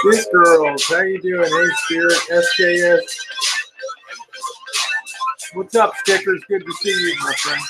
This girls, how you doing? Hey, Spirit, SKS. What's up, Stickers? Good to see you, my friend.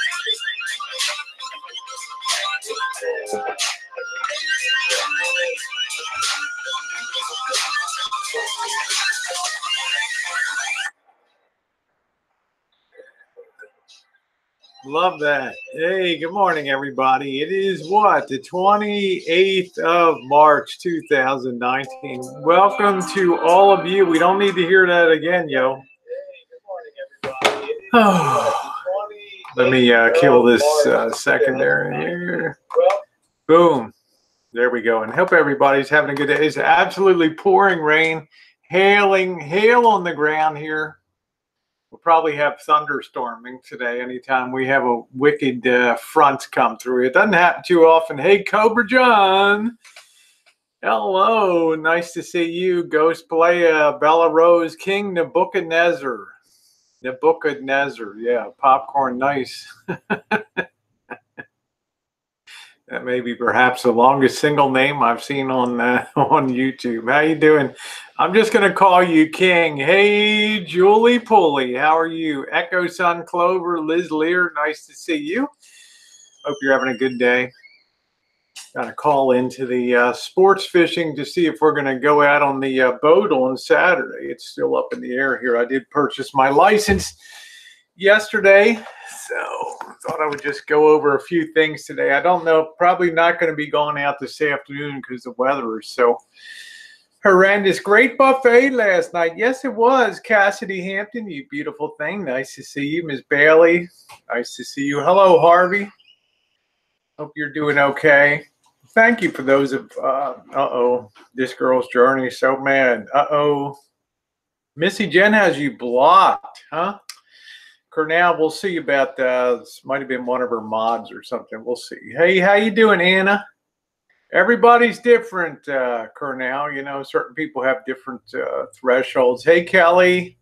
Love that. Hey, good morning, everybody. It is what? The 28th of March, 2019. Welcome to all of you. We don't need to hear that again, yo. Oh, let me kill this secondary here. Boom. There we go. And hope everybody's having a good day. It's absolutely pouring rain, hail on the ground here. We'll probably have thunderstorming today anytime we have a wicked front come through. It doesn't happen too often. Hey, Cobra John. Hello. Nice to see you. Ghost Playa, Bella Rose, King Nebuchadnezzar. Nebuchadnezzar. Yeah, popcorn. Nice. That may be perhaps the longest single name I've seen on YouTube. How you doing? I'm just going to call you King. Hey, Julie Pulley. How are you? Echo Sun Clover, Liz Lear. Nice to see you. Hope you're having a good day. Got to call into the sports fishing to see if we're going to go out on the boat on Saturday. It's still up in the air here. I did purchase my license yesterday, so thought I would just go over a few things today. I don't know, probably not going to be going out this afternoon because the weather is so horrendous. Great buffet last night. Yes, it was. Cassidy Hampton, you beautiful thing. Nice to see you. Ms. Bailey, nice to see you. Hello, Harvey. Hope you're doing okay. Thank you for those of, this girl's journey. So mad. Missy Jenn has you blocked, huh? Cornell, we'll see about this. Might have been one of her mods or something. We'll see. Hey, how you doing, Anna? Everybody's different, Cornell. You know, certain people have different thresholds. Hey, Kelly.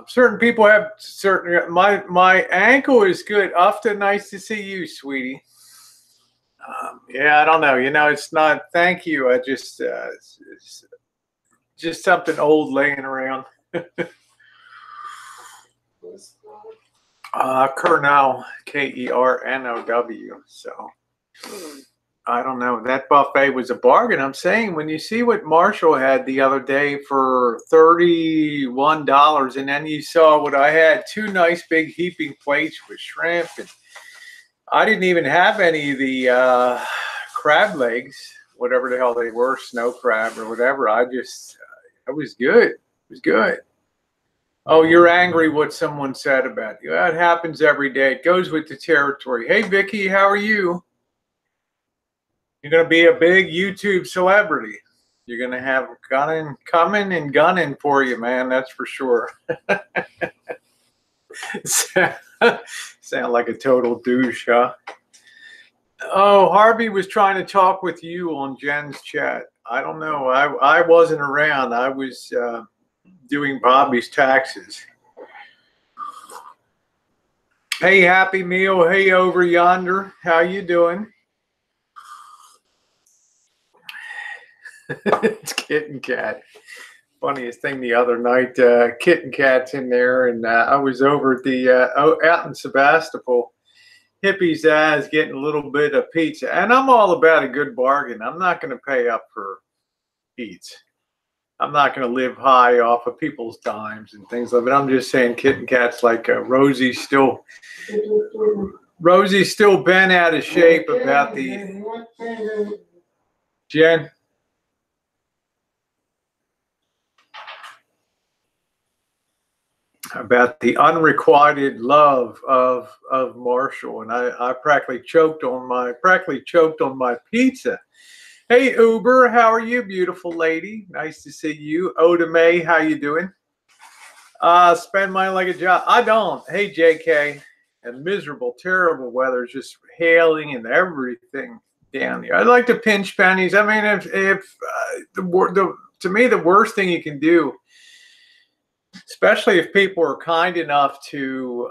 Certain people have certain. My ankle is good. Ufta, nice to see you, sweetie. Yeah, I don't know. It's not. Thank you. I just it's just something old laying around. Kernow, Kernow. So I don't know. That buffet was a bargain. I'm saying when you see what Marshall had the other day for $31, and then you saw what I had, two nice big heaping plates with shrimp, and I didn't even have any of the crab legs, whatever the hell they were, snow crab or whatever. It was good. It was good. Oh, you're angry what someone said about you. That happens every day. It goes with the territory. Hey, Vicky, how are you? You're going to be a big YouTube celebrity. You're going to have gunning, coming and gunning for you, man. That's for sure. Sound like a total douche, huh? Oh, Harvey was trying to talk with you on Jen's chat. I don't know. I wasn't around. I was doing Bobby's taxes. Hey, Happy Meal. Hey, over yonder. How you doing? It's Kitten Cat. Funniest thing the other night, Kitten Cat's in there, and I was over at the out in Sebastopol. Hippie's ass getting a little bit of pizza, and I'm all about a good bargain. I'm not going to pay up for eats. I'm not going to live high off of people's dimes and things like that. I'm just saying, Kitten Cat's like Rosie's still bent out of shape about the Jen. About the unrequited love of Marshall, and I practically choked on my pizza. Hey Uber, how are you, beautiful lady? Nice to see you. Oda May, how you doing? Spend mine like a job. I don't. Hey JK, and miserable, terrible weather, just hailing and everything down here. I'd like to pinch pennies. I mean, if to me the worst thing you can do, especially if people are kind enough to,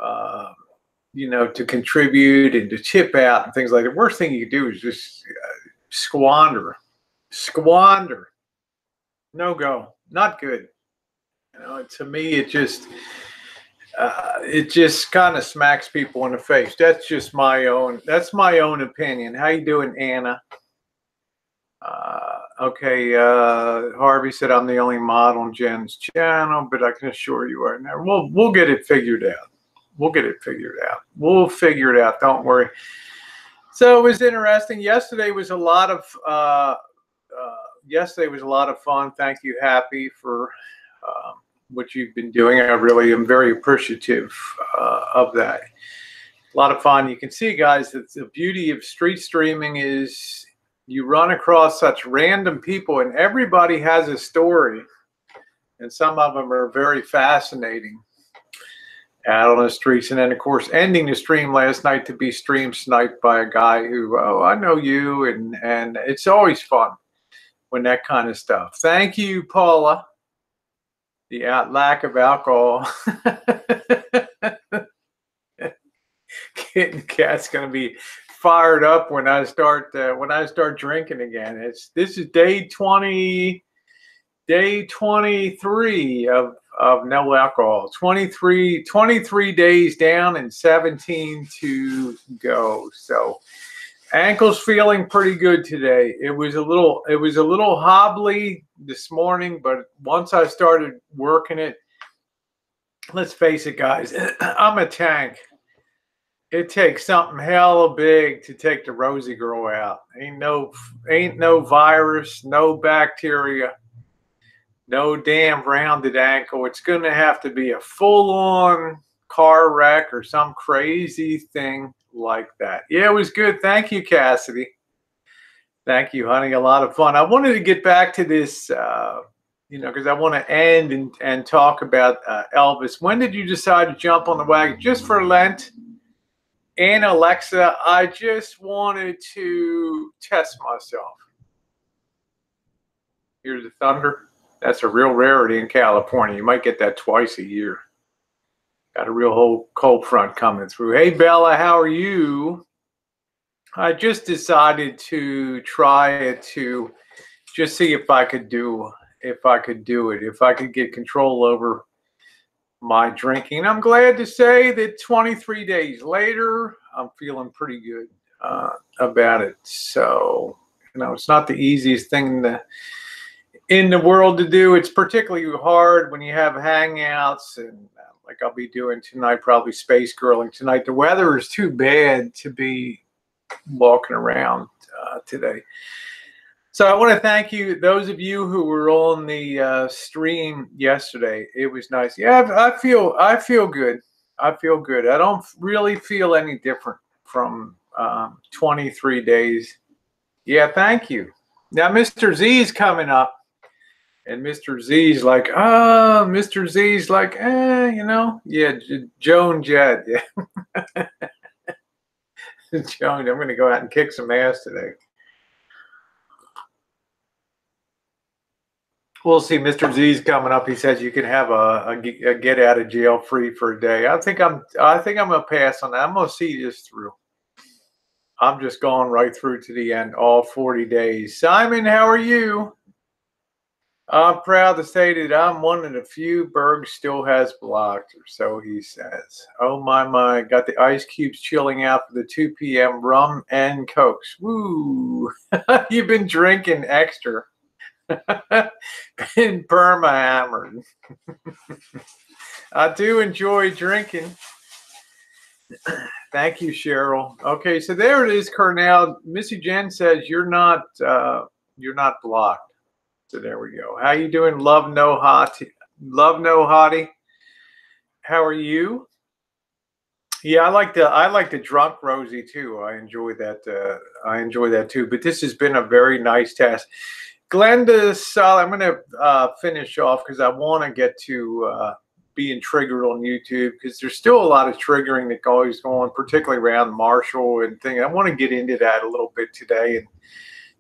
to contribute and to chip out and things like that. The worst thing you can do is just squander. No go. Not good. To me, it just kind of smacks people in the face. That's my own opinion. How you doing, Anna? Okay, Harvey said I'm the only mod on Jen's channel, but I can assure you right now, we'll get it figured out. We'll figure it out. Don't worry. So it was interesting. Yesterday was a lot of fun. Thank you, Happy, for what you've been doing. I really am very appreciative of that. A lot of fun. You can see, guys, that the beauty of street streaming is you run across such random people, and everybody has a story, and some of them are very fascinating out on the streets. And then, of course, ending the stream last night to be stream sniped by a guy who, oh, I know you, and it's always fun when that kind of stuff. Thank you, Paula. The lack of alcohol. Kitten Cat's going to be fired up when I start drinking again. This is day 23 of no alcohol. 23 days down and 17 to go. So ankle's feeling pretty good today. It was a little hobbly this morning, but once I started working it, let's face it, guys, I'm a tank. It takes something hella big to take the Rosie girl out. Ain't no virus, no bacteria, no damn rounded ankle. It's going to have to be a full-on car wreck or some crazy thing like that. Yeah, it was good. Thank you, Cassidy. Thank you, honey. A lot of fun. I wanted to get back to this, because I want to end and talk about Elvis. When did you decide to jump on the wagon? Just for Lent? And Alexa, I just wanted to test myself. Here's the thunder. That's a real rarity in California. You might get that twice a year. Got a real whole cold front coming through. Hey, Bella, how are you? I just decided to try it to just see if I could do it, if I could get control over my drinking. I'm glad to say that 23 days later, I'm feeling pretty good about it. So, it's not the easiest thing in the world to do. It's particularly hard when you have hangouts, and like I'll be doing tonight, probably space girling tonight. The weather is too bad to be walking around today. So I want to thank you, those of you who were on the stream yesterday. It was nice. Yeah, I feel good. I feel good. I don't really feel any different from 23 days. Yeah, thank you. Now, Mr. Z's coming up, and Mr. Z's like, Mr. Z's like, yeah, Joan Jett, yeah, Joan. I'm going to go out and kick some ass today. We'll see. Mr. Z's coming up. He says you can have a get out of jail free for a day. I think I'm gonna pass on that. I'm gonna see this through. I'm just going right through to the end, all 40 days. Simon, how are you? I'm proud to say that I'm one of the few Berg still has blocked, or so he says. Oh my, got the ice cubes chilling out for the 2 p.m. rum and cokes. Woo! You've been drinking extra. Been perma hammered. I do enjoy drinking. Thank you, Cheryl. Okay, so there it is, Cornell. Missy Jenn says you're not blocked. So there we go. How you doing? Love no hottie. Love no hottie. How are you? Yeah, I like the drunk Rosie too. I enjoy that. I enjoy that too. But this has been a very nice test. Glenda Sully, I'm going to finish off because I want to get to being triggered on YouTube, because there's still a lot of triggering that goes on, particularly around Marshall and things. I want to get into that a little bit today and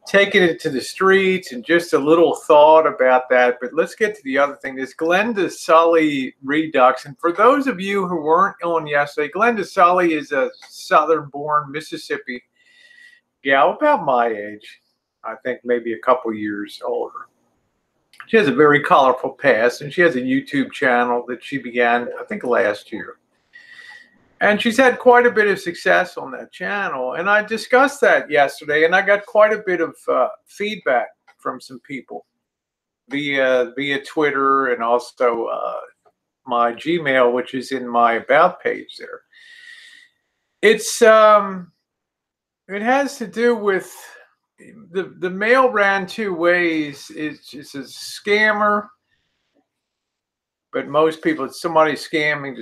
taking it to the streets, and just a little thought about that. But let's get to the other thing. This Glenda Sully Redux. And for those of you who weren't on yesterday, Glenda Sully is a Southern-born Mississippi gal about my age. I think maybe a couple years older. She has a very colorful past, and she has a YouTube channel that she began, I think, last year. And she's had quite a bit of success on that channel. And I discussed that yesterday, and I got quite a bit of feedback from some people via Twitter, and also my Gmail, which is in my About page there. It's it has to do with the mail ran two ways. It's a scammer, but most people, it's somebody scamming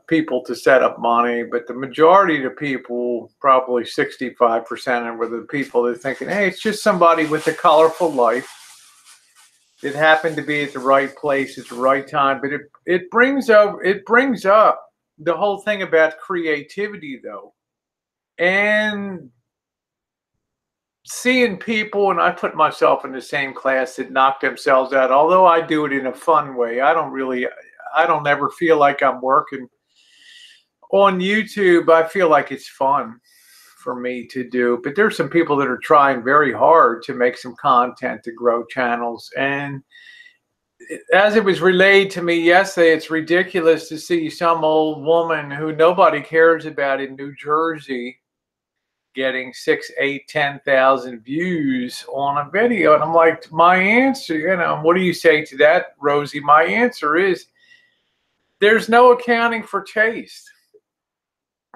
people to set up money. But the majority of the people, probably 65%, were the people that are thinking, hey, it's just somebody with a colorful life that happened to be at the right place at the right time. But it brings up the whole thing about creativity, though, and seeing people, and I put myself in the same class, that knock themselves out, although I do it in a fun way. I don't ever feel like I'm working on YouTube. I feel like it's fun for me to do. But there's some people that are trying very hard to make some content to grow channels. And as it was relayed to me yesterday, it's ridiculous to see some old woman who nobody cares about in New Jersey getting 6, 8, 10,000 views on a video. And I'm like, my answer, what do you say to that, Rosie? My answer is, there's no accounting for taste.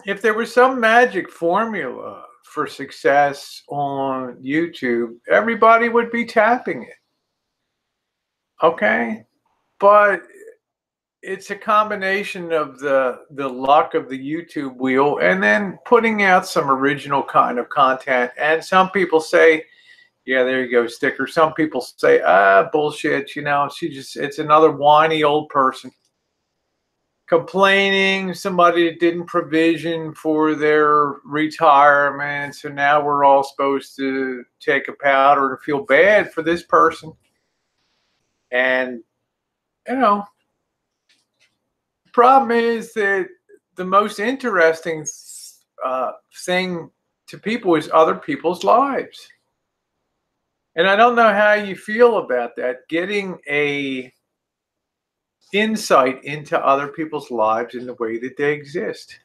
If there was some magic formula for success on YouTube, everybody would be tapping it. Okay? But it's a combination of the luck of the YouTube wheel, and then putting out some original kind of content. And some people say, yeah, there you go, sticker. Some people say, bullshit, it's another whiny old person complaining, somebody that didn't provision for their retirement, so now we're all supposed to take a powder and feel bad for this person. And problem is that the most interesting thing to people is other people's lives. And I don't know how you feel about that, getting a insight into other people's lives in the way that they exist.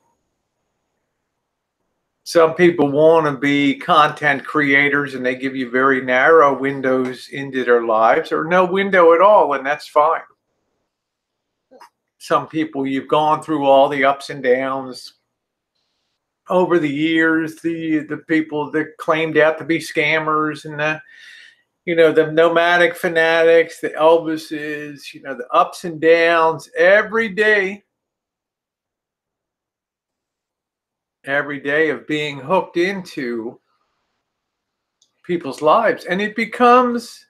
Some people want to be content creators and they give you very narrow windows into their lives, or no window at all, and that's fine. Some people, you've gone through all the ups and downs over the years, the people that claimed out to be scammers, and the nomadic fanatics, the Elvises, the ups and downs every day of being hooked into people's lives. And it becomes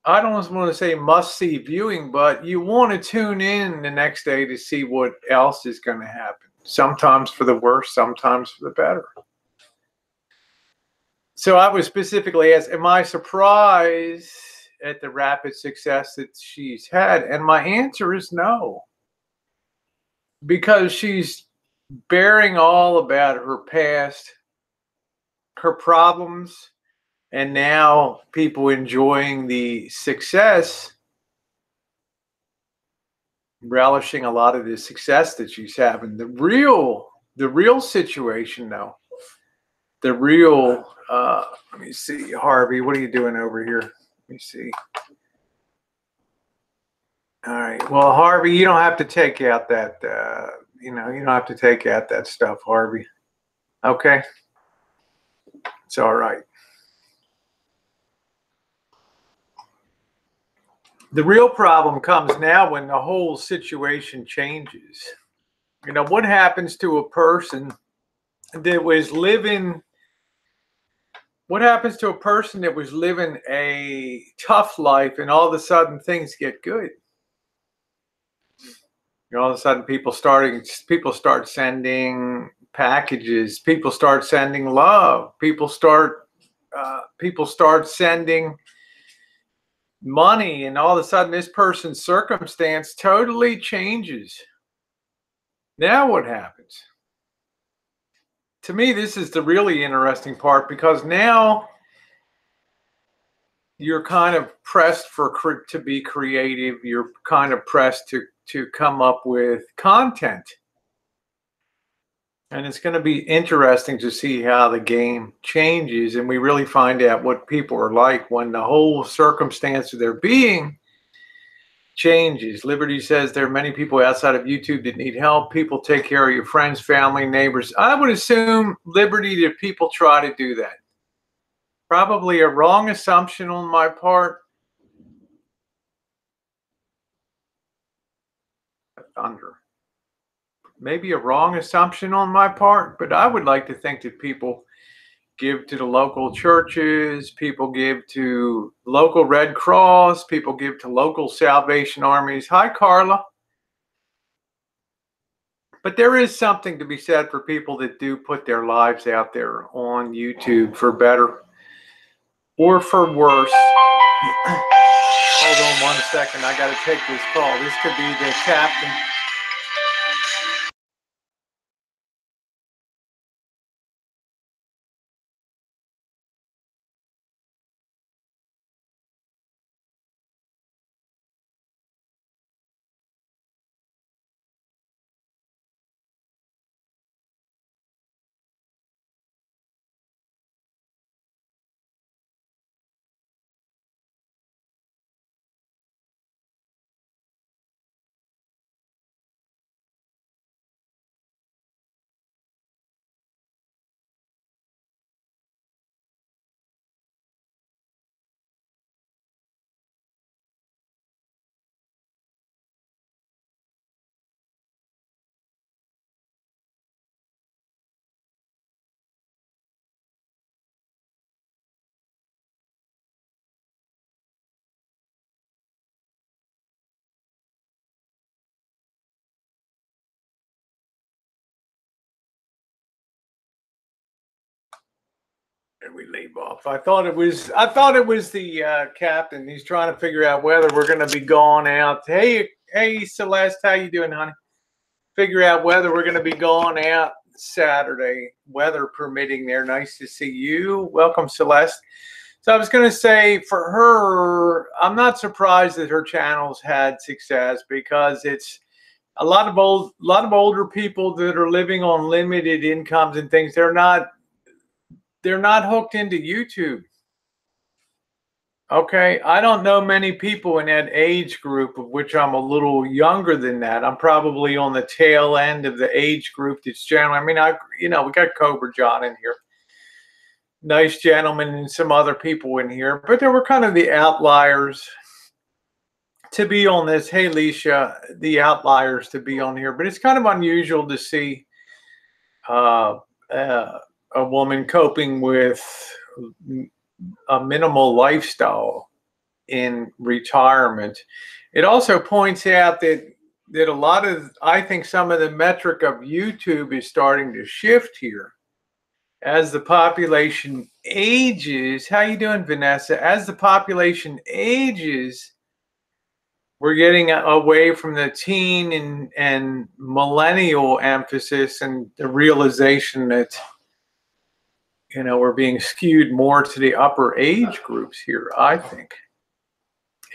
I don't want to say must-see viewing, but you want to tune in the next day to see what else is going to happen. Sometimes for the worse, sometimes for the better. So I was specifically asked, am I surprised at the rapid success that she's had? And my answer is no. Because she's bearing all about her past, her problems, and now people enjoying the success, relishing a lot of the success that she's having. The real situation, though, the real, let me see, Harvey, what are you doing over here? Let me see. All right. Well, Harvey, you don't have to take out that, you don't have to take out that stuff, Harvey. Okay. It's all right. The real problem comes now when the whole situation changes. What happens to a person that was living, a tough life, and all of a sudden things get good? All of a sudden people start sending packages, people start sending love, people start sending money, and all of a sudden this person's circumstance totally changes. Now what happens? To me, this is the really interesting part, because now you're kind of pressed to be creative. You're kind of pressed to come up with content. And it's going to be interesting to see how the game changes, and we really find out what people are like when the whole circumstance of their being changes. Liberty says there are many people outside of YouTube that need help. People take care of your friends, family, neighbors. I would assume, Liberty, that people try to do that. Probably a wrong assumption on my part. Thunder. Maybe a wrong assumption on my part, but I would like to think that people give to the local churches, people give to local Red Cross, people give to local Salvation Armies. Hi, Carla. But there is something to be said for people that do put their lives out there on YouTube, for better or for worse. Hold on 1 second. I got to take this call. This could be the captain. And we leave off. I thought it was the captain. He's trying to figure out whether we're going to be going out. Hey, Celeste, how you doing, honey? figure out whether we're going to be going out Saturday, weather permitting there. Nice to see you. Welcome, Celeste. So I was going to say, for her, I'm not surprised that her channel's had success, because it's a lot of older people that are living on limited incomes and things. They're not hooked into YouTube. Okay, I don't know many people in that age group, of which I'm a little younger than that. I'm probably on the tail end of the age group that's generally, I mean, we got Cobra John in here. Nice gentleman, and some other people in here, but there were kind of the outliers to be on this. Hey, Leisha, the outliers to be on here, but it's kind of unusual to see a woman coping with a minimal lifestyle in retirement. It also points out that a lot of, I think some of the metric of YouTube is starting to shift here. As the population ages, how you doing, Vanessa? As the population ages, we're getting away from the teen and millennial emphasis, and the realization that, we're being skewed more to the upper age groups here, I think.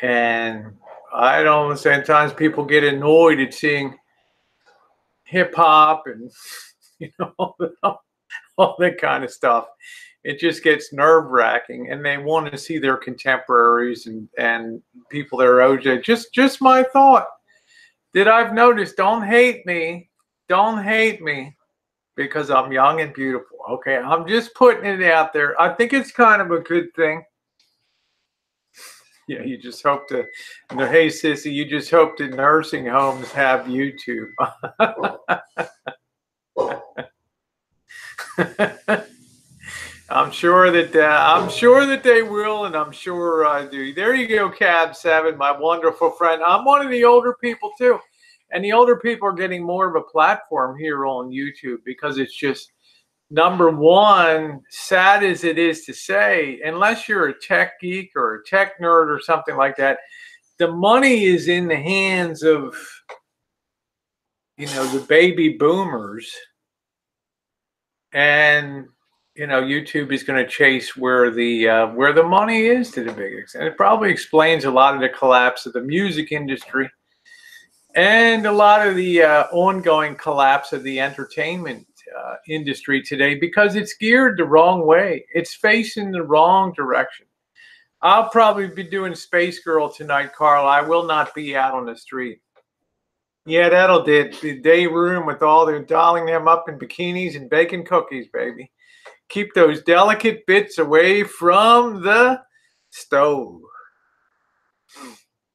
And I don't, sometimes people get annoyed at seeing hip hop and, all that kind of stuff. It just gets nerve-wracking, and they want to see their contemporaries and people that are OJ. Just my thought that I've noticed. Don't hate me, because I'm young and beautiful. Okay, I'm just putting it out there. I think it's kind of a good thing. Yeah, you just hope to. Hey, sissy, you just hope that nursing homes have YouTube. I'm sure that they will, and I'm sure I do. There you go, Cab 7, my wonderful friend. I'm one of the older people too, and the older people are getting more of a platform here on YouTube, because it's just, number one, sad as it is to say, unless you're a tech geek or a tech nerd or something like that, the money is in the hands of, the baby boomers, and YouTube is going to chase where the money is to the big extent. It probably explains a lot of the collapse of the music industry and a lot of the ongoing collapse of the entertainment industry today, because it's geared the wrong way. It's facing the wrong direction. I'll probably be doing Space Girl tonight, Carl. I will not be out on the street. Yeah, that'll do it. The day room with all the dolling them up in bikinis and baking cookies, baby. Keep those delicate bits away from the stove.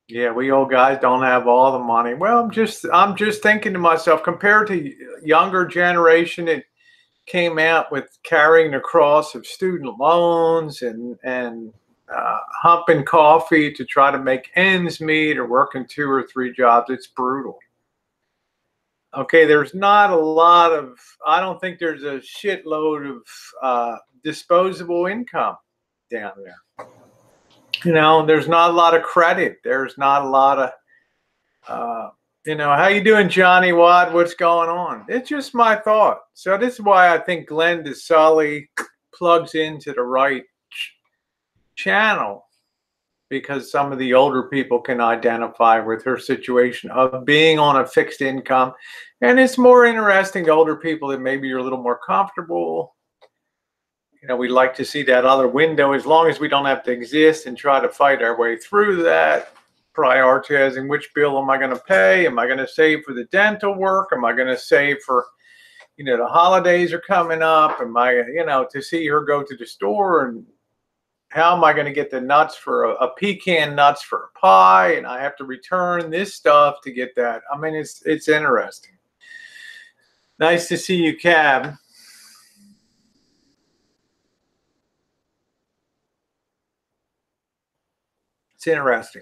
Yeah, we old guys don't have all the money. Well, I'm just thinking to myself, compared to younger generation, it came out with carrying the cross of student loans and humping coffee to try to make ends meet, or working 2 or 3 jobs. It's brutal. Okay, there's not a lot of, I don't think there's a shitload of disposable income down there. There's not a lot of credit. There's not a lot of, how you doing, Johnny Watt? What's going on? It's just my thought. So this is why I think Glenda Sully plugs into the right channel, because some of the older people can identify with her situation of being on a fixed income. And it's more interesting to older people that maybe you're a little more comfortable. We'd like to see that other window, as long as we don't have to exist and try to fight our way through that, prioritizing which bill am I going to pay? Am I going to save for the dental work? Am I going to save for, the holidays are coming up? Am I, to see her go to the store, and how am I going to get the nuts for a pecan nuts for a pie? And I have to return this stuff to get that. I mean, it's interesting. Nice to see you, Cab. It's interesting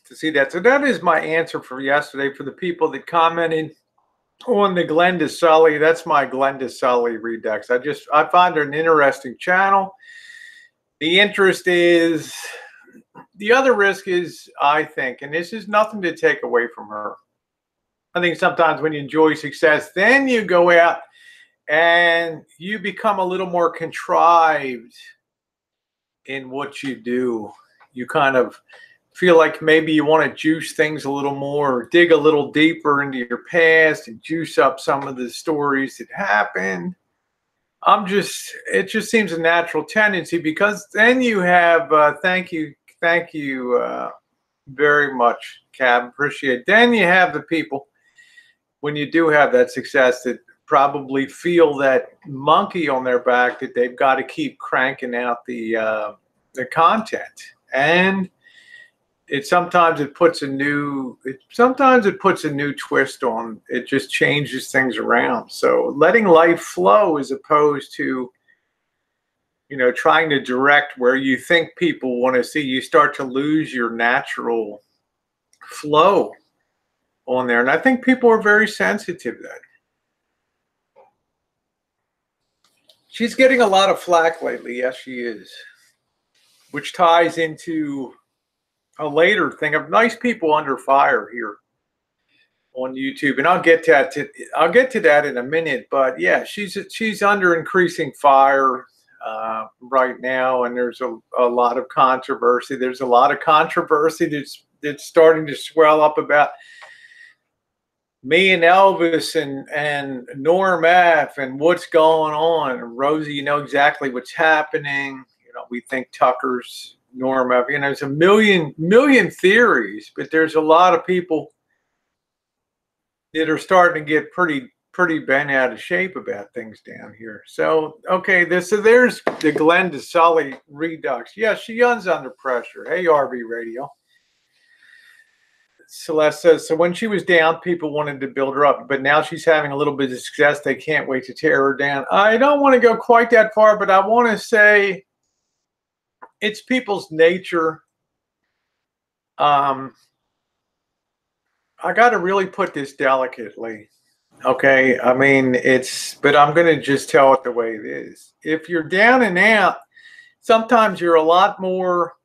to see that. So that is my answer for yesterday for the people that commented on the Glenda Sully. That's my Glenda Sully Redux. I find her an interesting channel. The interest is, the other risk is, I think, and this is nothing to take away from her, I think sometimes when you enjoy success, then you go out and you become a little more contrived in what you do. You kind of feel like maybe you want to juice things a little more, or dig a little deeper into your past and juice up some of the stories that happened. It just seems a natural tendency, because then you have, thank you very much, Cab, appreciate it. Then you have the people, when you do have that success, that probably feel that monkey on their back, that they've got to keep cranking out the content. And sometimes it puts a new twist on it, just changes things around. So letting life flow, as opposed to, you know, trying to direct where you think people want to see, you start to lose your natural flow on there. And I think people are very sensitive to that. She's getting a lot of flack lately. Yes, she is. Which ties into a later thing of nice people under fire here on YouTube. And I'll get to that in a minute. But yeah, she's under increasing fire right now. And there's a lot of controversy. There's a lot of controversy that's starting to swell up about me and Elvis and Norm F and what's going on. And Rosie, you know exactly what's happening. You know, we think Tucker's Norm F. You know, there's a million theories, but there's a lot of people that are starting to get pretty bent out of shape about things down here. So, okay, so there's the Glenda Sully Redux. Yeah, she runs under pressure. Hey, RV Radio. Celeste says, so when she was down, people wanted to build her up, but now she's having a little bit of success. They can't wait to tear her down. I don't want to go quite that far, but I want to say it's people's nature. I got to really put this delicately. Okay. I mean, but I'm going to just tell it the way it is. If you're down and out, sometimes you're a lot more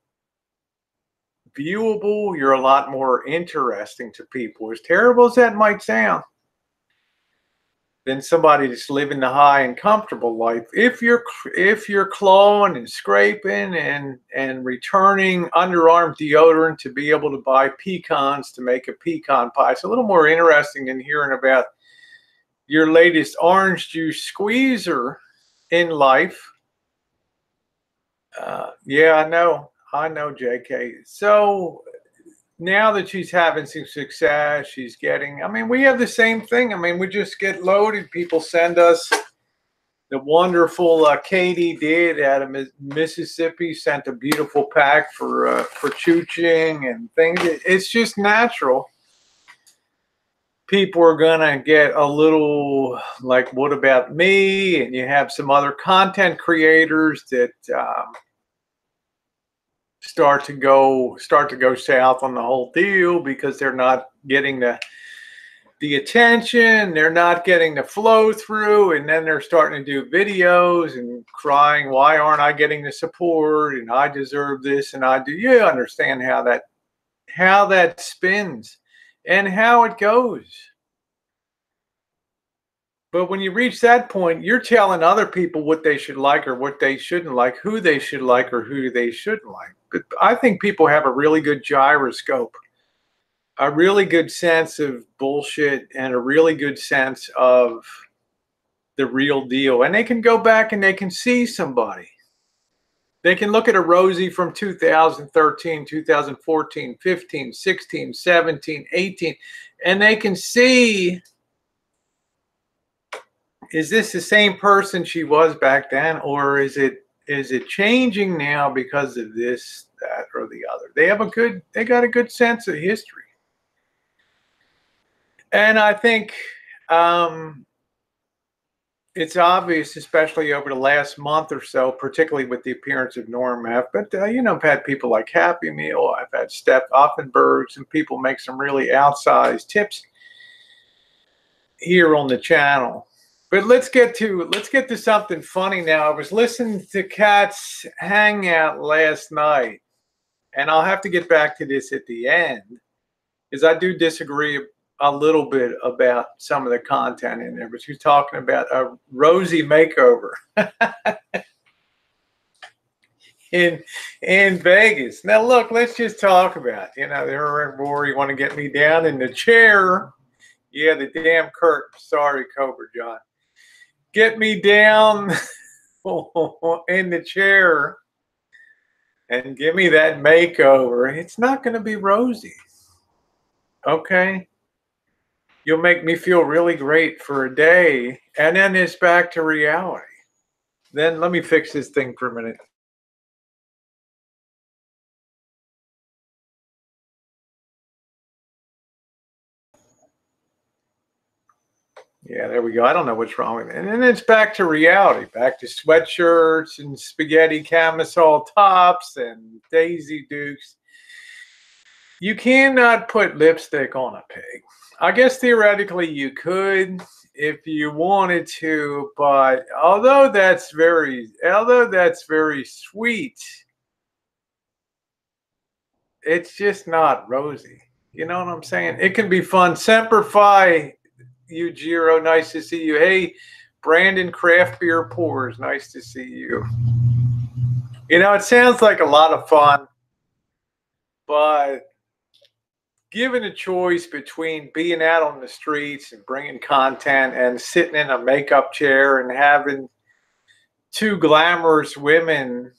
viewable, you're a lot more interesting to people, as terrible as that might sound, than somebody that's living the high and comfortable life. If you're clawing and scraping and returning underarm deodorant to be able to buy pecans to make a pecan pie, it's a little more interesting than hearing about your latest orange juice squeezer in life. Yeah, I know, JK. So now that she's having some success, she's getting, I mean, we have the same thing. I mean, we just get loaded. People send us the wonderful Katie did out of Mississippi, sent a beautiful pack for Chooching and things. It's just natural. People are going to get a little like, what about me? And you have some other content creators that start to go south on the whole deal, because they're not getting the attention, they're not getting the flow through, and then they're starting to do videos and crying, why aren't I getting the support, and I deserve this, and I do. You understand how that spins and how it goes. But when you reach that point, you're telling other people what they should like or what they shouldn't like, who they should like or who they shouldn't like. But I think people have a really good gyroscope, a really good sense of bullshit, and a really good sense of the real deal. And they can go back and they can see somebody. They can look at a Rosie from 2013, 2014, 15, 16, 17, 18, and they can see, is this the same person she was back then, or is it changing now because of this, that, or the other? They got a good sense of history. And I think it's obvious, especially over the last month or so, particularly with the appearance of Norm F. But, you know, I've had people like Happy Meal, I've had Steph Offenberg, some people make some really outsized tips here on the channel. But let's get to something funny now. I was listening to Kat's Hangout last night, and I'll have to get back to this at the end, because I do disagree a little bit about some of the content in there, but she's talking about a Rosie makeover in Vegas. Now, look, let's just talk about, Rory, you want to get me down in the chair? Yeah, the damn curtain. Sorry, Cobra John. Get me down in the chair and give me that makeover. It's not going to be Rosie. Okay? You'll make me feel really great for a day, and then it's back to reality. Then let me fix this thing for a minute. Yeah, there we go. I don't know what's wrong with it. And then it's back to reality, back to sweatshirts and spaghetti camisole tops and Daisy Dukes. You cannot put lipstick on a pig. I guess theoretically you could if you wanted to, but although that's very sweet, it's just not Rosie. You know what I'm saying? It can be fun. Semper Fi, Ujiro, nice to see you. Hey, Brandon Craft Beer Pours, nice to see you. It sounds like a lot of fun, but given a choice between being out on the streets and bringing content and sitting in a makeup chair and having two glamorous women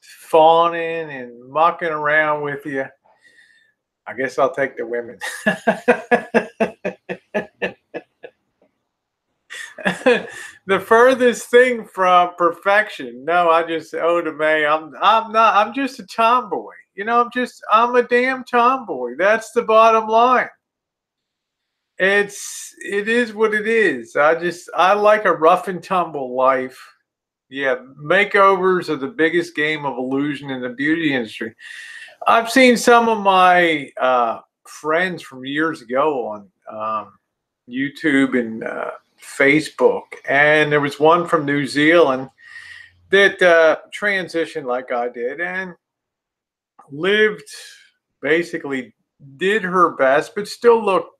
fawning and mucking around with you, I guess I'll take the women. The furthest thing from perfection. No, I just I'm just a tomboy. I'm a damn tomboy. That's the bottom line. It is what it is. I like a rough and tumble life. Yeah, makeovers are the biggest game of illusion in the beauty industry. I've seen some of my friends from years ago on YouTube and Facebook, and there was one from New Zealand that transitioned like I did and lived, basically did her best, but still looked,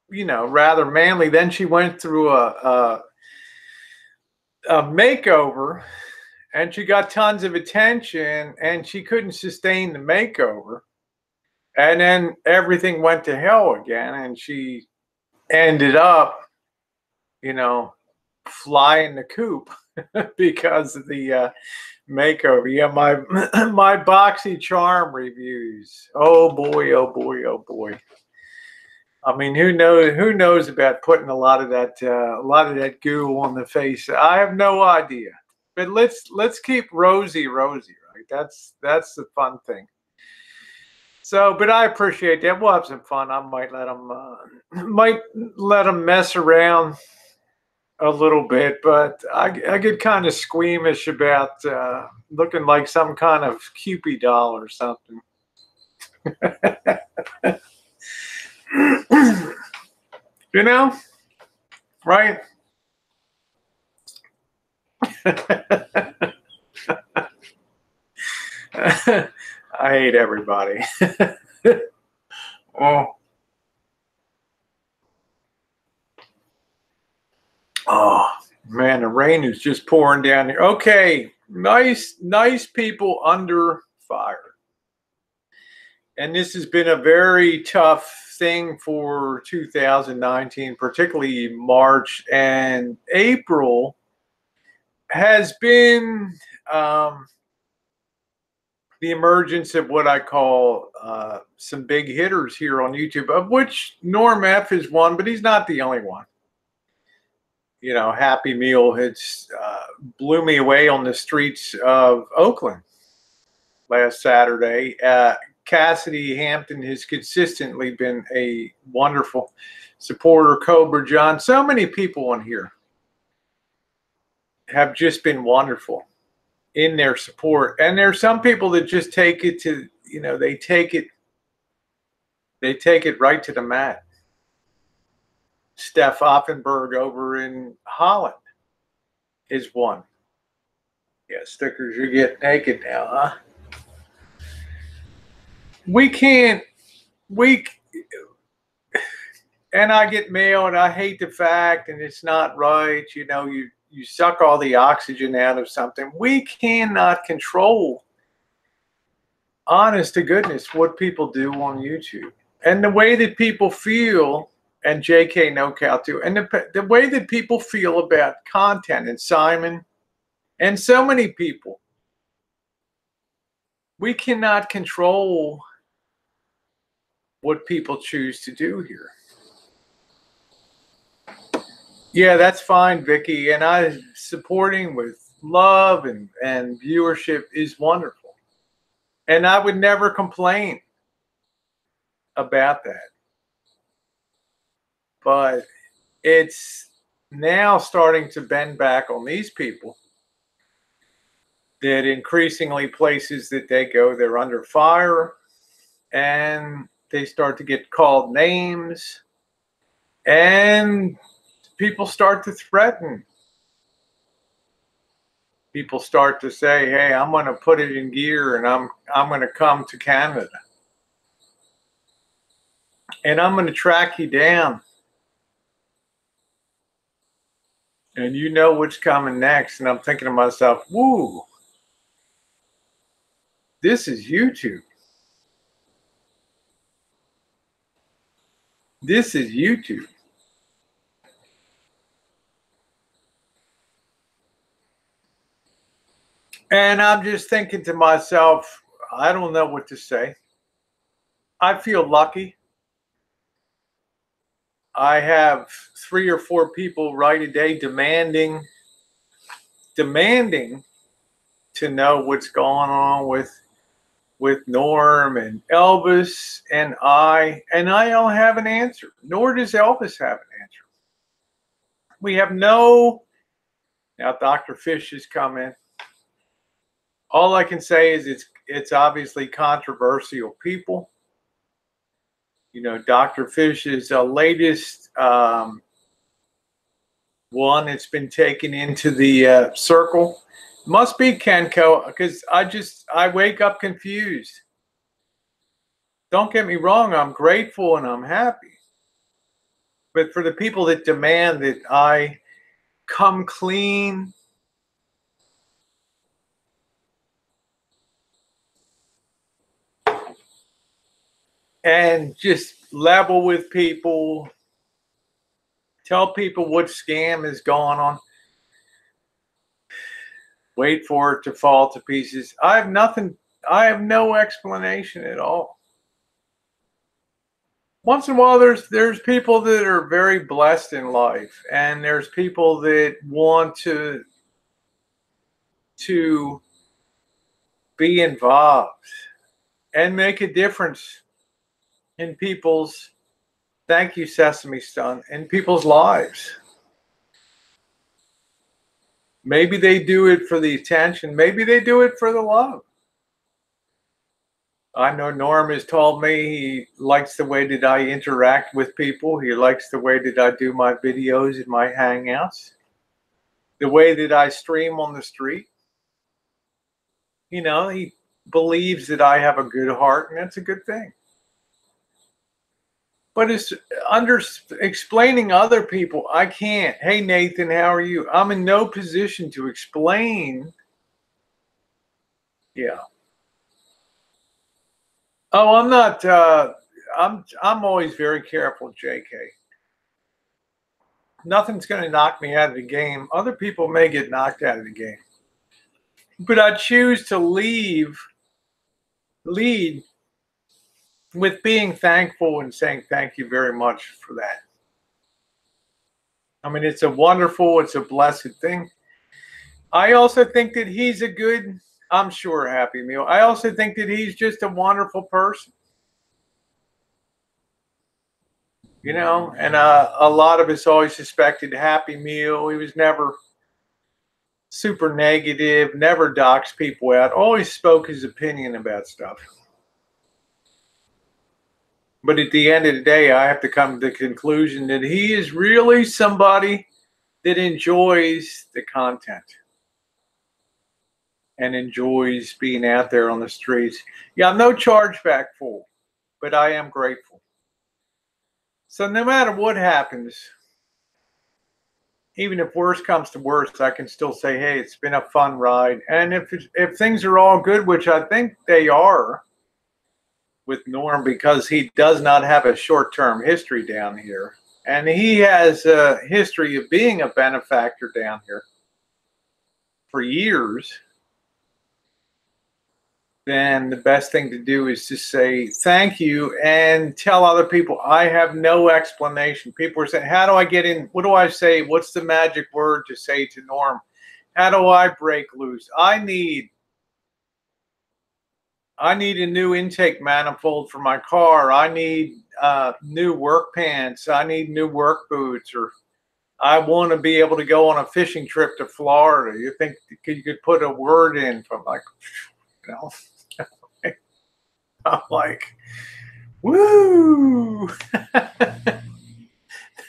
rather manly. Then she went through a makeover, and she got tons of attention, and she couldn't sustain the makeover, and then everything went to hell again, and she ended up, flying the coop because of the makeover. Yeah, my my Boxy Charm reviews. Oh boy, oh boy, oh boy. I mean, who knows about putting a lot of that goo on the face? I have no idea. But let's keep Rosie, right? That's the fun thing. So, but I appreciate that. We'll have some fun. I might let them mess around a little bit, but I get kind of squeamish about looking like some kind of Cupid doll or something. Right? I hate everybody. Oh man, the rain is just pouring down here. Okay, nice people under fire. And this has been a very tough thing for 2019, particularly March and April has been the emergence of what I call some big hitters here on YouTube, of which Norm F is one, but he's not the only one. Happy Meal blew me away on the streets of Oakland last Saturday. Cassidy Hampton has consistently been a wonderful supporter. Cobra John, so many people on here have just been wonderful in their support. And there's some people that just take it to, they take it right to the mat. Steph Offenberg over in Holland is one. Yeah, stickers, you get naked now, huh? and I get mail, and I hate the fact, and it's not right. You know, you suck all the oxygen out of something. We cannot control, honest to goodness, what people do on YouTube. And the way that people feel, and JK NoCal too, and the way that people feel about content, and Simon, and so many people, we cannot control what people choose to do here. Yeah, that's fine, Vicky. And I supporting with love and viewership is wonderful. And I would never complain about that. But it's now starting to bend back on these people that increasingly places that they go, they're under fire, and they start to get called names, and people start to threaten. People start to say, hey, I'm going to put it in gear, and I'm going to come to Canada, and I'm going to track you down, and you know what's coming next. And I'm thinking to myself, woo, this is YouTube. This is YouTube. And I'm just thinking to myself, I don't know what to say. I feel lucky. I have 3 or 4 people right a day demanding to know what's going on with Norm and Elvis and I don't have an answer, nor does Elvis have an answer. We have no, now Dr. Fish has come in. All I can say is it's obviously controversial people. You know, Dr. Fish's latest one that's been taken into the circle must be Kenko, because I wake up confused. Don't get me wrong, I'm grateful and I'm happy. But for the people that demand that I come clean, and just level with people, tell people what scam is going on, wait for it to fall to pieces. I have no explanation at all. Once in a while, there's people that are very blessed in life, and there's people that want to be involved and make a difference in people's, thank you, Sesame Stone, in people's lives. Maybe they do it for the attention. Maybe they do it for the love. I know Norm has told me he likes the way that I interact with people. He likes the way that I do my videos and my hangouts, the way that I stream on the street. You know, he believes that I have a good heart, and that's a good thing. But it's explaining other people, I can't. Hey, Nathan, how are you? I'm in no position to explain. Yeah. Oh, I'm not. I'm always very careful, JK. Nothing's going to knock me out of the game. Other people may get knocked out of the game, but I choose to lead with being thankful and saying thank you very much for that. I mean, it's a blessed thing. I also think that he's a good, I'm sure, Happy Meal. I also think that he's just a wonderful person. You know, and a lot of us always suspected Happy Meal. He was never super negative, never doxed people out, always spoke his opinion about stuff. But at the end of the day, I have to come to the conclusion that he is really somebody that enjoys the content and enjoys being out there on the streets. Yeah, I'm no chargeback fool, but I am grateful. So no matter what happens, even if worse comes to worse, I can still say, hey, it's been a fun ride. And if things are all good, which I think they are with Norm, because he does not have a short-term history down here. And he has a history of being a benefactor down here for years. Then the best thing to do is to say thank you and tell other people, I have no explanation. People are saying, how do I get in? What do I say? What's the magic word to say to Norm? How do I break loose? I need a new intake manifold for my car. I need new work pants. I need new work boots. Or I want to be able to go on a fishing trip to Florida. You think you could put a word in from like, you know, I'm like, woo!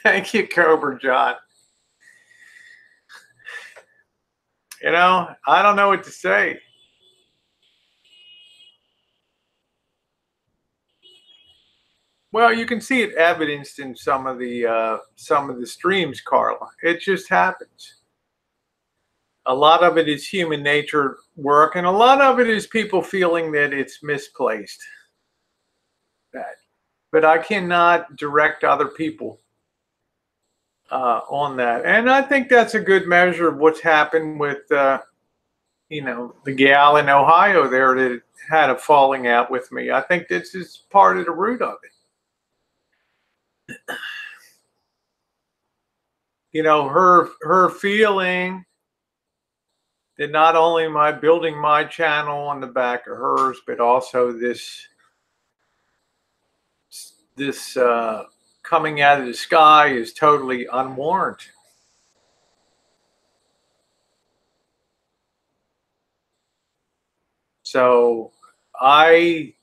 Thank you, Cobra John. You know, I don't know what to say. Well, you can see it evidenced in some of the streams, Carla. It just happens. A lot of it is human nature work, and a lot of it is people feeling that it's misplaced. But I cannot direct other people on that. And I think that's a good measure of what's happened with, you know, the gal in Ohio there that had a falling out with me. I think this is part of the root of it. You know, her feeling that not only am I building my channel on the back of hers, but also this coming out of the sky is totally unwarranted. So I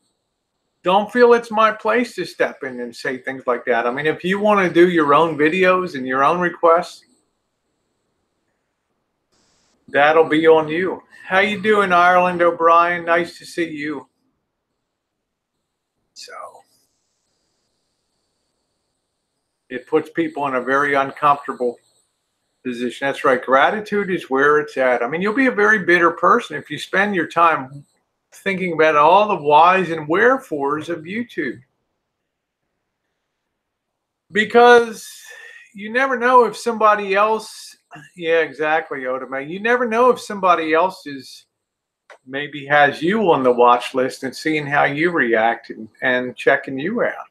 don't feel it's my place to step in and say things like that. I mean, if you want to do your own videos and your own requests, that'll be on you. How you doing, Ireland O'Brien? Nice to see you. So it puts people in a very uncomfortable position. That's right. Gratitude is where it's at. I mean, you'll be a very bitter person if you spend your time thinking about all the whys and wherefores of YouTube. Because you never know if somebody else, yeah, exactly, Otome. You never know if somebody else is maybe has you on the watch list and seeing how you react and checking you out.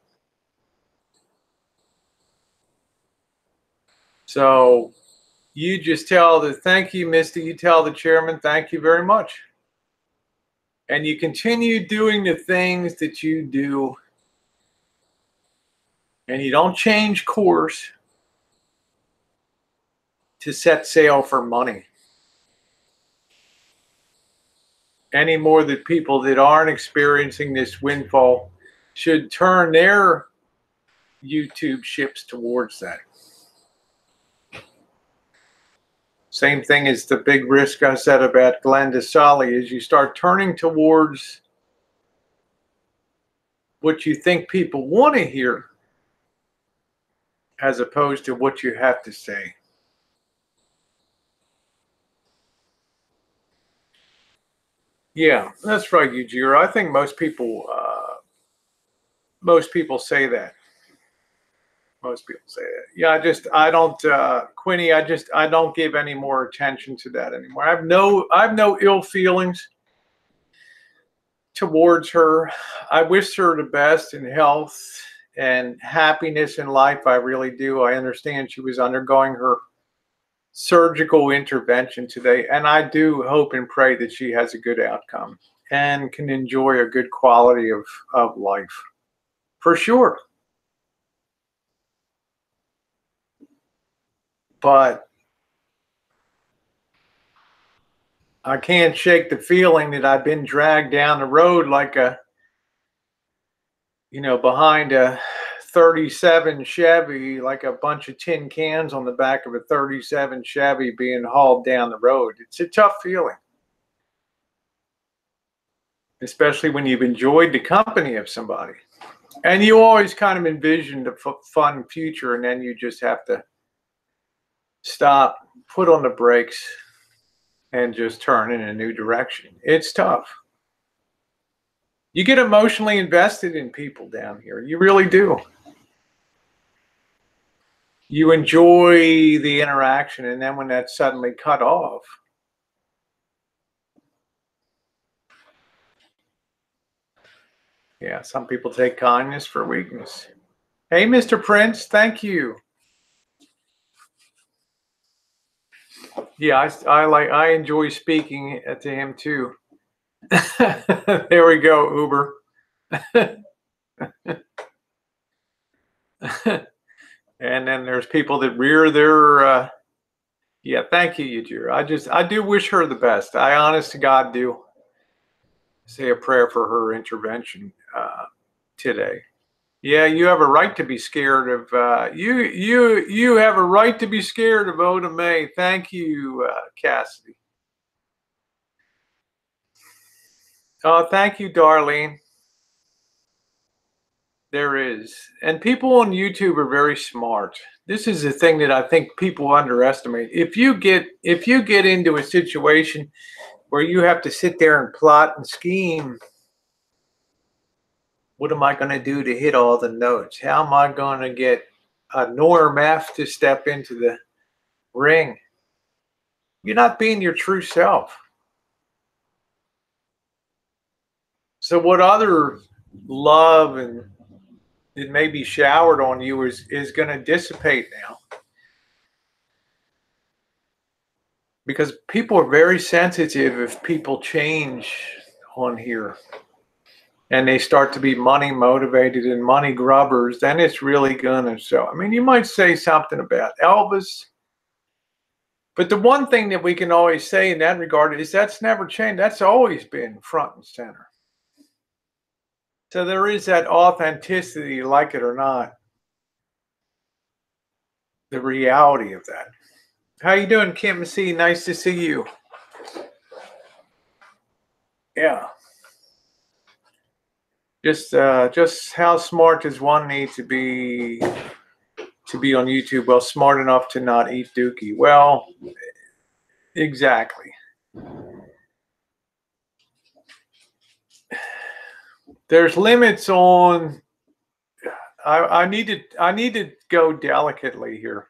So you just tell the thank you, Misty. You tell the chairman, thank you very much. And you continue doing the things that you do. And you don't change course to set sail for money. Any more that people that aren't experiencing this windfall should turn their YouTube ships towards that. Same thing as the big risk I said about Glenda Sully is you start turning towards what you think people want to hear as opposed to what you have to say. Yeah, that's right, Yujiro. I think most people say that. Most people say that. Yeah, I don't, Quinny, I don't give any more attention to that anymore. I have no ill feelings towards her. I wish her the best in health and happiness in life. I really do. I understand she was undergoing her surgical intervention today, and I do hope and pray that she has a good outcome and can enjoy a good quality of life. For sure. But I can't shake the feeling that I've been dragged down the road like behind a 37 Chevy, like a bunch of tin cans on the back of a 37 Chevy being hauled down the road. It's a tough feeling, especially when you've enjoyed the company of somebody. And you always kind of envisioned a fun future, and then you just have to stop, put on the brakes, and just turn in a new direction. It's tough. You get emotionally invested in people down here. You really do. You enjoy the interaction, and then when that's suddenly cut off, yeah, some people take kindness for weakness. Hey, Mr. Prince, thank you. Yeah, I enjoy speaking to him too. There we go, Uber. And then there's people that rear their yeah, thank you, Yajira. I do wish her the best. I honest to God do say a prayer for her intervention today. Yeah, you have a right to be scared of you have a right to be scared of Oda May. Thank you, Cassidy. Oh, thank you, Darlene. There is. And people on YouTube are very smart. This is the thing that I think people underestimate. If you get into a situation where you have to sit there and plot and scheme, what am I going to do to hit all the notes? How am I going to get a Norm F to step into the ring? You're not being your true self. So what other love and it may be showered on you is going to dissipate now. Because people are very sensitive if people change on here and they start to be money motivated and money grubbers, then it's really gonna show. I mean, you might say something about Elvis, but the one thing that we can always say in that regard is that's never changed. That's always been front and center. So there is that authenticity, like it or not, the reality of that. How you doing, Kim C? Nice to see you. Yeah. Just how smart does one need to be on YouTube? Well, smart enough to not eat dookie. Well, exactly. There's limits on. I need to go delicately here.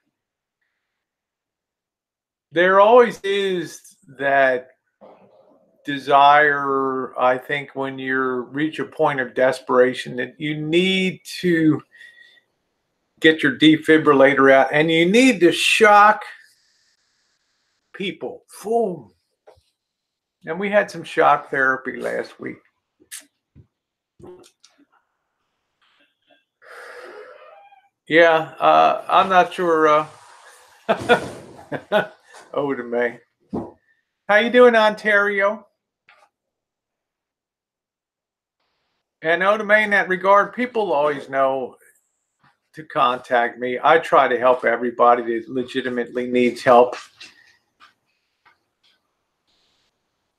There always is that desire, I think, when you reach a point of desperation that you need to get your defibrillator out and you need to shock people. Boom. And we had some shock therapy last week. Yeah, I'm not sure. Oh, to me. How you doing, Ontario? And Oda in that regard, people always know to contact me. I try to help everybody that legitimately needs help.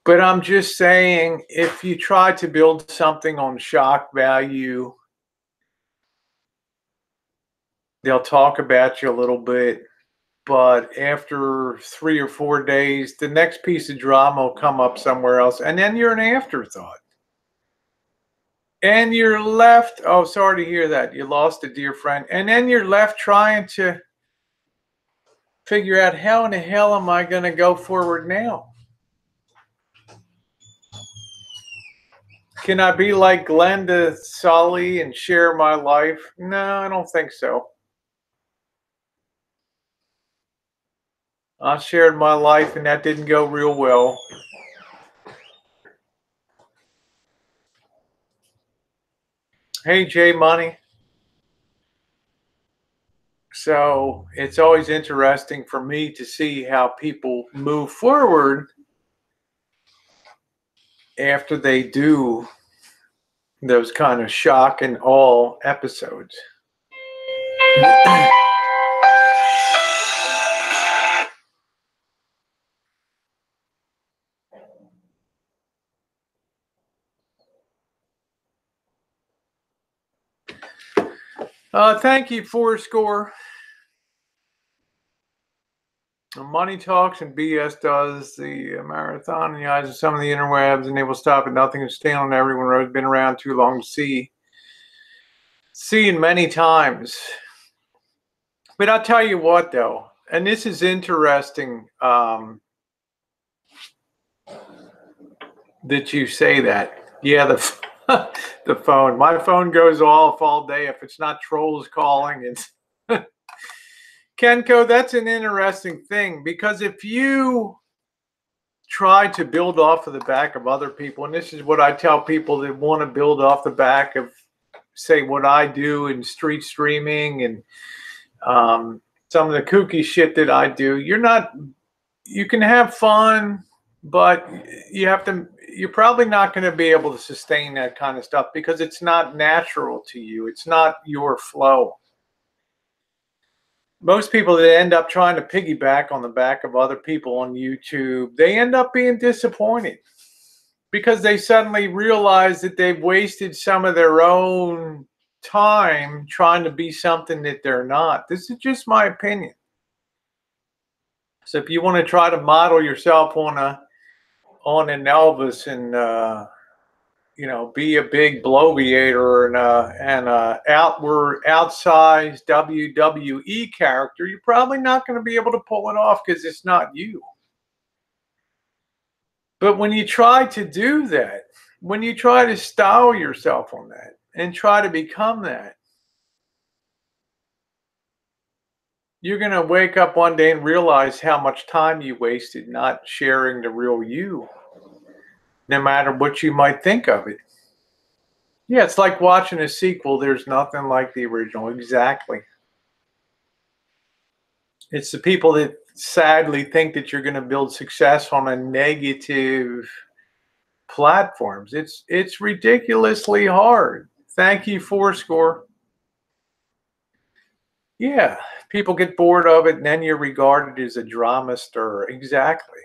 But I'm just saying, if you try to build something on shock value, they'll talk about you a little bit. But after 3 or 4 days, the next piece of drama will come up somewhere else. And then you're an afterthought. And you're left, oh, sorry to hear that. You lost a dear friend. And then you're left trying to figure out how in the hell am I going to go forward now? Can I be like Glenda Sully and share my life? No, I don't think so. I shared my life and that didn't go real well. Hey, Jay Money. So it's always interesting for me to see how people move forward after they do those kind of shock and awe episodes. Thank you, Fourscore. Money talks and BS does the marathon in the eyes of some of the interwebs, and they will stop at nothing and stand on everyone who's been around too long to see. Seen many times. But I'll tell you what, though, and this is interesting that you say that. Yeah, the phone. My phone goes off all day if it's not trolls calling. It's Kenko, that's an interesting thing, because if you try to build off of the back of other people, and this is what I tell people that want to build off the back of, say, what I do in street streaming and some of the kooky shit that I do, you can have fun, but you're probably not going to be able to sustain that kind of stuff because it's not natural to you. It's not your flow. Most people that end up trying to piggyback on the back of other people on YouTube, they end up being disappointed because they suddenly realize that they've wasted some of their own time trying to be something that they're not. This is just my opinion. So if you want to try to model yourself on an Elvis and be a big bloviator and a outsized WWE character, you're probably not going to be able to pull it off because it's not you. But when you try to do that, when you try to style yourself on that and try to become that, you're going to wake up one day and realize how much time you wasted not sharing the real you, no matter what you might think of it. Yeah, it's like watching a sequel. There's nothing like the original. Exactly. It's the people that sadly think that you're going to build success on a negative platforms. It's ridiculously hard. Thank you, Fourscore. Yeah, people get bored of it, and then you're regarded as a drama stirrer. Exactly.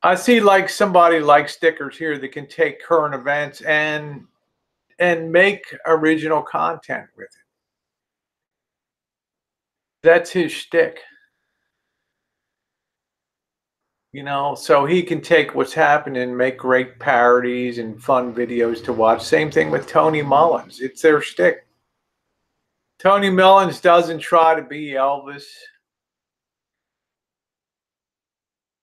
I see like somebody like Stickers here that can take current events and make original content with it. That's his shtick. So he can take what's happening and make great parodies and fun videos to watch. Same thing with Tony Mullins. It's their shtick. Tony Mullins doesn't try to be Elvis.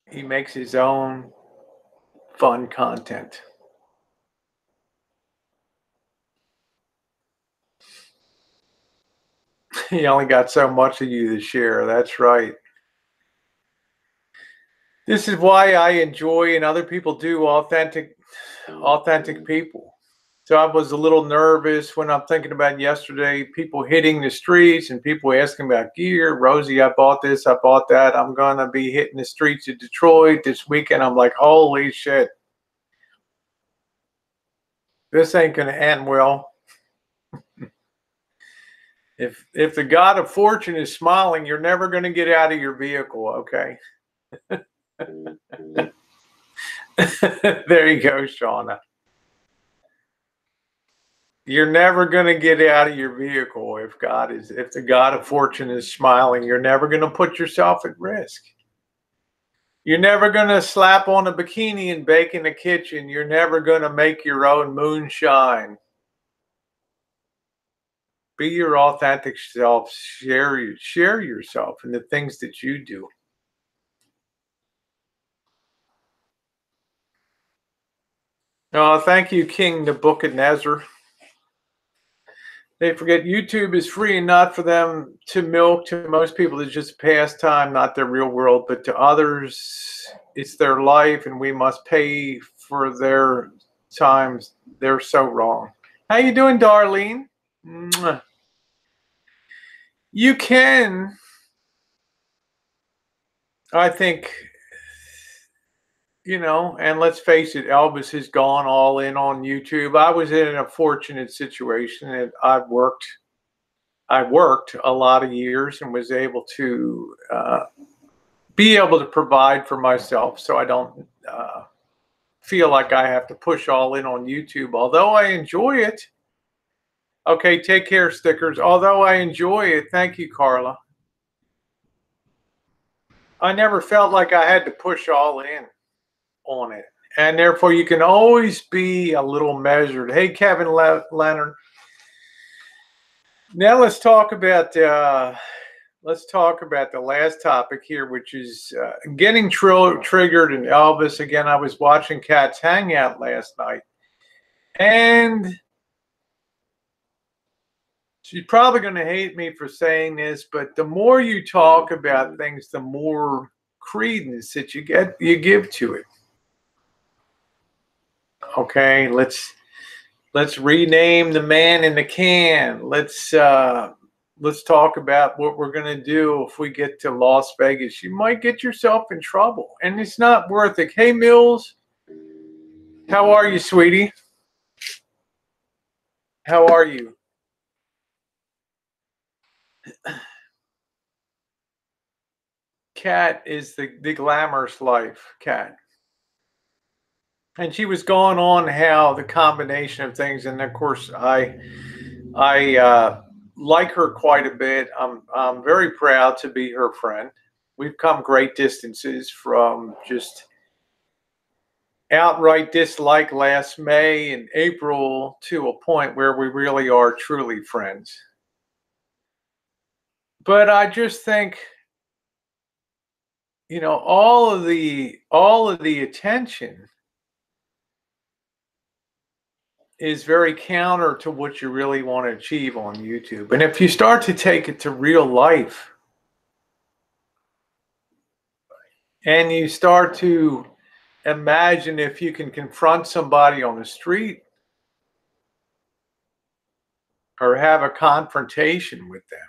He makes his own fun content. He only got so much of you to share. That's right. This is why I enjoy, and other people do, authentic people. So I was a little nervous when I'm thinking about yesterday, people hitting the streets and people asking about gear. Rosie, I bought this, I bought that. I'm going to be hitting the streets of Detroit this weekend. I'm like, holy shit. This ain't going to end well. If the God of fortune is smiling, you're never going to get out of your vehicle, okay? There you go, Shauna. You're never going to get out of your vehicle if the God of fortune is smiling. You're never going to put yourself at risk. You're never going to slap on a bikini and bake in the kitchen. You're never going to make your own moonshine. Be your authentic self. Share yourself and the things that you do. Thank you, King Nebuchadnezzar. They forget YouTube is free and not for them to milk. To most people, it's just pastime, not their real world. But to others, it's their life, and we must pay for their times. They're so wrong. How you doing, Darlene? Mwah. You can, I think, and let's face it, Elvis has gone all in on YouTube. I was in a fortunate situation that I worked a lot of years and was able to be able to provide for myself, so I don't feel like I have to push all in on YouTube. Although I enjoy it, Okay, take care, stickers. Although I enjoy it. Thank you, Carla. I never felt like I had to push all in on it. And therefore, you can always be a little measured. Hey, Kevin Leonard. Now let's talk about the last topic here, which is getting triggered in Elvis. Again, I was watching Kat's Hangout last night, and she's probably going to hate me for saying this, but the more you talk about things, the more credence that you give to it. Okay, let's rename the man in the can. Let's talk about what we're going to do if we get to Las Vegas. You might get yourself in trouble, and it's not worth it. Hey, Mills, how are you, sweetie? How are you? Kat is the glamorous life, Kat. And she was going on how the combination of things, and of course, I like her quite a bit. I'm very proud to be her friend. We've come great distances from just outright dislike last May and April to a point where we really are truly friends. But I just think, you know, all of the attention is very counter to what you really want to achieve on YouTube. And if you start to take it to real life and you start to imagine if you can confront somebody on the street or have a confrontation with them,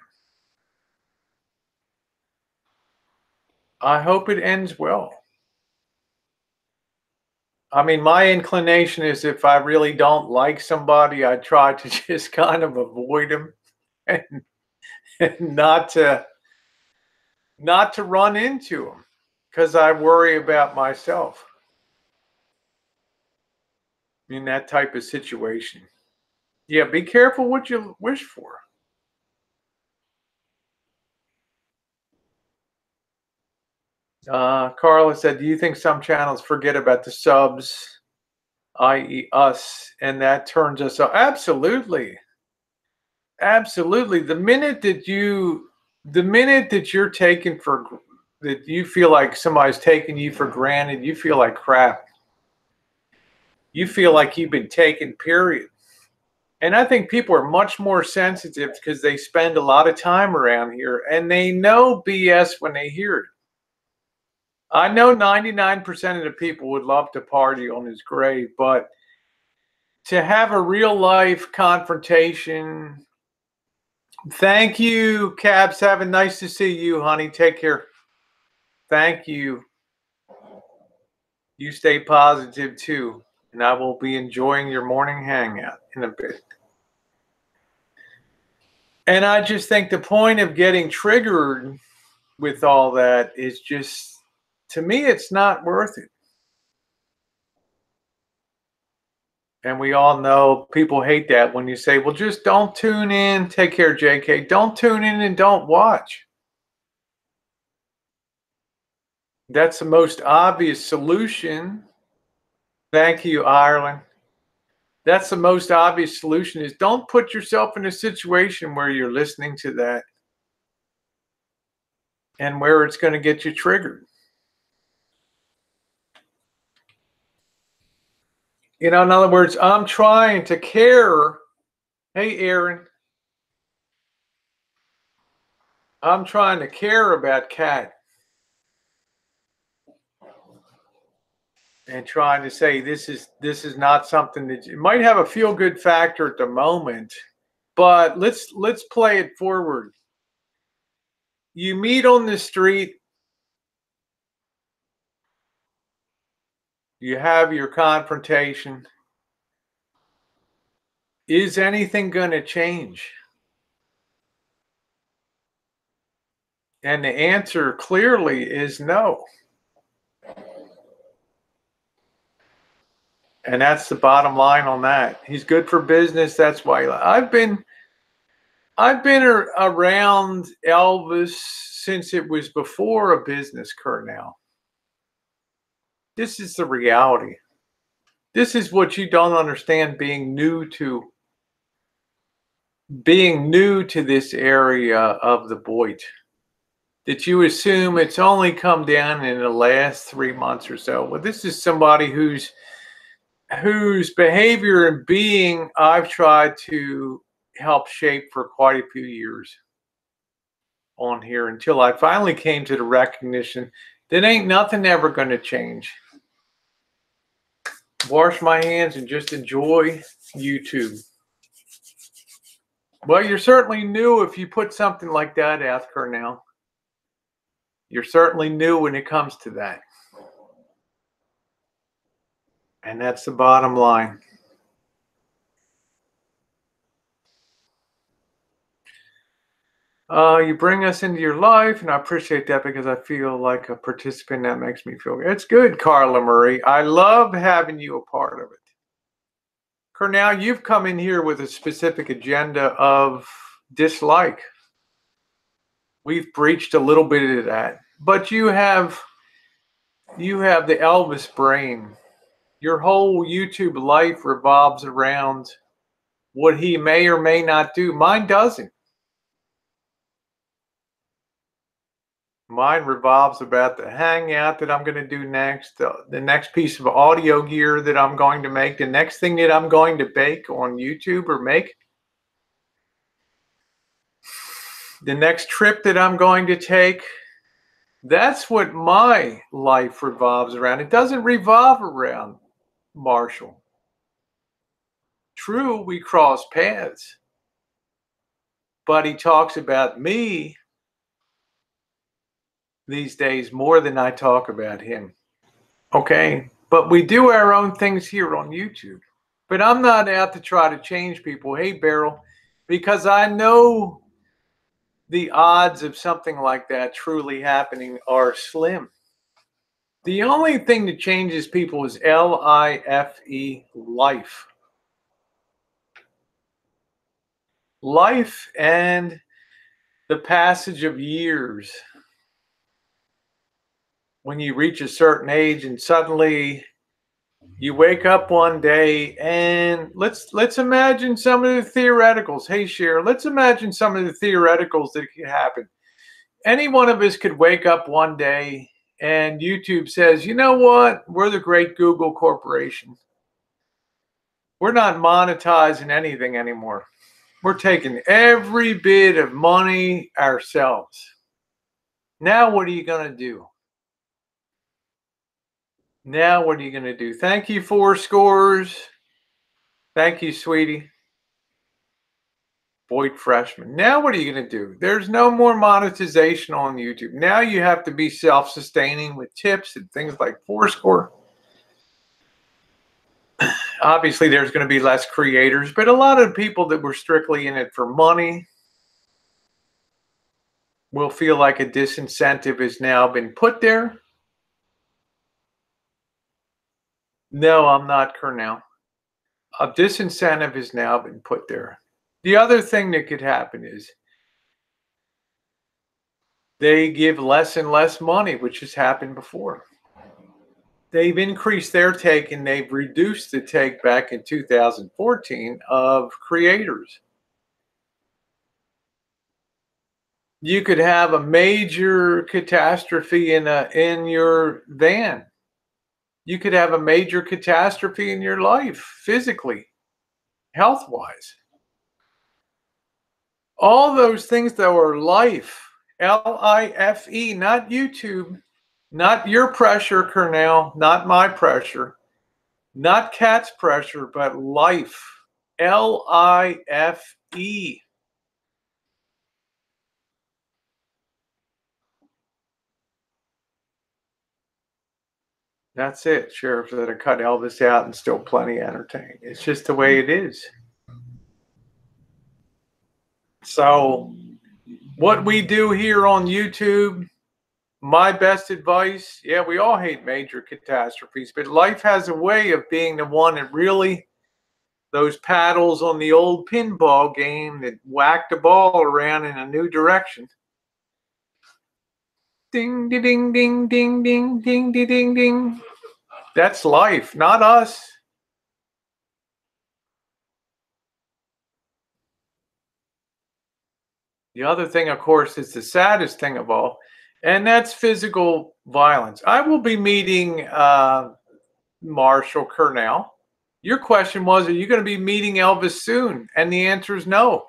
I hope it ends well. I mean, my inclination is if I really don't like somebody, I try to just kind of avoid them and not to run into them because I worry about myself in that type of situation. Yeah, be careful what you wish for. Carla said, do you think some channels forget about the subs, i.e. us, and that turns us off? Absolutely. Absolutely. The minute that you're taken for, that you feel like somebody's taking you for granted, you feel like crap. You feel like you've been taken, period. And I think people are much more sensitive because they spend a lot of time around here and they know BS when they hear it. I know 99% of the people would love to party on his grave, but to have a real life confrontation. Thank you, Cabs. Having nice to see you, honey. Take care. Thank you. You stay positive too, and I will be enjoying your morning hangout in a bit. And I just think the point of getting triggered with all that is just, to me, it's not worth it. And we all know people hate that when you say, well, just don't tune in. Take care, JK. Don't tune in and don't watch. That's the most obvious solution. Thank you, Ireland. That's the most obvious solution is don't put yourself in a situation where you're listening to that and where it's going to get you triggered. You know, in other words, I'm trying to care. Hey, Aaron. I'm trying to care about Kat. And trying to say this is not something that you might have a feel-good factor at the moment, but let's play it forward. You meet on the street, you have your confrontation. Is anything going to change? And the answer clearly is no. And that's the bottom line on that. He's good for business. That's why I've been I've been around Elvis since it was before a business, Cornell. This is the reality. This is what you don't understand being new to this area of the Boyd. That you assume it's only come down in the last 3 months or so. Well, this is somebody whose behavior and being I've tried to help shape for quite a few years on here, until I finally came to the recognition that ain't nothing ever going to change. Wash my hands and just enjoy YouTube. Well, you're certainly new if you put something like that out, Cornell. You're certainly new when it comes to that. And that's the bottom line. You bring us into your life, and I appreciate that because I feel like a participant. That makes me feel good. It's good, Carla Marie. I love having you a part of it. Cornell, you've come in here with a specific agenda of dislike. We've breached a little bit of that, but you have the Elvis brain. Your whole YouTube life revolves around what he may or may not do. Mine doesn't. Mine revolves about the hangout that I'm going to do next, the next piece of audio gear that I'm going to make, the next thing that I'm going to bake on YouTube or make, the next trip that I'm going to take. That's what my life revolves around. It doesn't revolve around Marshall. True, we cross paths, but he talks about me these days more than I talk about him. Okay, but we do our own things here on YouTube. But I'm not out to try to change people. Hey, Beryl, because I know the odds of something like that truly happening are slim. The only thing that changes people is L-I-F-E, life. Life and the passage of years. When you reach a certain age and suddenly you wake up one day, and let's imagine some of the theoreticals. Hey, Cher, let's imagine some of the theoreticals that could happen. Any one of us could wake up one day and YouTube says, you know what? We're the great Google corporation. We're not monetizing anything anymore. We're taking every bit of money ourselves. Now what are you going to do? Now what are you going to do? Thank you, 4 scores. Thank you, sweetie. Boyd Freshman. Now what are you going to do? There's no more monetization on YouTube. Now you have to be self-sustaining with tips and things like Fourscore. Obviously, there's going to be less creators, but a lot of people that were strictly in it for money will feel like a disincentive has now been put there. No, I'm not, Cornell. A disincentive has now been put there. The other thing that could happen is they give less and less money, which has happened before. They've increased their take and they've reduced the take back in 2014 of creators. You could have a major catastrophe in your van. You could have a major catastrophe in your life, physically, health-wise. All those things, though, are life. L-I-F-E, not YouTube, not your pressure, Cornell, not my pressure, not Kat's pressure, but life. L-I-F-E. That's it. Sheriff's that have cut Elvis out and still plenty entertaining. It's just the way it is. So what we do here on YouTube, my best advice, yeah, we all hate major catastrophes, but life has a way of being the one that really, those paddles on the old pinball game that whack the ball around in a new direction. Ding, ding, ding, ding, ding, ding, ding, ding, ding, ding. That's life, not us. The other thing, of course, is the saddest thing of all, and that's physical violence. I will be meeting Marshall Cornell. Your question was, are you going to be meeting Elvis soon? And the answer is no.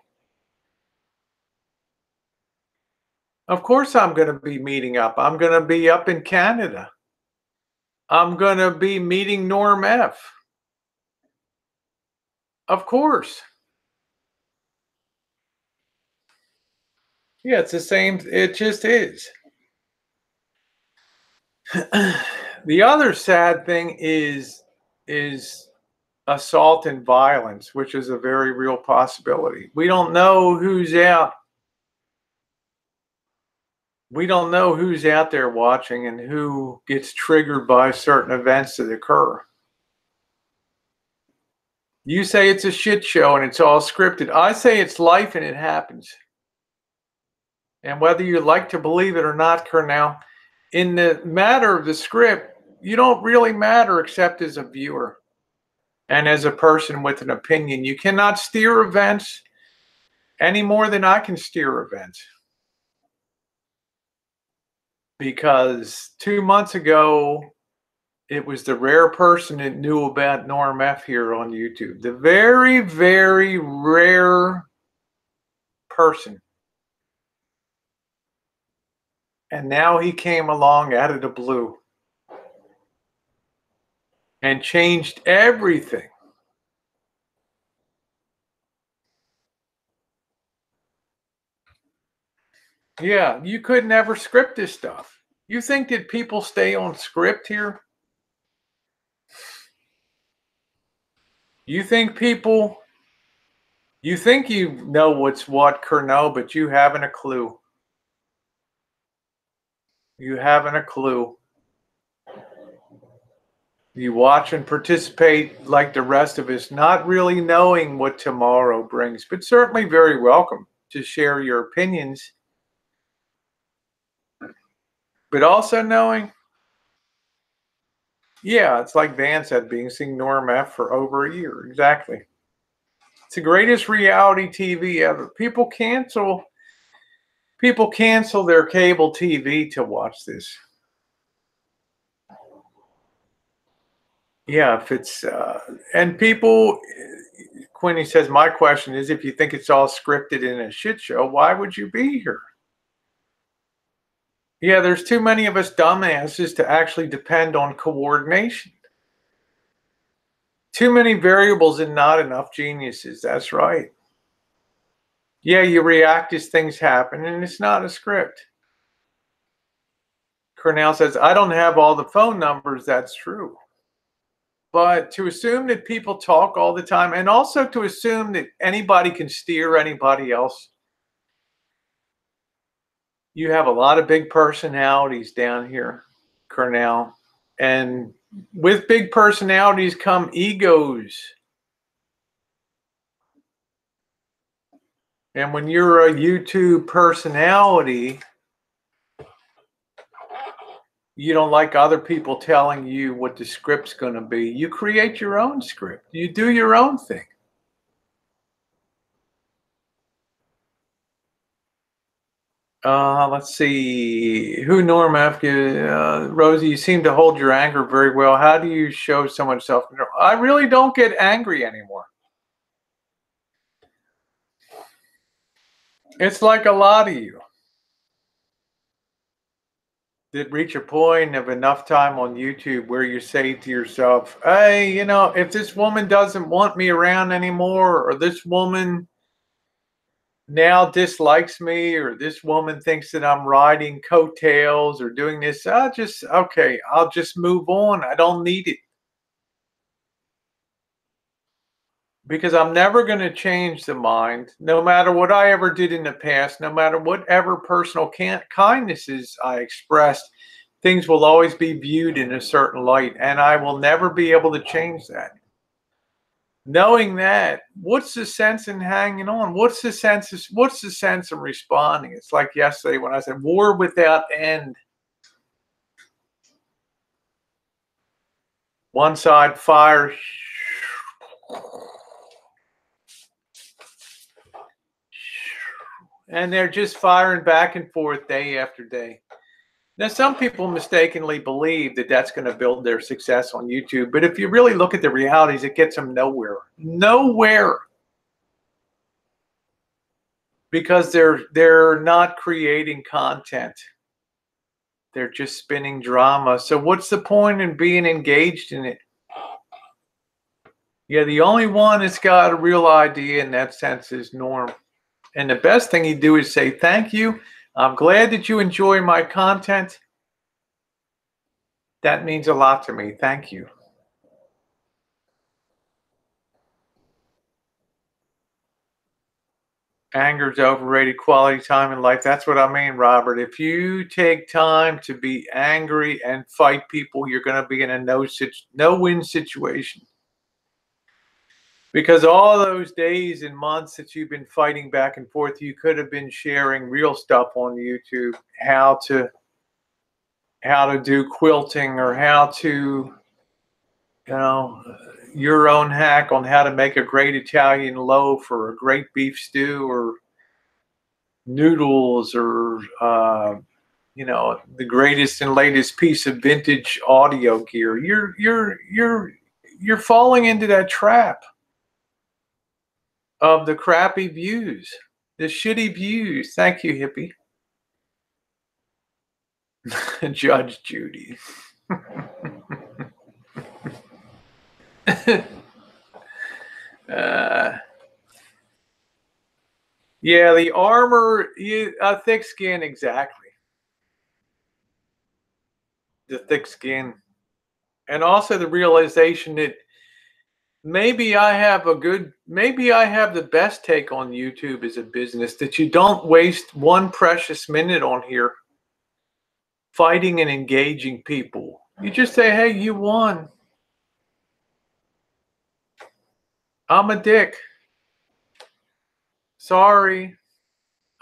Of course I'm going to be meeting up. I'm going to be up in Canada. I'm going to be meeting Norm F. Of course. Yeah, it's the same. It just is. The other sad thing is assault and violence, which is a very real possibility. We don't know who's out. We don't know who's out there watching and who gets triggered by certain events that occur. You say it's a shit show and it's all scripted. I say it's life and it happens. And whether you like to believe it or not, Cornell, in the matter of the script, you don't really matter except as a viewer and as a person with an opinion. You cannot steer events any more than I can steer events. Because 2 months ago, it was the rare person that knew about Norm F here on YouTube. The very, very rare person. And now he came along out of the blue and changed everything. Yeah, you could never script this stuff. You think that people stay on script here? You think people, you think you know what's what, Cornell, but you haven't a clue. You haven't a clue. You watch and participate like the rest of us, not really knowing what tomorrow brings, but certainly very welcome to share your opinions. But also knowing, yeah, it's like Van said, being seeing Norm F for over a year. Exactly. It's the greatest reality TV ever. People cancel their cable TV to watch this. Yeah, if it's and people, Quinny says, my question is, if you think it's all scripted in a shit show, why would you be here? Yeah, there's too many of us dumbasses to actually depend on coordination. Too many variables and not enough geniuses. That's right. Yeah, you react as things happen, and it's not a script. Cornell says, I don't have all the phone numbers. That's true. But to assume that people talk all the time, and also to assume that anybody can steer anybody else. You have a lot of big personalities down here, Cornell. And with big personalities come egos. And when you're a YouTube personality, you don't like other people telling you what the script's going to be. You create your own script. You do your own thing. Let's see. Who Norm F. Rosie, you seem to hold your anger very well. How do you show so much self-control? I really don't get angry anymore. It's like a lot of you that reach a point of enough time on YouTube where you say to yourself, hey, you know, if this woman doesn't want me around anymore, or this woman now dislikes me, or this woman thinks that I'm riding coattails or doing this, I'll just move on. I don't need it. Because I'm never going to change the mind, no matter what I ever did in the past, no matter whatever personal kindnesses I expressed, things will always be viewed in a certain light, and I will never be able to change that. Knowing that, what's the sense in hanging on? What's the sense in responding? It's like yesterday when I said war without end. One side fire, and they're just firing back and forth day after day. Now, some people mistakenly believe that that's going to build their success on YouTube, but if you really look at the realities, it gets them nowhere. Nowhere. Because they're not creating content. They're just spinning drama. So what's the point in being engaged in it? Yeah, the only one that's got a real idea in that sense is Norm. And the best thing you do is say, thank you. I'm glad that you enjoy my content. That means a lot to me. Thank you. Anger's overrated. Quality time in life. That's what I mean, Robert. If you take time to be angry and fight people, you're going to be in a no-win situation. Because all those days and months that you've been fighting back and forth, you could have been sharing real stuff on YouTube, how to do quilting, or how to, your own hack on how to make a great Italian loaf or a great beef stew or noodles, or the greatest and latest piece of vintage audio gear. You're falling into that trap of the crappy views, the shitty views. Thank you, hippie. Judge Judy. Yeah, the armor, a thick skin, exactly. The thick skin. And also the realization that maybe I have the best take on YouTube as a business, that you don't waste one precious minute on here fighting and engaging people. You just say, hey, you won. I'm a dick. Sorry.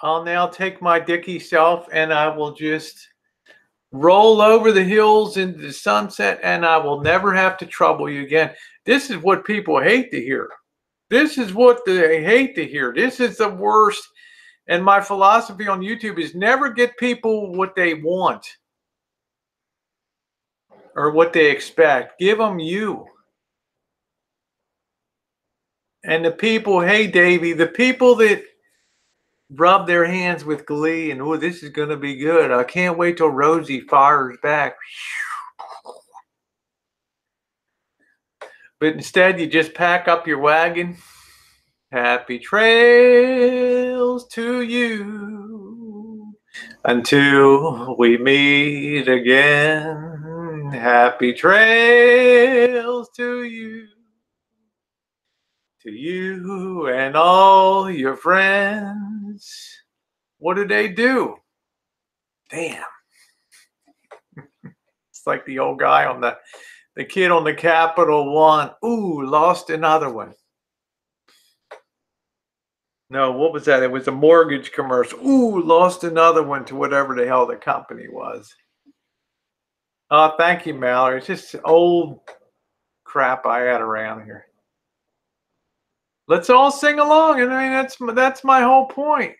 I'll now take my dicky self and I will just roll over the hills into the sunset, and I will never have to trouble you again. This is what people hate to hear. This is what they hate to hear. This is the worst. And my philosophy on YouTube is never get people what they want or what they expect. Give them you. And the people, hey, Davey, the people that rub their hands with glee and, oh, this is going to be good. I can't wait till Rosie fires back. But instead, you just pack up your wagon. Happy trails to you until we meet again. Happy trails to you and all your friends. What do they do? Damn. It's like the old guy on the kid on the Capital One. Ooh, lost another one. No, what was that? It was a mortgage commercial. Ooh, lost another one to whatever the hell the company was. Oh, thank you, Mallory. It's just old crap I had around here. Let's all sing along. And I mean, that's my whole point.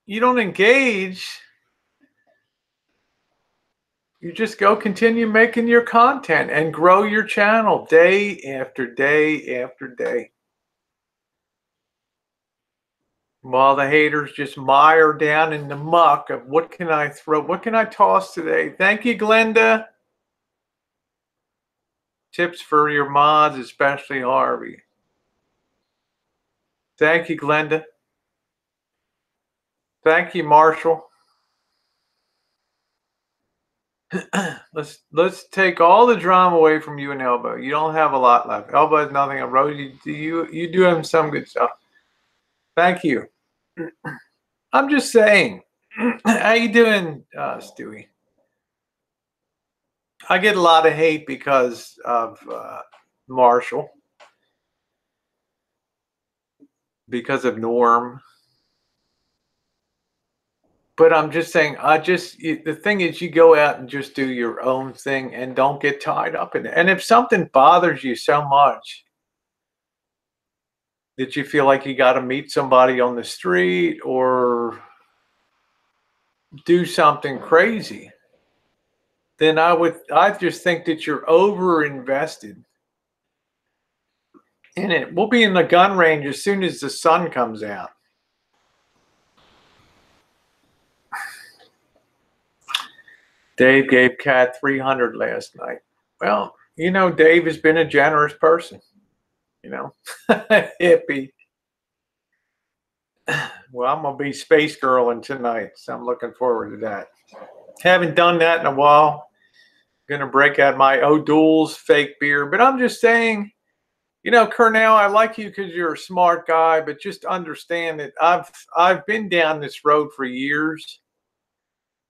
You don't engage. You just go continue making your content and grow your channel day after day after day. While the haters just mire down in the muck of what can I throw, what can I toss today? Thank you, Glenda. Tips for your mods, especially Harvey. Thank you, Glenda. Thank you, Marshall. Let's take all the drama away from you and Elbow. You don't have a lot left. Elbow has nothing. Rosie, you do have some good stuff. Thank you. I'm just saying. How you doing, Stewie? I get a lot of hate because of Marshall, because of Norm. But I'm just saying, the thing is, you go out and just do your own thing and don't get tied up in it. And if something bothers you so much that you feel like you got to meet somebody on the street or do something crazy, then I just think that you're over invested in it. We'll be in the gun range as soon as the sun comes out. Dave gave Kat 300 last night. Well, you know, Dave has been a generous person, you know, hippie. Well, I'm going to be space girling tonight, so I'm looking forward to that. Haven't done that in a while. Going to break out my O'Doul's fake beer, but I'm just saying, you know, Cornell, I like you because you're a smart guy, but just understand that I've been down this road for years.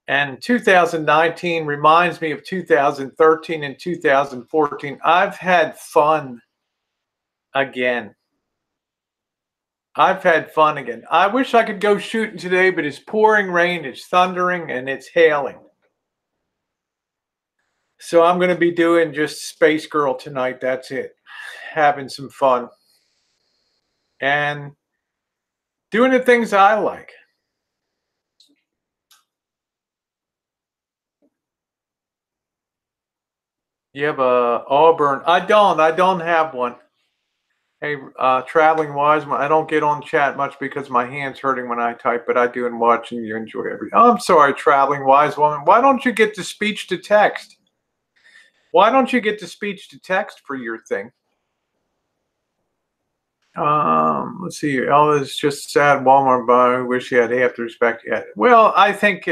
And 2019 reminds me of 2013 and 2014. I've had fun again. I've had fun again. I wish I could go shooting today, but it's pouring rain, it's thundering, and it's hailing. So I'm going to be doing just Space Girl tonight. That's it. Having some fun. And doing the things I like. You have a Auburn. I don't have one. Hey, traveling wise, I don't get on chat much because my hand's hurting when I type, but I do and watch and you enjoy everything. Oh, I'm sorry, traveling wise woman. Why don't you get to speech to text? Why don't you get to speech to text for your thing? Let's see. Elvis just sad Walmart buy. Wish he had half the respect yet. Well, I think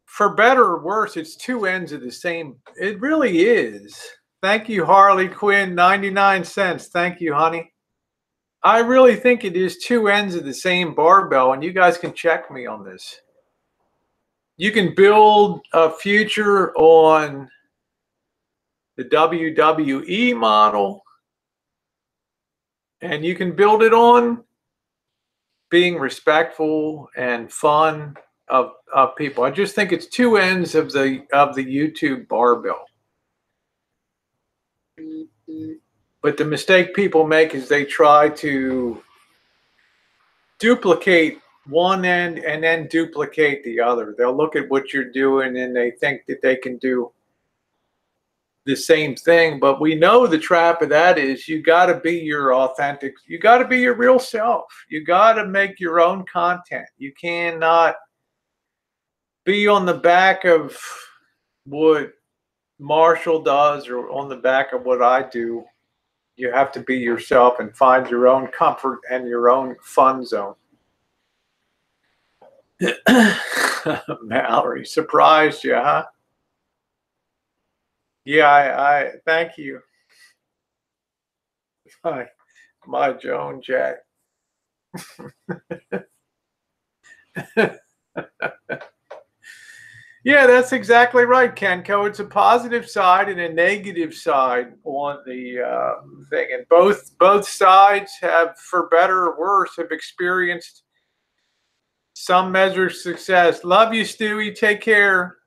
for better or worse, it's two ends of the same. It really is. Thank you, Harley Quinn. 99 cents. Thank you, honey. I really think it is two ends of the same barbell, and you guys can check me on this. You can build a future on the WWE model, and you can build it on being respectful and fun of people. I just think it's two ends of the YouTube barbell. But the mistake people make is they try to duplicate one end and then duplicate the other. They'll look at what you're doing and they think that they can do the same thing. But we know the trap of that is you got to be your authentic, you got to be your real self. You got to make your own content. You cannot be on the back of what Marshall does or on the back of what I do. You have to be yourself and find your own comfort and your own fun zone. Mallory, surprised you, huh? Yeah, I thank you. My Joan Jack. Yeah, that's exactly right, Kenko. It's a positive side and a negative side on the thing, and both sides have, for better or worse, have experienced some measure of success. Love you, Stewie. Take care.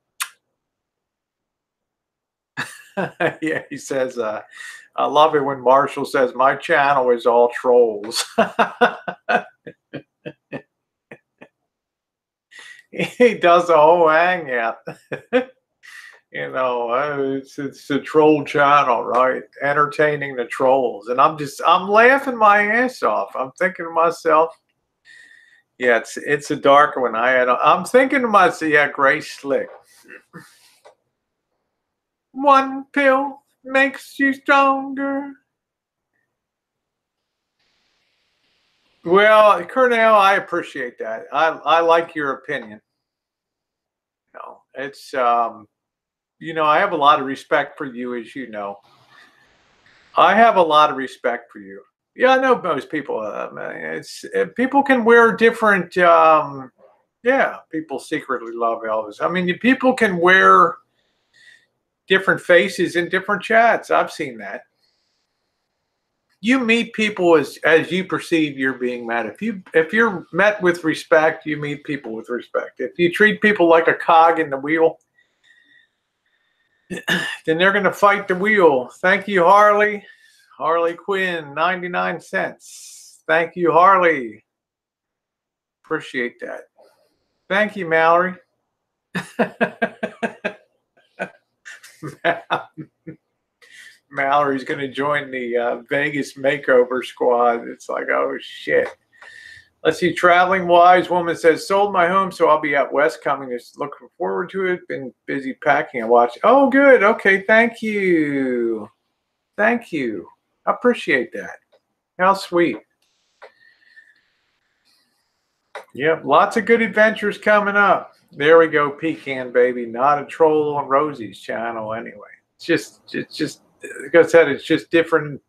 Yeah, he says, I love it when Marshall says, my channel is all trolls. He does a whole hangout. You know, it's a troll channel, right? Entertaining the trolls. And I'm laughing my ass off. I'm thinking to myself, yeah, it's a darker one. I'm thinking to myself, yeah, Grace Slick. One pill makes you stronger. Well, Cornell, I appreciate that. I like your opinion. You know, it's you know, I have a lot of respect for you, as you know. I have a lot of respect for you. Yeah, I know most people. People can wear different Yeah, people secretly love Elvis. I mean, people can wear different faces in different chats. I've seen that. You meet people as you perceive you're being met. If you're met with respect, you meet people with respect. If you treat people like a cog in the wheel, then they're going to fight the wheel. Thank you, Harley. Harley Quinn, 99 cents. Thank you, Harley. Appreciate that. Thank you, Mallory. Mallory's going to join the Vegas Makeover squad. It's like, oh, shit. Let's see. Traveling Wise Woman says, sold my home, so I'll be out west coming. Just looking forward to it. Been busy packing and watching. Oh, good. Okay. Thank you. Thank you. I appreciate that. How sweet. Yep. Lots of good adventures coming up. There we go. Pecan baby. Not a troll on Rosie's channel anyway. It's just, like I said, it's just different.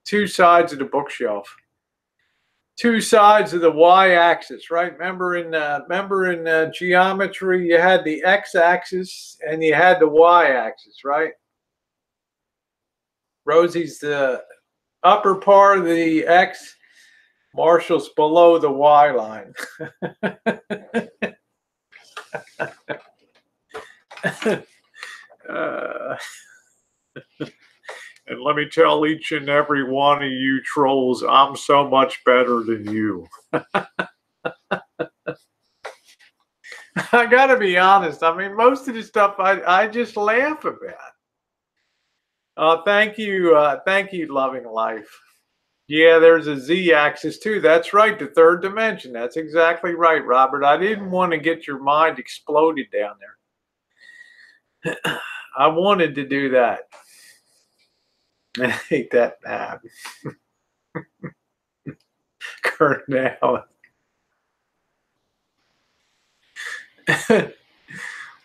Two sides of the bookshelf. Two sides of the y-axis, right? Remember in geometry, you had the x-axis and you had the y-axis, right? Rosie's the upper part of the x. Marshall's below the y line. And let me tell each and every one of you trolls, I'm so much better than you. I gotta be honest. I mean, most of the stuff I just laugh about. Thank you, Loving Life. Yeah, there's a z-axis too. That's right, the third dimension. That's exactly right, Robert. I didn't want to get your mind exploded down there. I wanted to do that. I hate that nab. Cornell.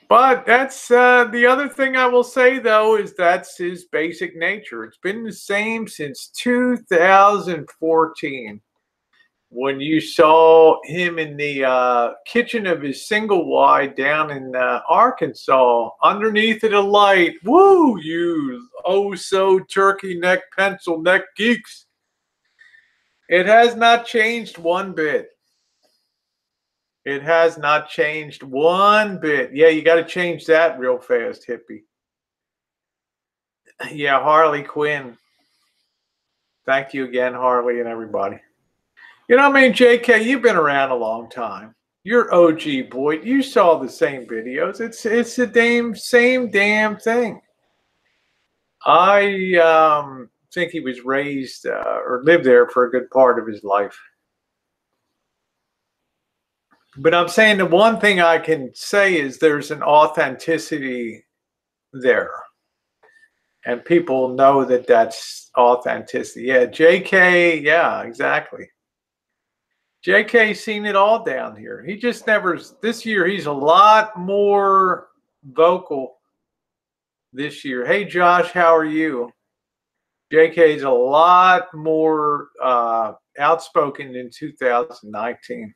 But that's the other thing I will say, though, is that's his basic nature. It's been the same since 2014 when you saw him in the kitchen of his single wide down in Arkansas underneath of the light. Woo, you oh-so turkey neck, pencil neck geeks. It has not changed one bit. It has not changed one bit. Yeah, you got to change that real fast, hippie. Yeah, Harley Quinn. Thank you again, Harley and everybody. You know, I mean, JK, you've been around a long time. You're OG, boy. You saw the same videos. It's the same damn thing. I think he was raised or lived there for a good part of his life. But I'm saying the one thing I can say is there's an authenticity there. And people know that that's authenticity. Yeah, JK, yeah, exactly. JK's seen it all down here. He just never, this year, he's a lot more vocal this year. Hey, Josh, how are you? JK's a lot more outspoken in 2019.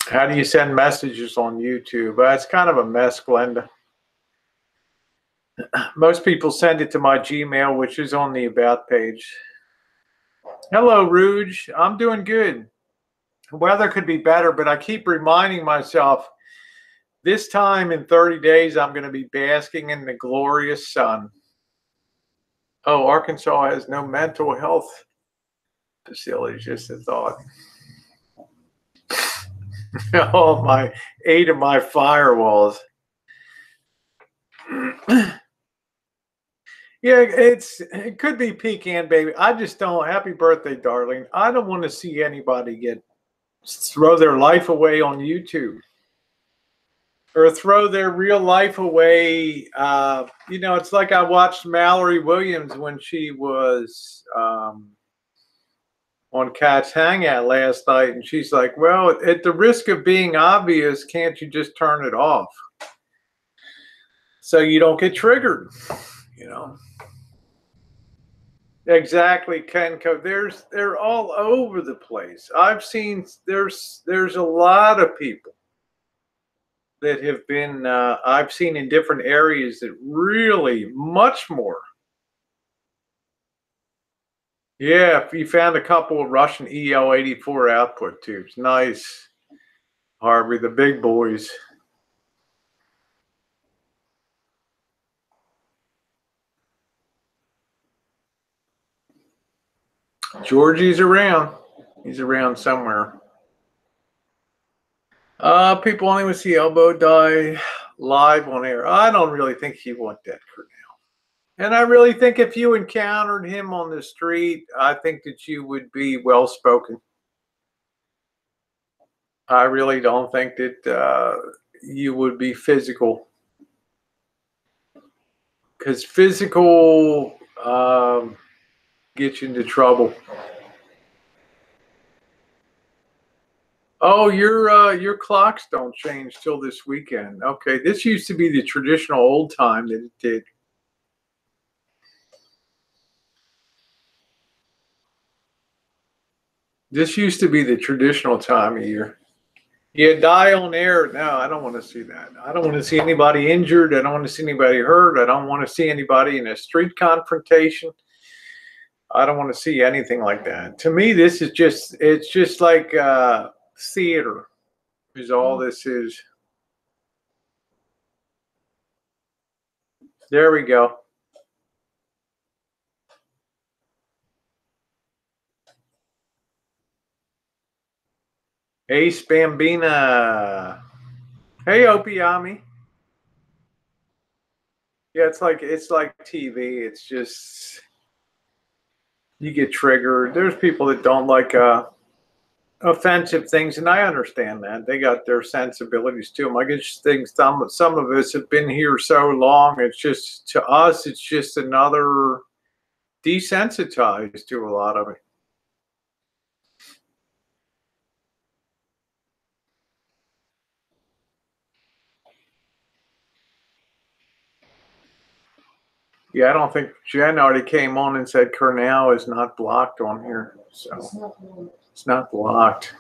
How do you send messages on YouTube? It's kind of a mess, Glenda. Most people send it to my Gmail, which is on the About page. Hello, Rouge. I'm doing good. Weather could be better, but I keep reminding myself this time in 30 days, I'm going to be basking in the glorious sun. Oh, Arkansas has no mental health facilities, just a thought. Oh, 8 of my firewalls. Yeah, it could be pecan, baby. I just don't. Happy birthday, darling. I don't want to see anybody throw their life away on YouTube or throw their real life away. You know, it's like I watched Mallory Williams when she was on Cat's Hangout last night, and she's like, well, at the risk of being obvious, can't you just turn it off so you don't get triggered, you know? Exactly, Kenko. They're all over the place. I've seen there's a lot of people that have been I've seen in different areas that really much more. Yeah, you found a couple of Russian EL-84 output tubes. Nice, Harvey, the big boys. Georgie's around. He's around somewhere. People only want to see Elbow die live on air. I don't really think he want that, Kurt. And I really think if you encountered him on the street, I think that you would be well spoken. I really don't think that you would be physical, because physical gets you into trouble. Oh, your clocks don't change till this weekend. Okay, this used to be the traditional old time that it did. This used to be the traditional time of year. Yeah, die on air. No, I don't want to see that. I don't want to see anybody injured. I don't want to see anybody hurt. I don't want to see anybody in a street confrontation. I don't want to see anything like that. To me, this is just, it's just like theater is all this is. There we go. Ace Bambina. Hey, Opiami. Yeah, it's like TV. It's just, you get triggered. There's people that don't like offensive things, and I understand that. They got their sensibilities to them. I just think some of us have been here so long. It's just, to us, it's just another desensitized to a lot of it. Yeah, I don't think Jen already came on and said Cornell is not blocked on here, so it's not blocked.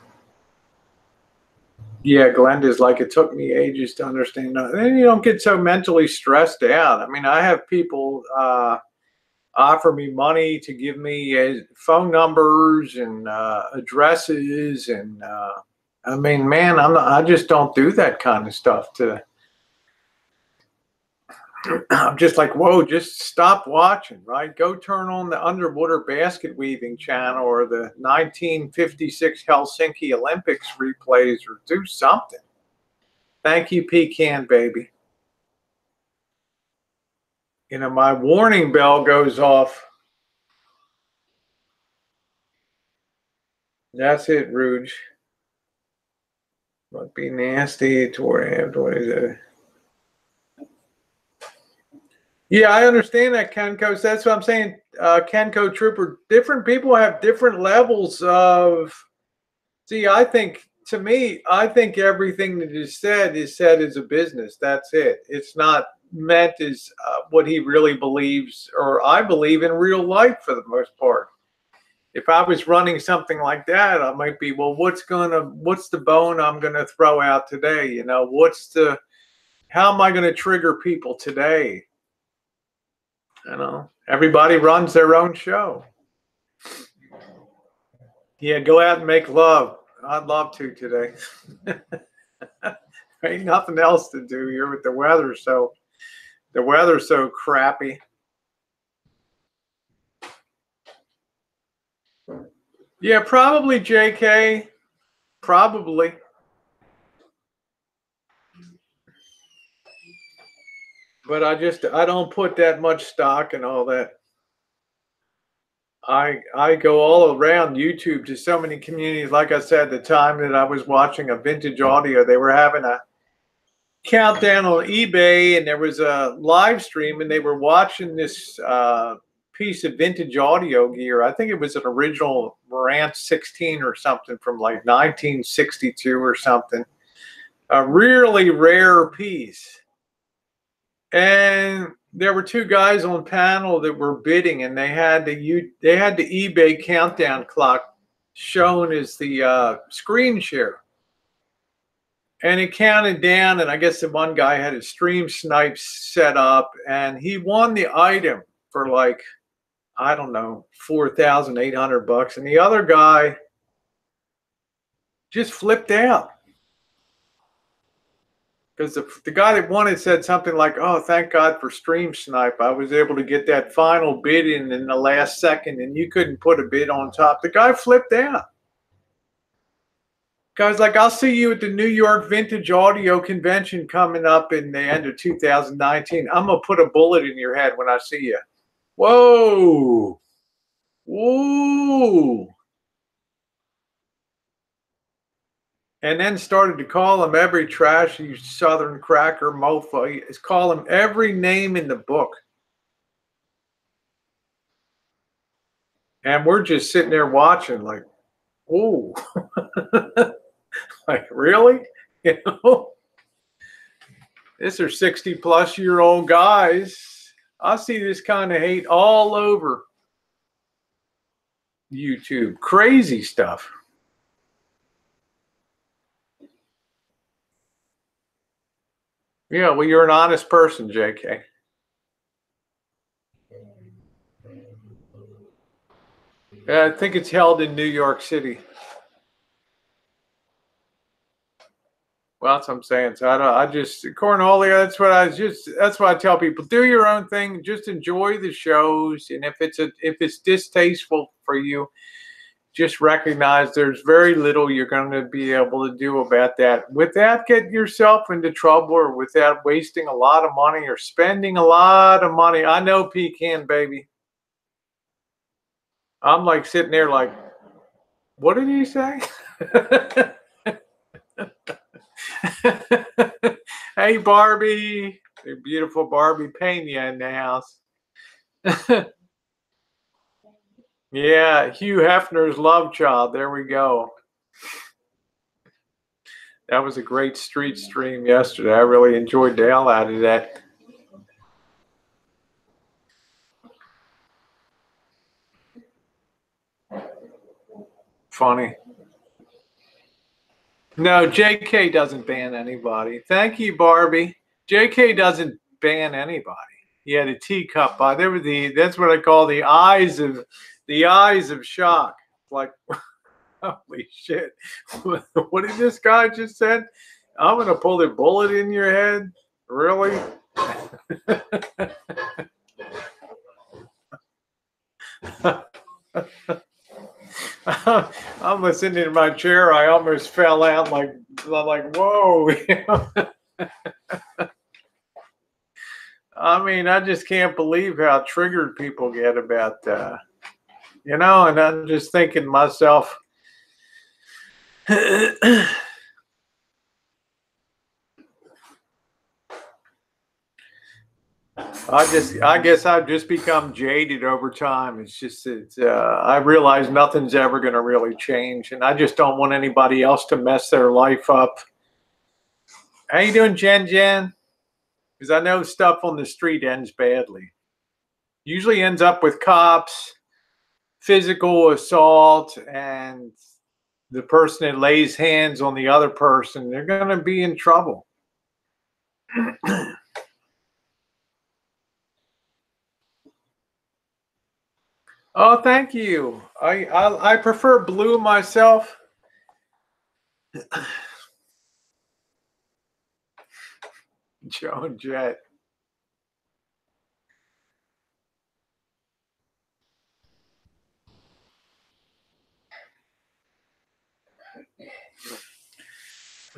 Yeah, Glenda's like, it took me ages to understand. And you don't get so mentally stressed out. I mean, I have people offer me money to give me phone numbers and addresses, and I mean, man, I just don't do that kind of stuff. I'm just like, whoa, just stop watching, right? Go turn on the underwater basket weaving channel or the 1956 Helsinki Olympics replays, or do something. Thank you, Pecan Baby. You know, my warning bell goes off. That's it, Rouge. Must be nasty toward what is it? Yeah, I understand that, Kenko. So that's what I'm saying. Kenko Trooper, different people have different levels of. See, I think, to me, I think everything that is said as a business. That's it. It's not meant as what he really believes, or I believe in real life for the most part. If I was running something like that, I might be, well, what's the bone I'm gonna throw out today? You know, how am I gonna trigger people today? You know, everybody runs their own show. Yeah, go out and make love. I'd love to today. Ain't nothing else to do here with the weather, so the weather's so crappy. Yeah, probably, JK. Probably. But I don't put that much stock in all that. I go all around YouTube to so many communities. Like I said, the time that I was watching a vintage audio, they were having a countdown on eBay, and there was a live stream, and they were watching this piece of vintage audio gear. I think it was an original Marantz 16 or something from like 1962 or something. A really rare piece. And there were two guys on panel that were bidding, and they had the eBay countdown clock shown as the screen share. And it counted down, and I guess the one guy had his stream snipes set up, and he won the item for like, I don't know, $4,800. And the other guy just flipped out. Because the guy that won it said something like, oh, thank God for stream snipe. I was able to get that final bid in the last second, and you couldn't put a bid on top. The guy flipped out. Guys, like, I'll see you at the New York Vintage Audio Convention coming up in the end of 2019. I'm going to put a bullet in your head when I see you. Whoa. Whoa. And then started to call him every trashy Southern cracker mofo. He's call him every name in the book. And we're just sitting there watching like, ooh. Like, really? You know? These are 60-plus-year-old guys. I see this kind of hate all over YouTube. Crazy stuff. Yeah, well, you're an honest person, JK. I think it's held in New York City. Well, that's what I'm saying. So I just cornholia. That's what I tell people. Do your own thing. Just enjoy the shows. And if it's distasteful for you, just recognize there's very little you're going to be able to do about that without getting yourself into trouble or without wasting a lot of money or spending a lot of money. I know pecan, baby. I'm like sitting there like, what did he say? Hey, Barbie. The beautiful Barbie Pena in the house. Yeah, Hugh Hefner's love child. There we go. That was a great street stream yesterday. I really enjoyed the hell out of that. Funny. No, JK doesn't ban anybody. Thank you, Barbie. JK doesn't ban anybody. He had a teacup by. They were that's what I call the eyes of shock. Like, holy shit. What did this guy just said? I'm gonna pull the bullet in your head? Really? I'm listening in my chair. I almost fell out like whoa. I mean, I just can't believe how triggered people get about you know, and I'm just thinking to myself, I guess I've just become jaded over time. I realize nothing's ever going to really change, and I just don't want anybody else to mess their life up. How you doing, Jen? Because I know stuff on the street ends badly. Usually ends up with cops, physical assault, and the person that lays hands on the other person, they're going to be in trouble. Oh, thank you. I prefer blue myself. Joan Jett.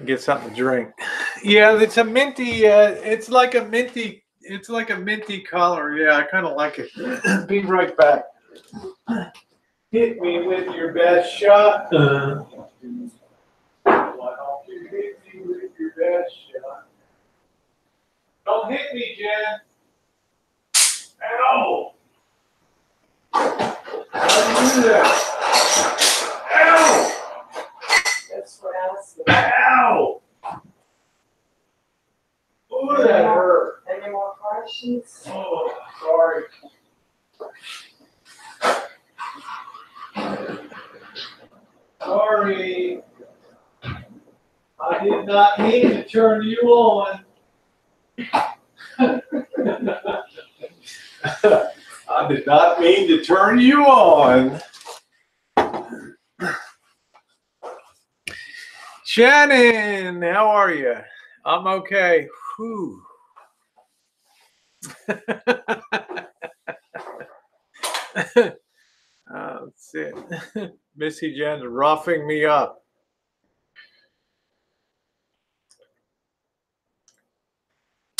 Get something to drink. Yeah, it's a minty. It's like a minty. It's like a minty color. Yeah, I kind of like it. Be right back. Hit me with your best shot. Why don't you hit me with your best shot? Don't hit me, Jen. Ow! Don't do that. Ow! That's what else. Ow! Oh, that hurt. Any more questions? Oh, sorry. I did not mean to turn you on. I did not mean to turn you on. Shannon, how are you? I'm okay. Whew. That's it. Missy Jenn roughing me up.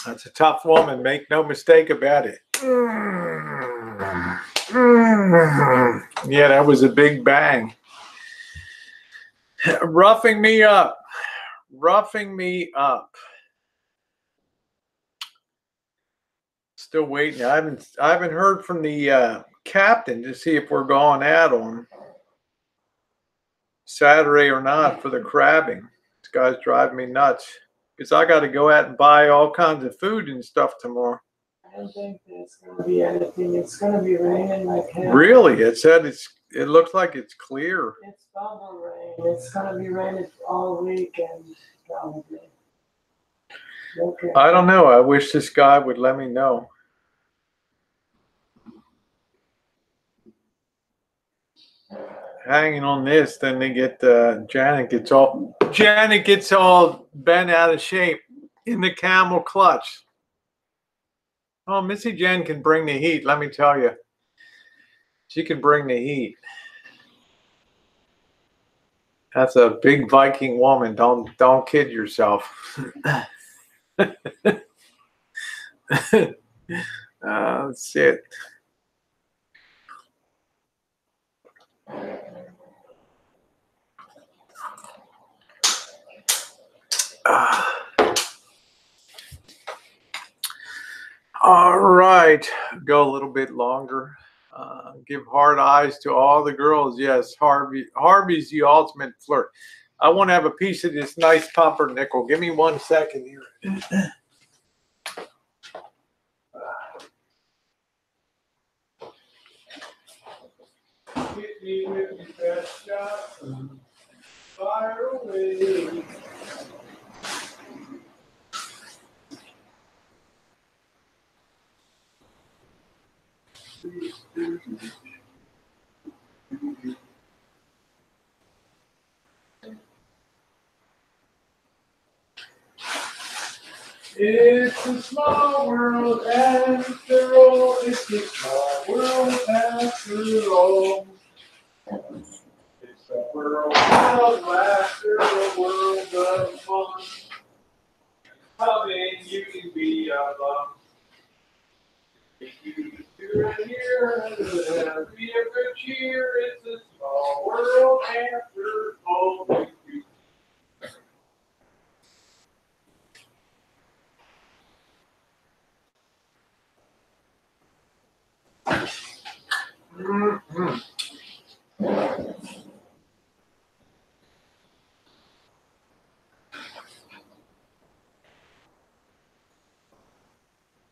That's a tough woman. Make no mistake about it. Yeah, that was a big bang. Roughing me up. Roughing me up. Still waiting. I haven't heard from the captain to see if we're going out on Saturday or not for the crabbing. This guy's driving me nuts because I got to go out and buy all kinds of food and stuff tomorrow. I don't think there's going to be anything. It's going to be raining like hell. Really? It said it looks like it's clear. It's bubble rain. It's going to be raining all weekend, probably. Okay. I don't know. I wish this guy would let me know. Hanging on this, then they get Janet gets all bent out of shape in the camel clutch. Oh, Missy Jenn can bring the heat. Let me tell you, she can bring the heat. That's a big Viking woman. Don't kid yourself. That's it. All right, go a little bit longer. Give hard eyes to all the girls. Yes, Harvey's the ultimate flirt. I want to have a piece of this nice pumpernickel. Give me 1 second here. Hit me with your best shot. Fire away. It's a small world after all. It's a small world after all. It's a world of laughter, a world of fun. Coming, you can be a bum. If you do it here, it'll be a good cheer. It's a small world after all. Mm-hmm.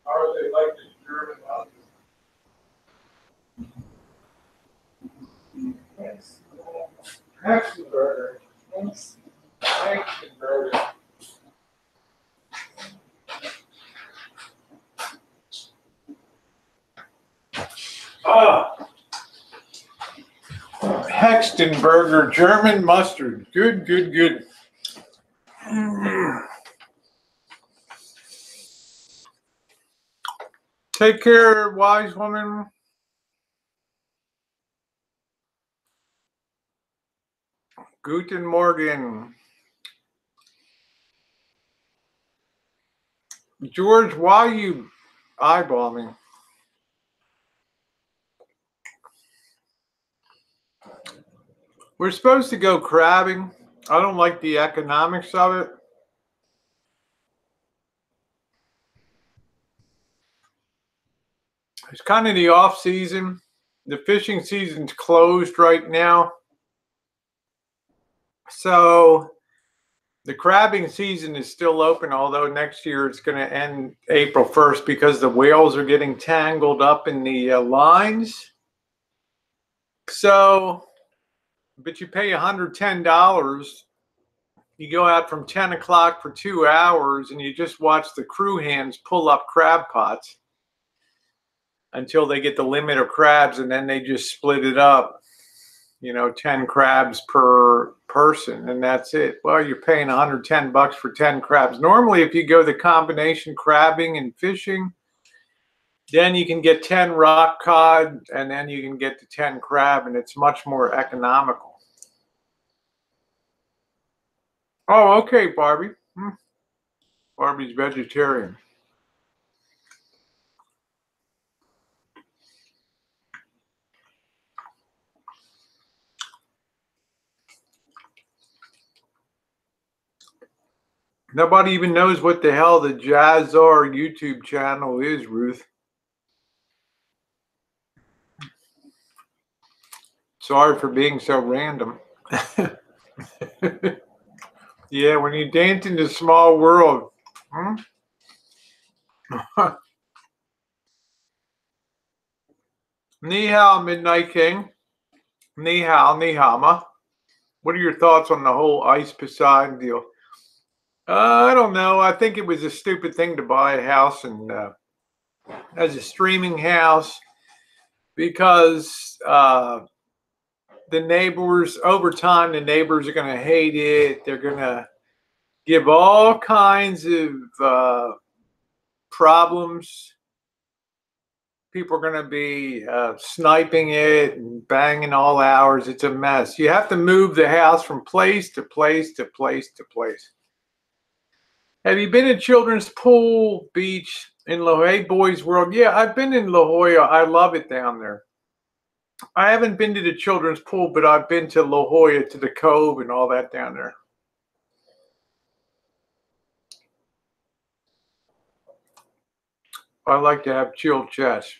How they like the German houses? Yes. Hexenberger. Thanks. Hexenberger. Hexenberger German mustard. Good, good, good. Take care, wise woman. Guten Morgen. George, why are you eyeballing? We're supposed to go crabbing. I don't like the economics of it. It's kind of the off season. The fishing season's closed right now. So the crabbing season is still open, although next year it's going to end April 1st because the whales are getting tangled up in the lines. So but you pay $110. You go out from 10 o'clock for 2 hours and you just watch the crew hands pull up crab pots until they get the limit of crabs, and then they just split it up, 10 crabs per person, and that's it. Well, you're paying $110 for 10 crabs. Normally, if you go the combination crabbing and fishing, then you can get 10 rock cod, and then you can get the 10 crab, and it's much more economical. Oh, okay, Barbie. Barbie's vegetarian. Nobody even knows what the hell the Jazzar YouTube channel is, Ruth. Sorry for being so random. Yeah, when you dance in the small world. Ni hao, Midnight King. Ni hao, ni hao ma. What are your thoughts on the whole Ice Poseidon deal? I don't know. I think it was a stupid thing to buy a house and as a streaming house, because the neighbors, over time, the neighbors are going to hate it. They're going to give all kinds of problems. People are going to be sniping it and banging all hours. It's a mess. You have to move the house from place to place to place to place. Have you been at Children's Pool Beach in La Jolla, Boys World? Yeah, I've been in La Jolla. I love it down there. I haven't been to the children's pool, but I've been to La Jolla, to the Cove and all that down there. I like to have chill chats.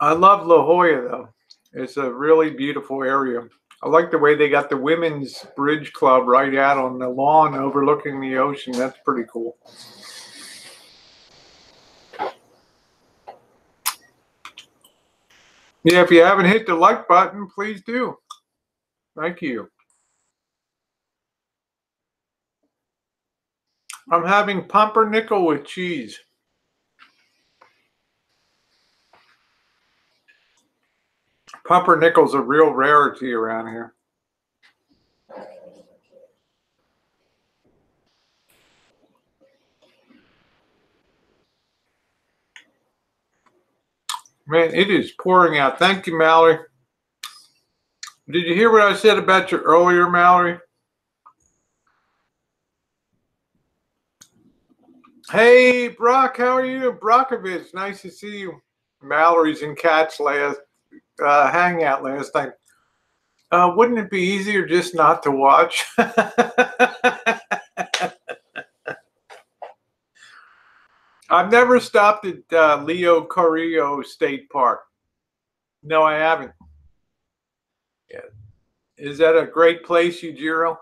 I love La Jolla, though. It's a really beautiful area. I like the way they got the women's bridge club right out on the lawn overlooking the ocean. That's pretty cool. Yeah, if you haven't hit the like button, please do. Thank you. I'm having pumpernickel with cheese. Pumpernickel's a real rarity around here. Man, it is pouring out. Thank you, Mallory. Did you hear what I said about you earlier, Mallory? Hey, Brock, how are you? Brockovich, nice to see you. Mallory's and Kat's last hangout last night. Wouldn't it be easier just not to watch? I've never stopped at Leo Carrillo State Park. No, I haven't. Yeah. Is that a great place, Yujiro?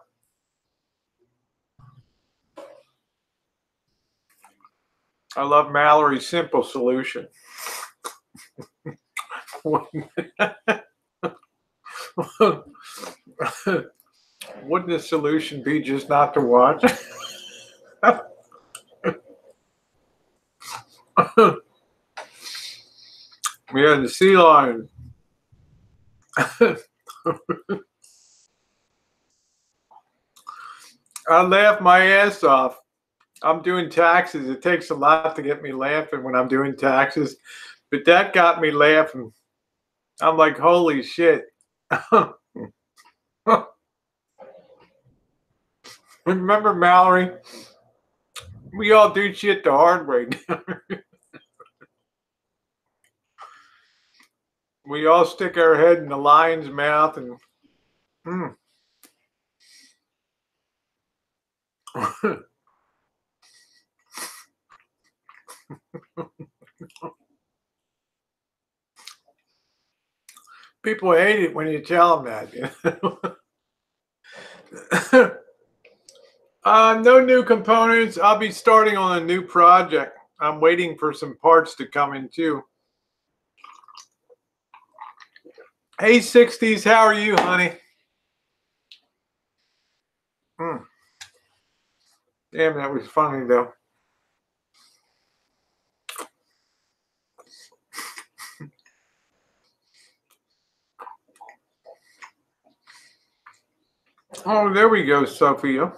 I love Mallory's simple solution. Wouldn't the solution be just not to watch? Yeah, the sea lion. I laugh my ass off. I'm doing taxes. It takes a lot to get me laughing when I'm doing taxes, but that got me laughing. I'm like, holy shit. Remember, Mallory? We all do shit the hard way. We all stick our head in the lion's mouth and people hate it when you tell them that. No new components. I'll be starting on a new project. I'm waiting for some parts to come in too. Hey, 60s, how are you, honey? Damn, that was funny, though. Oh, there we go, Sophia.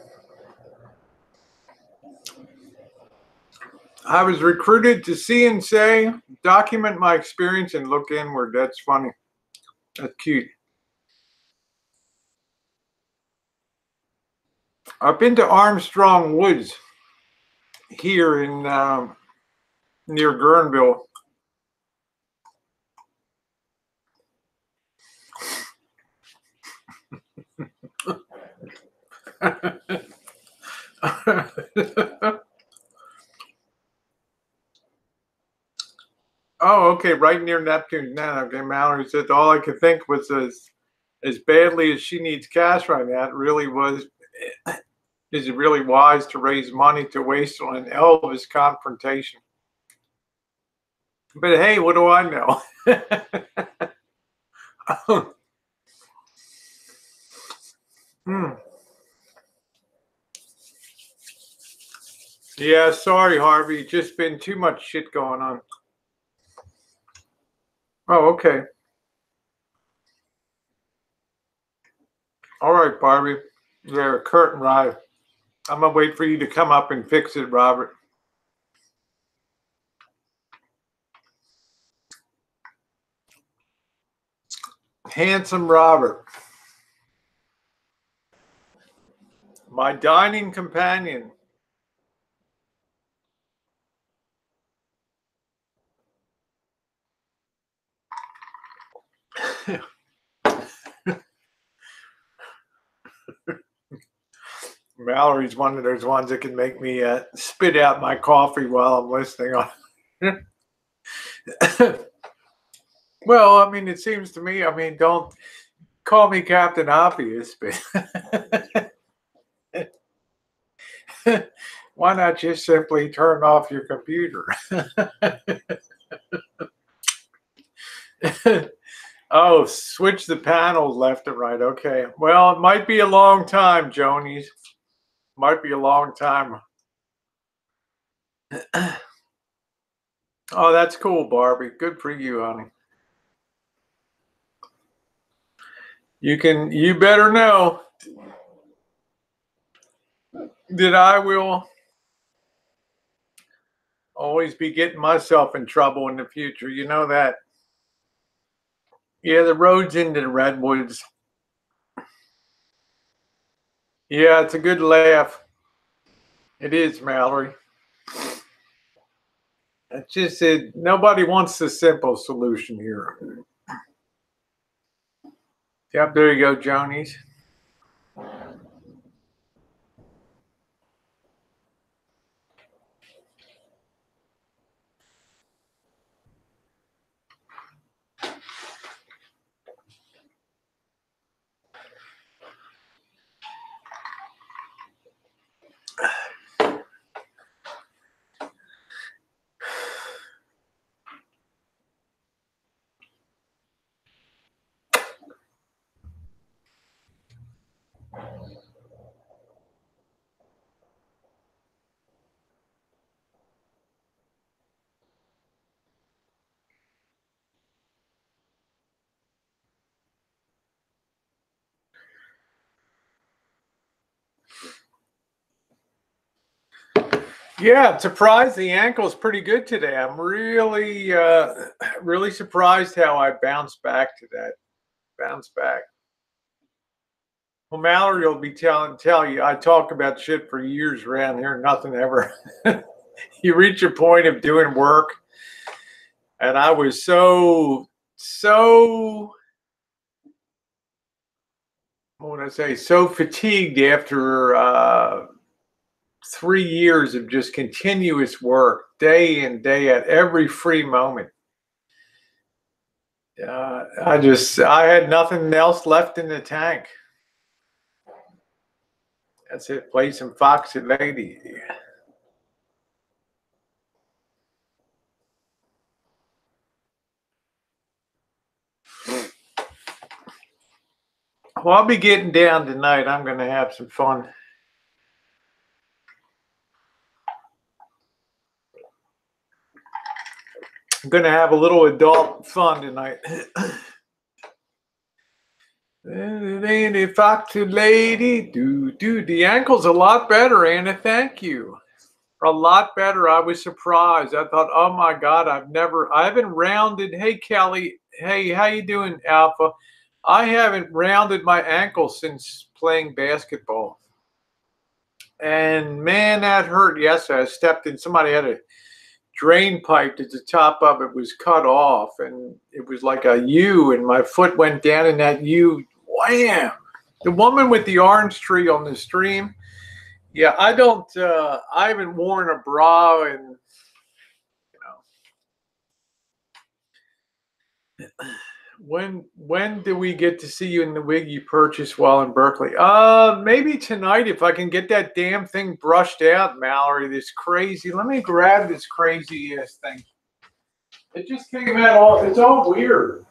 I was recruited to see and say, document my experience and look inward. That's funny. That's cute. I've been to Armstrong Woods here in near Guerneville. Oh, okay, right near Neptune. Now, okay, Mallory said all I could think was as badly as she needs cash right now, it really was. Is it really wise to raise money to waste on an Elvis confrontation? But hey, what do I know? Yeah, sorry, Harvey. Just been too much shit going on. Oh, okay. All right, Barbie. You're a curtain ride. I'm gonna wait for you to come up and fix it, Robert. Handsome Robert. My dining companion. Mallory's one of those ones that can make me spit out my coffee while I'm listening on. Well, I mean, it seems to me, I mean, don't call me Captain Obvious, but why not just simply turn off your computer? Oh, switch the panels left and right. Okay. Well, it might be a long time, Jonies. Might be a long time. Oh, that's cool, Barbie. Good for you, honey. You better know that I will always be getting myself in trouble in the future. You know that. Yeah, the road's into the redwoods. Yeah, it's a good laugh. It is, Mallory. It's just that nobody wants the simple solution here. Yep, there you go, Jonies. Yeah, I'm surprised the ankle's pretty good today. I'm really, really surprised how I bounced back to that. Bounce back. Well, Mallory will be tell you I talk about shit for years around here. Nothing ever. You reach a point of doing work, and I was so what would I say? So fatigued after 3 years of just continuous work, day in day out, every free moment. I had nothing else left in the tank. That's it. Play some Foxy Lady. Well, I'll be getting down tonight. I'm going to have some fun. I'm going to have a little adult fun tonight. Foxy Lady. The ankle's a lot better, Anna. Thank you. A lot better. I was surprised. I thought, oh my God, I haven't rounded. Hey, Kelly. Hey, how you doing, Alpha? I haven't rounded my ankle since playing basketball. And man, that hurt yesterday. I stepped in. Somebody had a drain pipe at the top of it was cut off. And it was like a U. And my foot went down in that U. Wham! The woman with the orange tree on the stream. Yeah, I haven't worn a bra and, when do we get to see you in the wig you purchased while in Berkeley? Maybe tonight if I can get that damn thing brushed out, Mallory. This crazy. Let me grab this crazy ass thing. It just came out it's all weird.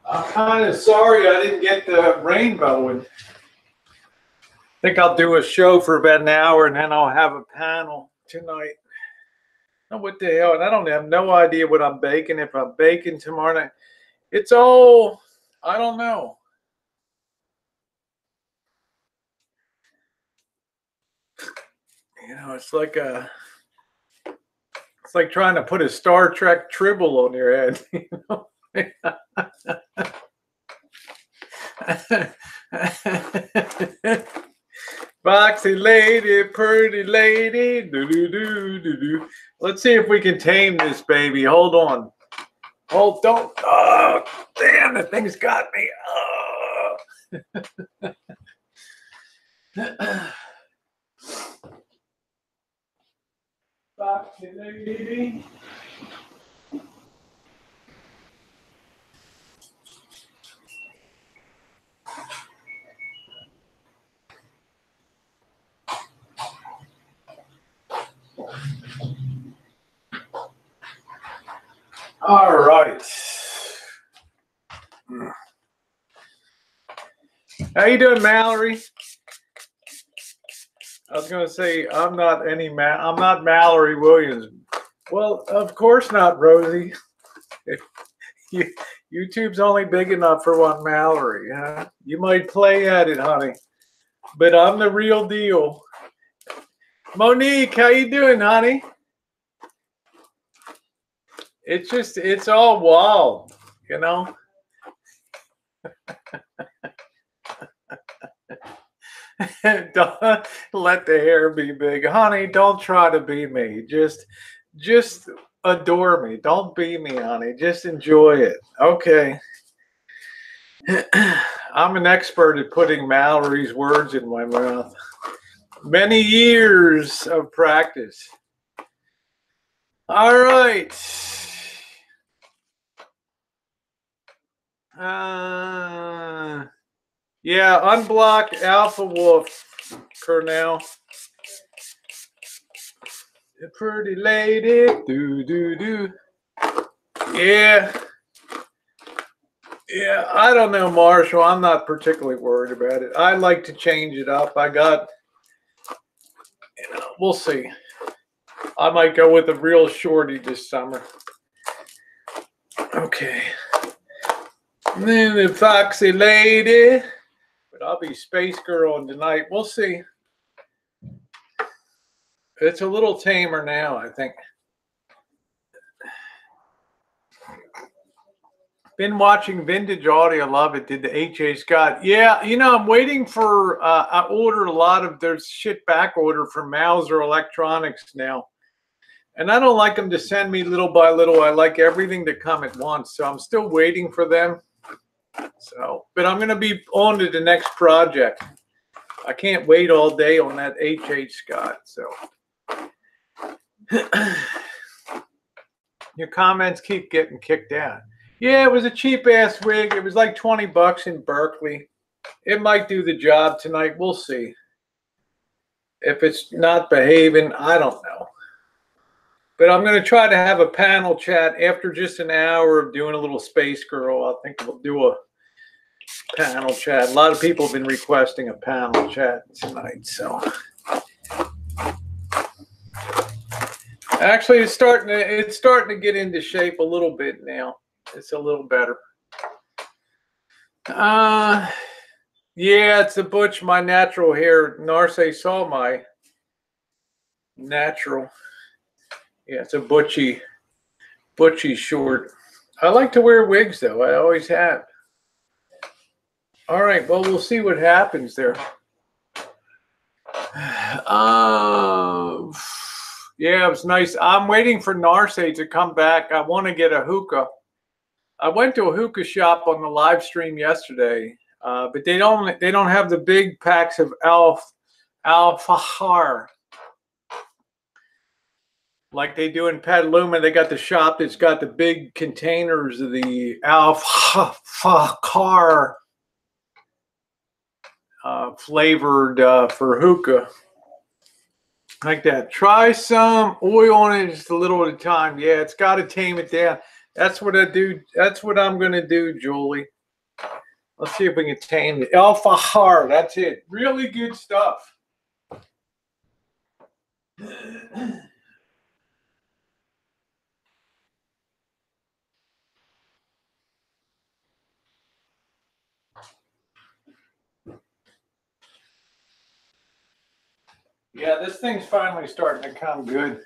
I'm kind of sorry I didn't get the rainbow. And I think I'll do a show for about an hour and then I'll have a panel tonight. Oh, what the hell? And I don't have no idea what I'm baking. If I'm baking tomorrow night, it's all, I don't know. It's like trying to put a Star Trek tribble on your head. Foxy lady, pretty lady. Do. Let's see if we can tame this baby. Hold on. Don't. Oh, damn, the thing's got me. Oh. Foxy lady. All right. How you doing, Mallory? I was going to say I'm not Mallory Williams. Well, of course not, Rosie. YouTube's only big enough for one Mallory. Huh? You might play at it, honey, but I'm the real deal. Monique, how you doing, honey? It's all wild, Don't let the hair be big. Honey, don't try to be me. Just adore me. Don't be me, honey. Just enjoy it. Okay. I'm an expert at putting Mallory's words in my mouth. Many years of practice. All right. Yeah, unblock Alpha Wolf, Cornell. A pretty lady. Do. Yeah. Yeah, I don't know, Marshall. I'm not particularly worried about it. I like to change it up. I got, we'll see. I might go with a real shorty this summer. Okay. And then the Foxy Lady. But I'll be Space Girl tonight. We'll see. It's a little tamer now, I think. Been watching Vintage Audio. Love it. Did the H.A. Scott. Yeah, I'm waiting for, I ordered a lot of their shit back order from Mauser Electronics now. And I don't like them to send me little by little. I like everything to come at once. So I'm still waiting for them. So, but I'm going to be on to the next project. I can't wait all day on that H.H. Scott. So your comments keep getting kicked out. Yeah, it was a cheap ass wig. It was like 20 bucks in Berkeley. It might do the job tonight. We'll see. If it's not behaving, I don't know. But I'm going to try to have a panel chat after just an hour of doing a little Space Girl. I think we'll do a panel chat. A lot of people have been requesting a panel chat tonight. So actually, it's starting to get into shape a little bit now. It's a little better. Yeah, it's a butch. My natural hair. Narce saw my natural. Yeah, it's a butchy short. I like to wear wigs, though. I always have. All right, well, we'll see what happens there. Yeah, it was nice. I'm waiting for Narce to come back. I want to get a hookah. I went to a hookah shop on the live stream yesterday, but they don't have the big packs of Al-Fahar like they do in Petaluma. They got the shop that's got the big containers of the Al-Fahar flavored for hookah. Like that. Try some oil on it just a little at a time. Yeah, it's got to tame it down. That's what I do. That's what I'm going to do, Julie. Let's see if we can tame it. Al-Fahar. That's it. Really good stuff. Yeah, this thing's finally starting to come good.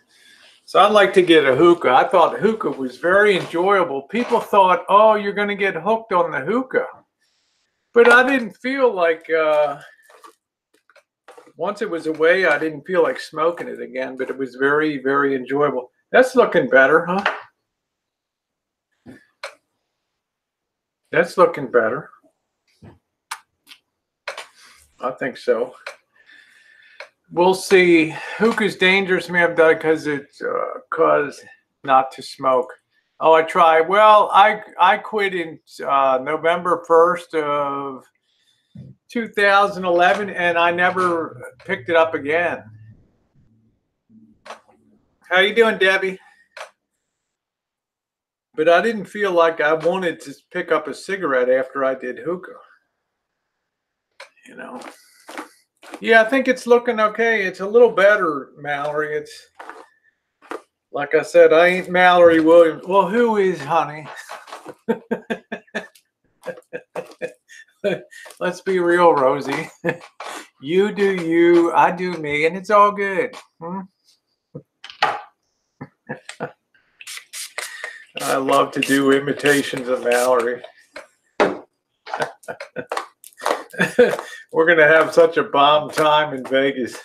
So I'd like to get a hookah. I thought hookah was very enjoyable. People thought, oh, you're going to get hooked on the hookah. But I didn't feel like, once it was away, I didn't feel like smoking it again. But it was very, very enjoyable. That's looking better, huh? That's looking better. I think so. We'll see. Hookah's dangerous. May have done because it's caused not to smoke. Oh, I tried. Well, I quit in November 1st of 2011, and I never picked it up again. How you doing, Debbie? But I didn't feel like I wanted to pick up a cigarette after I did hookah. You know. Yeah, I think it's looking okay. It's a little better, Mallory. It's like I said, I ain't Mallory Williams. Well, who is, honey? Let's be real, Rosie. You do you, I do me, and it's all good. I love to do imitations of Mallory. We're going to have such a bomb time in Vegas.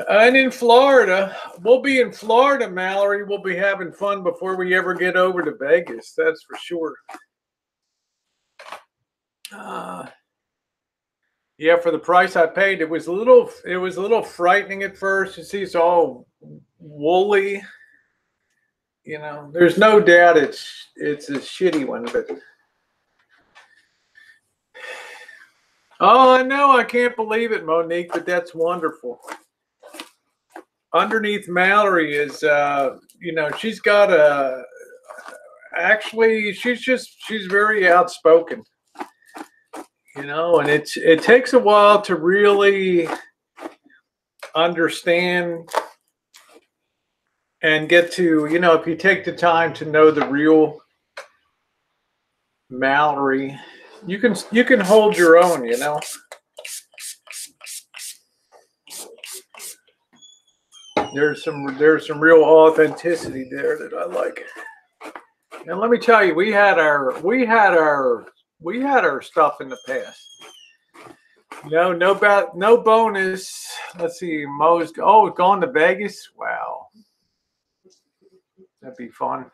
And in Florida, we'll be in Florida, Mallory. We'll be having fun before we ever get over to Vegas. That's for sure. Yeah, for the price I paid, it was a little frightening at first. You see, it's all woolly. You know, there's no doubt it's a shitty one, but. Oh, I know. I can't believe it, Monique, but that's wonderful. Underneath Mallory is, you know, she's got a, actually, she's very outspoken, you know, and it takes a while to really understand and get to, you know, if you take the time to know the real Mallory, you can hold your own, you know. There's some real authenticity there that I like. And let me tell you, we had our stuff in the past. No bonus. Let's see, Mo's gone to Vegas. Wow. That'd be fun.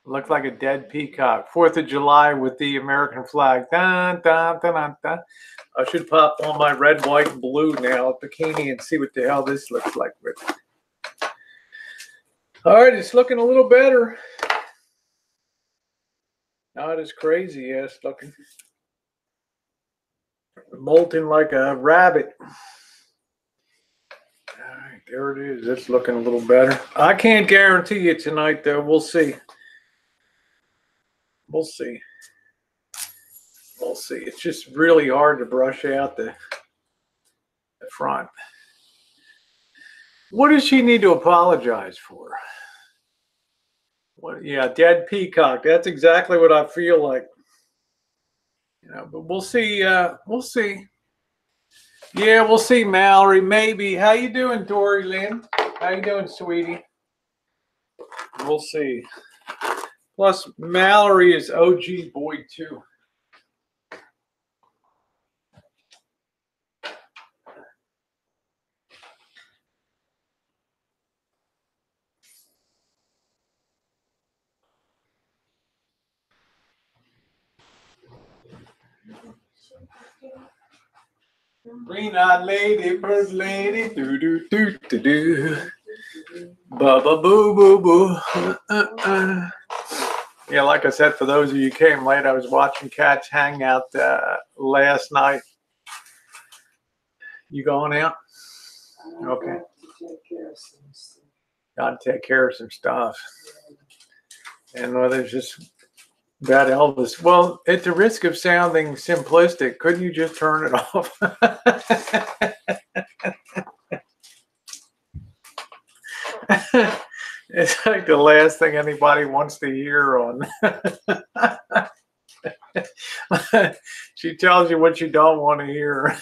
Looked like a dead peacock. 4th of July with the American flag. Dun, dun, dun, dun, dun. I should pop on my red, white, and blue now bikini and see what the hell this looks like with it. All right, it's looking a little better. Not as crazy as looking. Molting like a rabbit. All right, there it is. It's looking a little better. I can't guarantee you tonight, though. We'll see. We'll see. We'll see. It's just really hard to brush out the front. What does she need to apologize for? What? Yeah, dead peacock. That's exactly what I feel like. You know, but we'll see. We'll see. Yeah, we'll see, Mallory. Maybe. How you doing, Dory Lynn? How you doing, sweetie? We'll see. Plus, Mallory is OG boy too. Green-eyed lady, first lady, do do do do do, bubba boo boo boo. Yeah, like I said, for those of you who came late, I was watching Cats Hangout last night. You going out? Okay. Got to take care of some stuff. And there's just that Elvis. Well, at the risk of sounding simplistic, couldn't you just turn it off? It's like the last thing anybody wants to hear on. She tells you what you don't want to hear.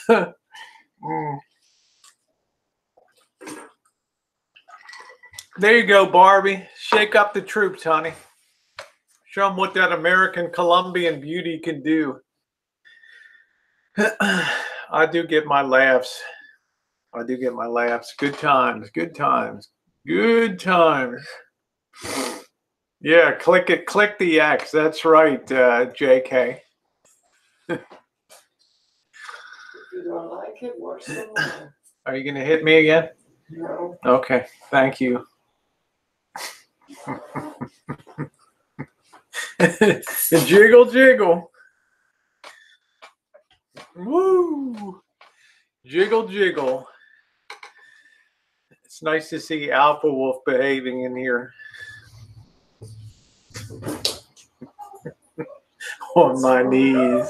There you go, Barbie. Shake up the troops, honey. Show them what that American Colombian beauty can do. I do get my laughs. I do get my laughs. Good times. Good times. Good times. Yeah, click it. Click the X. That's right, JK. If you don't like it, watch some more. Are you going to hit me again? No. Okay. Thank you. Jiggle, jiggle. Woo! Jiggle, jiggle. It's nice to see Alpha Wolf behaving in here. On my knees.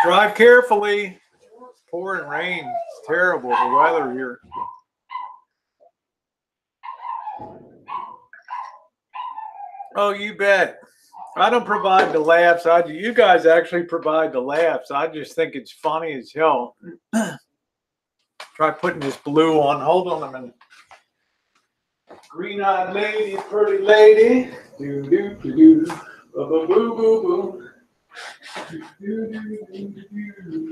Drive carefully. It's pouring rain. It's terrible, the weather here. Oh, you bet. I don't provide the laughs. You guys actually provide the laughs. I just think it's funny as hell. Try putting this blue on. Hold on a minute. Green-eyed lady, pretty lady. Do do do do. Boo boo boo boo. Do do do do do.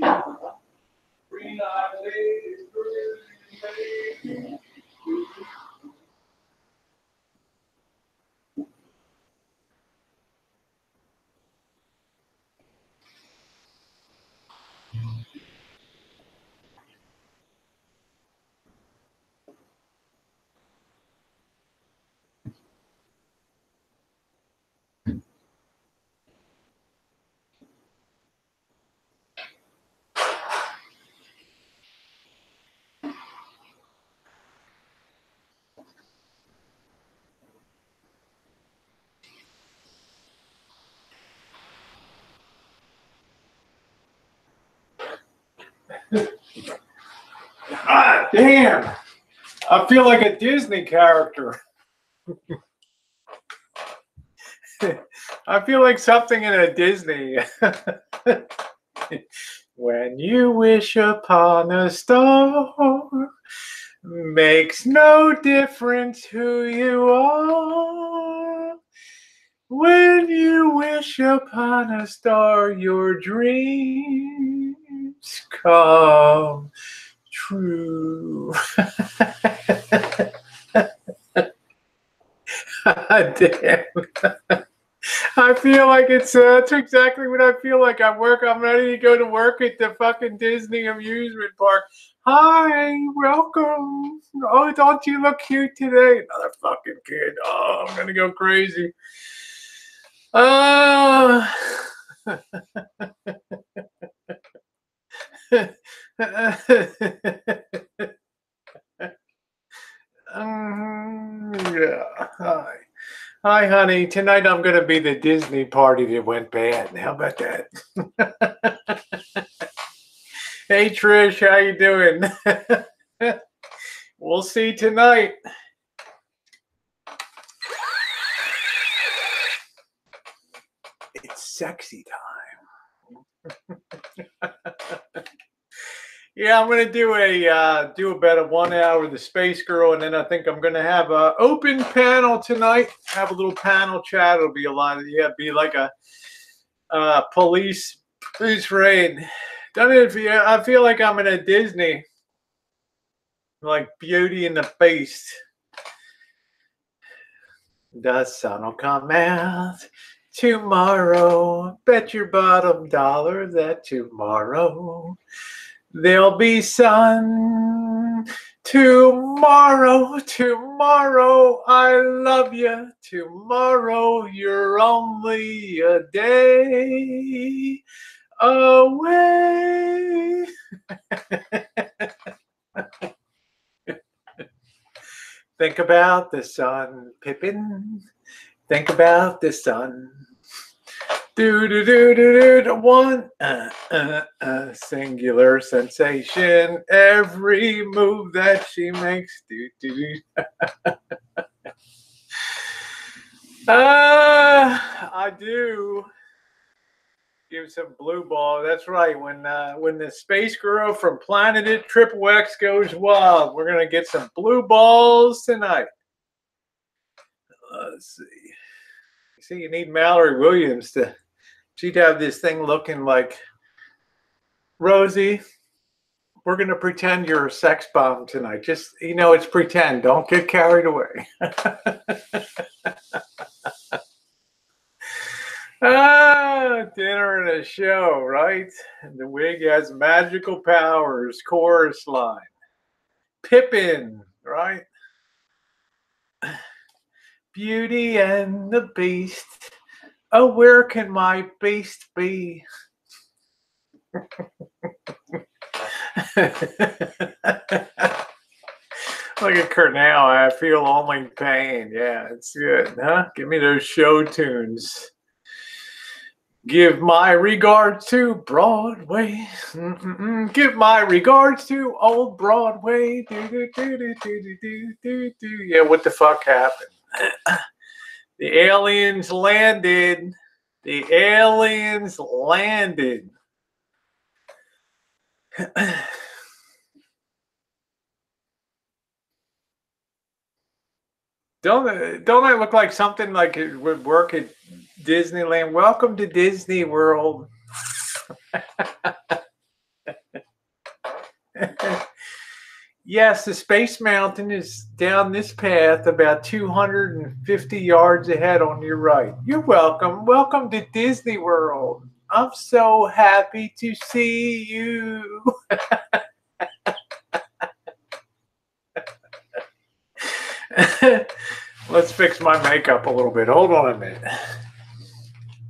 Green-eyed lady, pretty lady. Ah, damn. I feel like a Disney character. I feel like something in a Disney. When you wish upon a star, makes no difference who you are. When you wish upon a star, your dreams come true. Damn. I feel like that's exactly what I feel like. I'm ready to go to work at the fucking Disney amusement park. Hi, welcome. Oh, don't you look cute today? Another fucking kid. Oh, I'm gonna go crazy. Uh, yeah. Hi. Hi, honey. Tonight I'm going to be the Disney party that went bad. How about that? Hey, Trish. How you doing? We'll see tonight. It's sexy time. Yeah, I'm gonna do about a 1 hour the Space Girl, and then I think I'm gonna have a open panel tonight. Have a little panel chat. It'll be a lot of be like a police raid. I feel like I'm in a Disney, like Beauty and the Beast. The sun will come out tomorrow. Bet your bottom dollar that tomorrow there'll be sun. Tomorrow, I love you. Tomorrow, you're only a day away. Think about the sun, Pippin. Think about the sun. Do do do do do. One singular sensation. Every move that she makes. Do do do. I do. Give some blue ball. That's right. When the space girl from Planet It Triple X goes wild, we're gonna get some blue balls tonight. Let's see. See, you need Mallory Williams to. She'd have this thing looking like Rosie. We're gonna pretend you're a sex bomb tonight. Just it's pretend. Don't get carried away. Dinner and a show, right? And the wig has magical powers. Chorus line. Pippin, right? Beauty and the Beast. Oh, where can my beast be? Look at Kurt now. I feel only pain. Yeah, it's good, huh? Give me those show tunes. Give my regards to Broadway. Give my regards to old Broadway. Do, do, do, do, do, do, do, do. Yeah, what the fuck happened? The aliens landed. The aliens landed. Don't I look like something like it would work at Disneyland? Welcome to Disney World. Yes, the Space Mountain is down this path about 250 yards ahead on your right. You're welcome. Welcome to Disney World. I'm so happy to see you. Let's fix my makeup a little bit. Hold on a minute.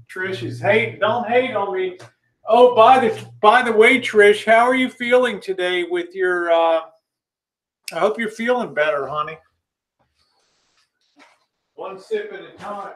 Trish is hating. Don't hate on me. Oh, by the way, Trish, how are you feeling today with your I hope you're feeling better, honey. One sip at a time.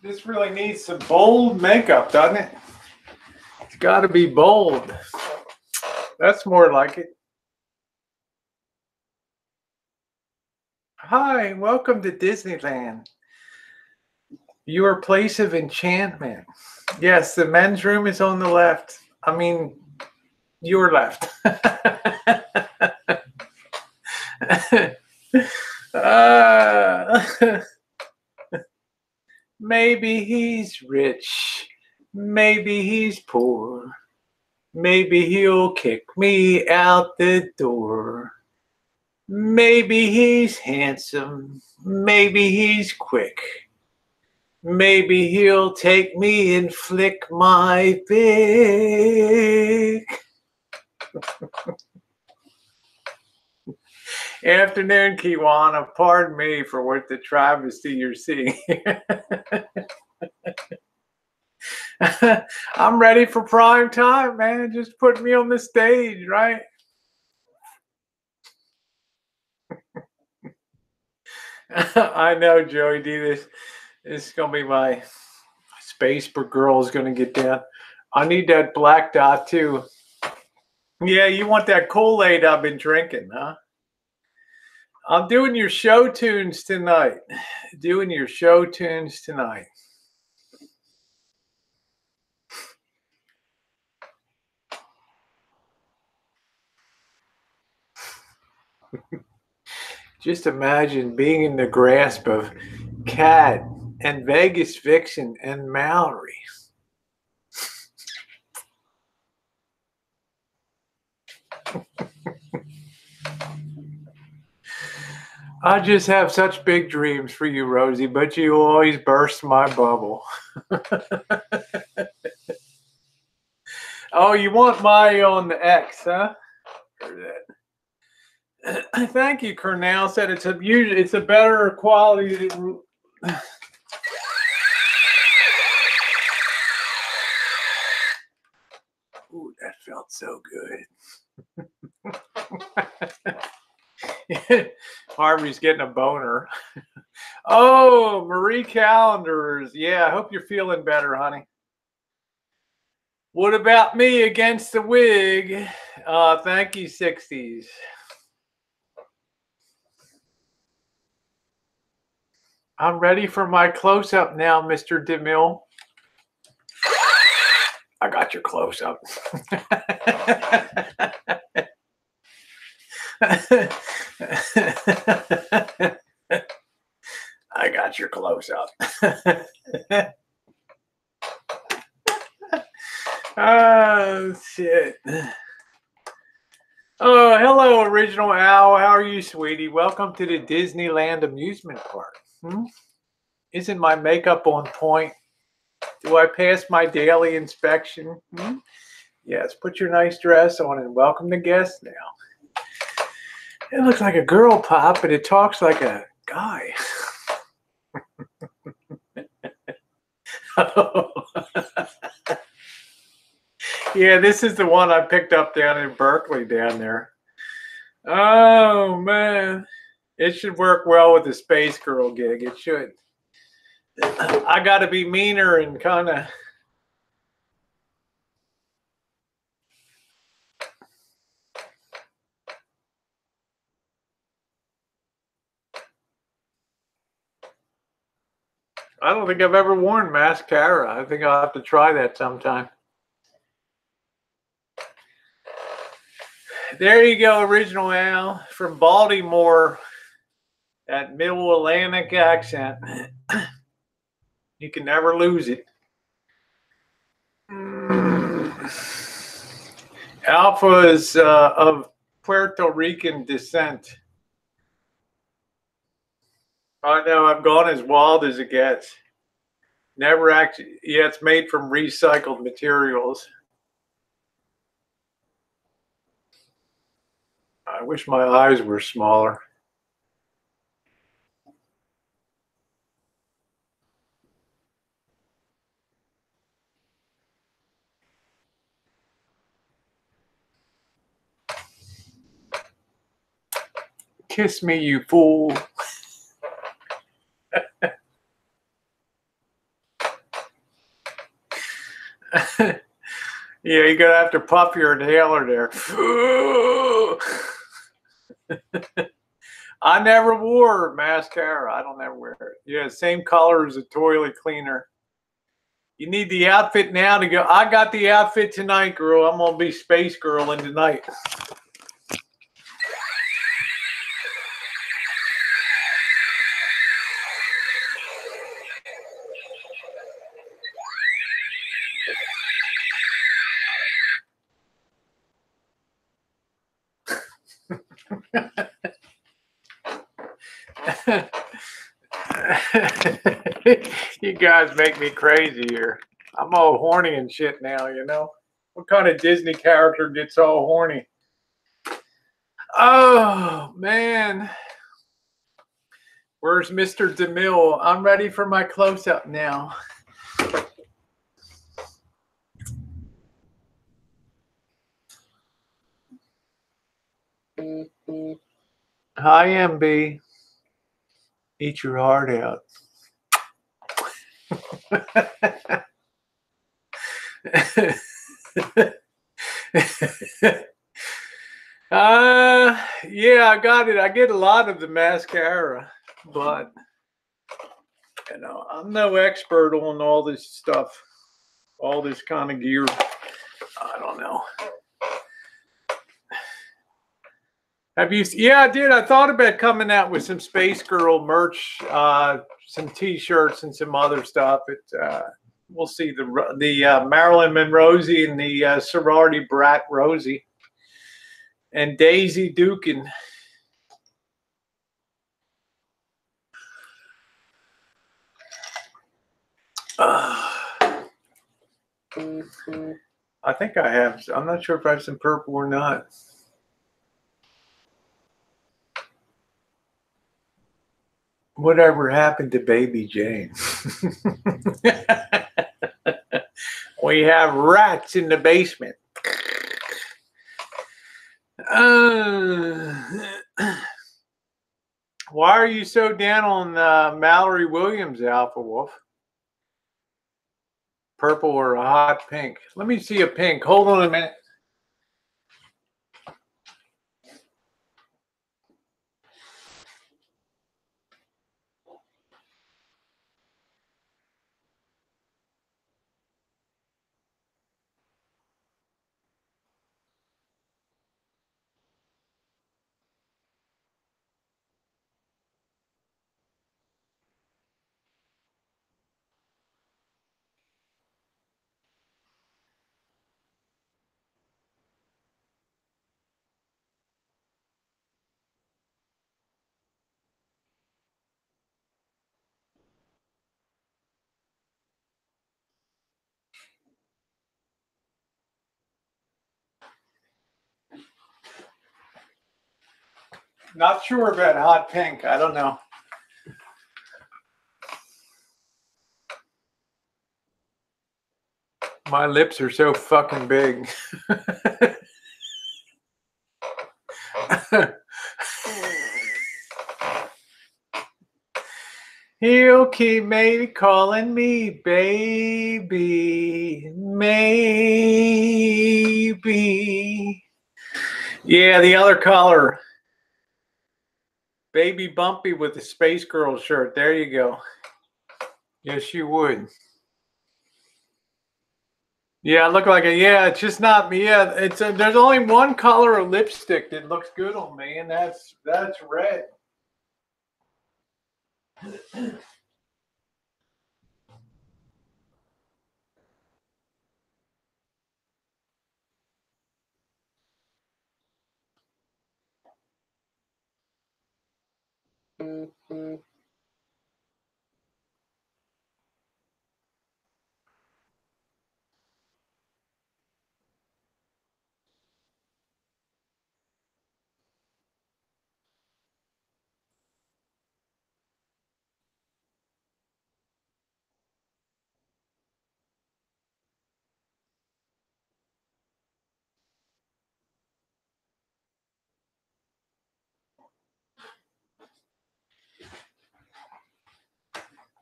This really needs some bold makeup, doesn't it? It's got to be bold. That's more like it. Hi, welcome to Disneyland. Your place of enchantment. Yes, the men's room is on the left. I mean, your left. Maybe he's rich. Maybe he's poor. Maybe he'll kick me out the door. Maybe he's handsome. Maybe he's quick. Maybe he'll take me and flick my pick. Afternoon, Kiwana. Pardon me for what the travesty you're seeing. I'm ready for prime time, man. Just put me on the stage, right? I know, Joey D. This is going to be my space per girl is going to get down. I need that black dot, too. Yeah, you want that Kool-Aid I've been drinking, huh? I'm doing your show tunes tonight. Doing your show tunes tonight. Just imagine being in the grasp of Kat and Vegas Vixen and Mallory. I just have such big dreams for you, Rosie, but you always burst my bubble. Oh, you want my on the X, huh? Thank you, Cornell. Said it's a better quality. Ooh, that felt so good. Harvey's getting a boner. Oh, Marie Callender's. Yeah, I hope you're feeling better, honey. What about me against the wig? Thank you, 60s. I'm ready for my close-up now, Mr. DeMille. I got your close-up. I got your close-up. Oh, shit. Oh, hello, Original Al. How are you, sweetie? Welcome to the Disneyland amusement park. Isn't my makeup on point? Do I pass my daily inspection? Yes, put your nice dress on and welcome the guests now. It looks like a girl pop, but it talks like a guy. Yeah, this is the one I picked up down in Berkeley down there. Oh, man. It should work well with the Space Girl gig. It should. I got to be meaner and kind of... I don't think I've ever worn mascara. I think I'll have to try that sometime. There you go, Original Al. From Baltimore, that middle Atlantic accent. You can never lose it. Alpha is of Puerto Rican descent. I know, I've gone as wild as it gets. Never actually, yeah, it's made from recycled materials. I wish my eyes were smaller. Kiss me, you fool. Yeah, you're gonna have to puff your inhaler there. I never wore mascara. I don't ever wear it. Yeah, same color as a toilet cleaner. You need the outfit now to go. I got the outfit tonight, girl. I'm gonna be space girl in tonight. You guys make me crazy here. I'm all horny and shit now, you know? What kind of Disney character gets all horny? Oh, man. Where's Mr. DeMille? I'm ready for my close-up now. Hi, MB. Eat your heart out. Yeah, I got it. I get a lot of the mascara, but you know, I'm no expert on all this stuff, all this kind of gear. I don't know. Have you? Yeah, I did. I thought about coming out with some Space Girl merch, some T-shirts, and some other stuff. We'll see the Marilyn Monroe and the sorority brat Rosie and Daisy Dukin. I think I have. I'm not sure if I have some purple or not. Whatever happened to Baby Jane? We have rats in the basement. Why are you so down on Mallory Williams, Alpha Wolf? Purple or a hot pink? Let me see a pink. Hold on a minute. Not sure about hot pink. I don't know. My lips are so fucking big. He'll keep maybe calling me baby, maybe. Yeah, the other color. Baby Bumpy with the Space Girl shirt. There you go. Yes, you would. Yeah, I look like a, yeah, it's just not me. Yeah, there's only one color of lipstick that looks good on me, and that's red.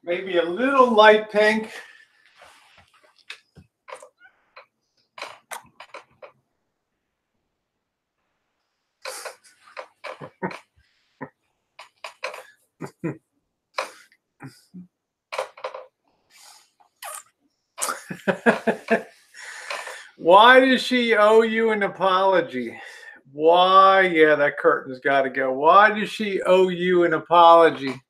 Maybe a little light pink. Why does she owe you an apology? Why? Yeah, that curtain's got to go. Why does she owe you an apology?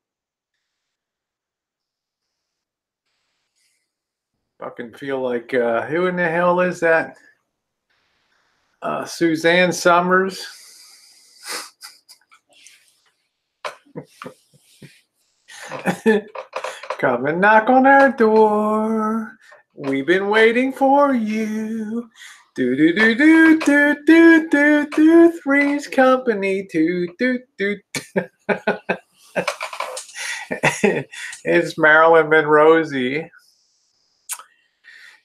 Fucking feel like, who in the hell is that? Suzanne Summers. Come and knock on our door. We've been waiting for you. Do do do do do do do do. Three's Company. Do do do. It's Marilyn and Rosie.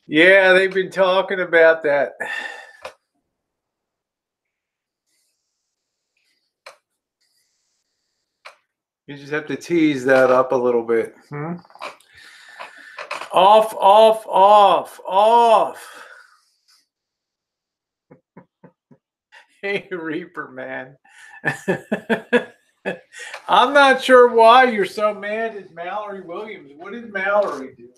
Yeah, they've been talking about that. You just have to tease that up a little bit. Off, off, off, off. Hey, Reaper, man. I'm not sure why you're so mad at Mallory Williams. What did Mallory do?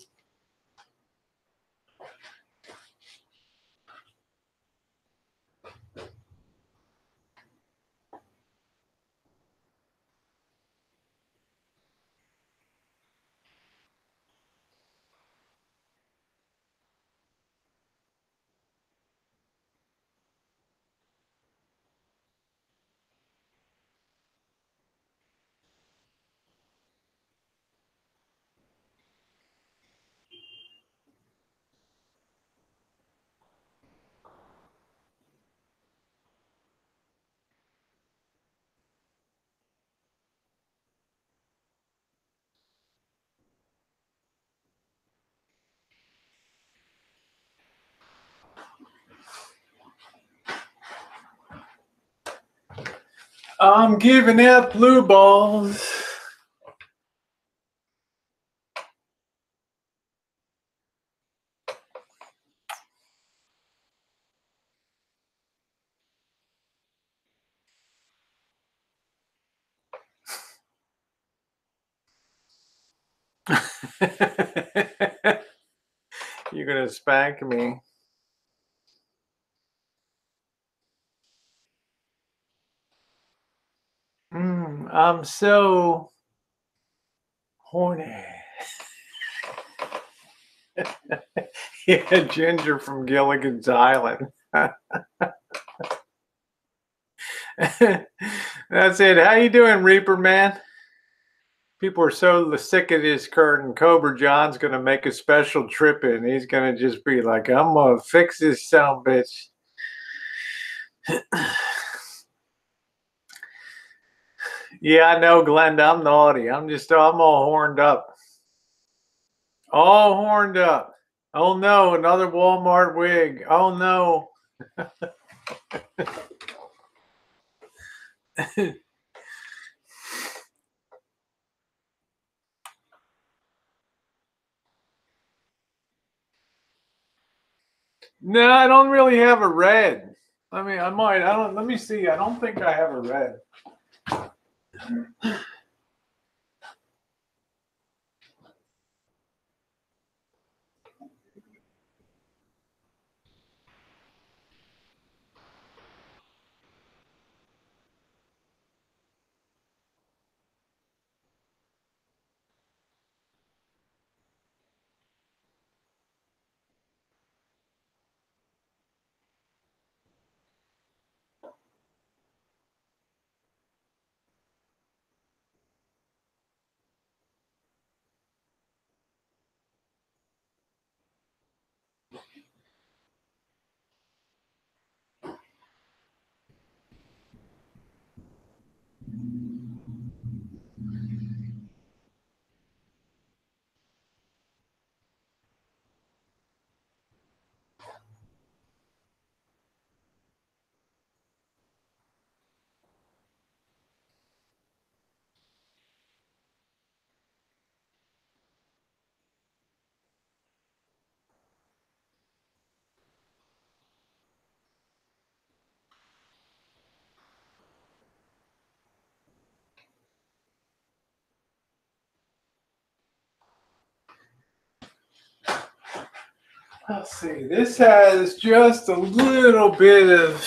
I'm giving out blue balls. You're going to spank me. I'm so horny. Yeah, Ginger from Gilligan's Island. That's it. How you doing, Reaper, man? People are so sick of this curtain. Cobra John's going to make a special trip in. He's going to just be like, I'm going to fix this son of a bitch. Yeah, I know, Glenda. I'm naughty. I'm all horned up. All horned up. Oh, no, another Walmart wig. Oh, no. No, I don't really have a red. I mean, I might. I don't. Let me see. I don't think I have a red. Let's see. This has just a little bit of.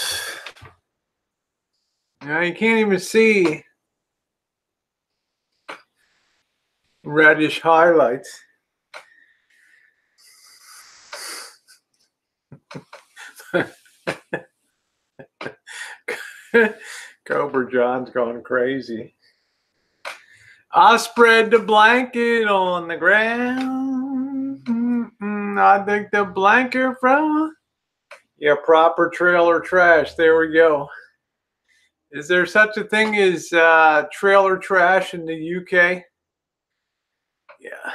Now you can't even see reddish highlights. Cobra John's gone crazy. I spread the blanket on the ground. I think the blanket from. Yeah, proper trailer trash. There we go. Is there such a thing as trailer trash in the UK? Yeah.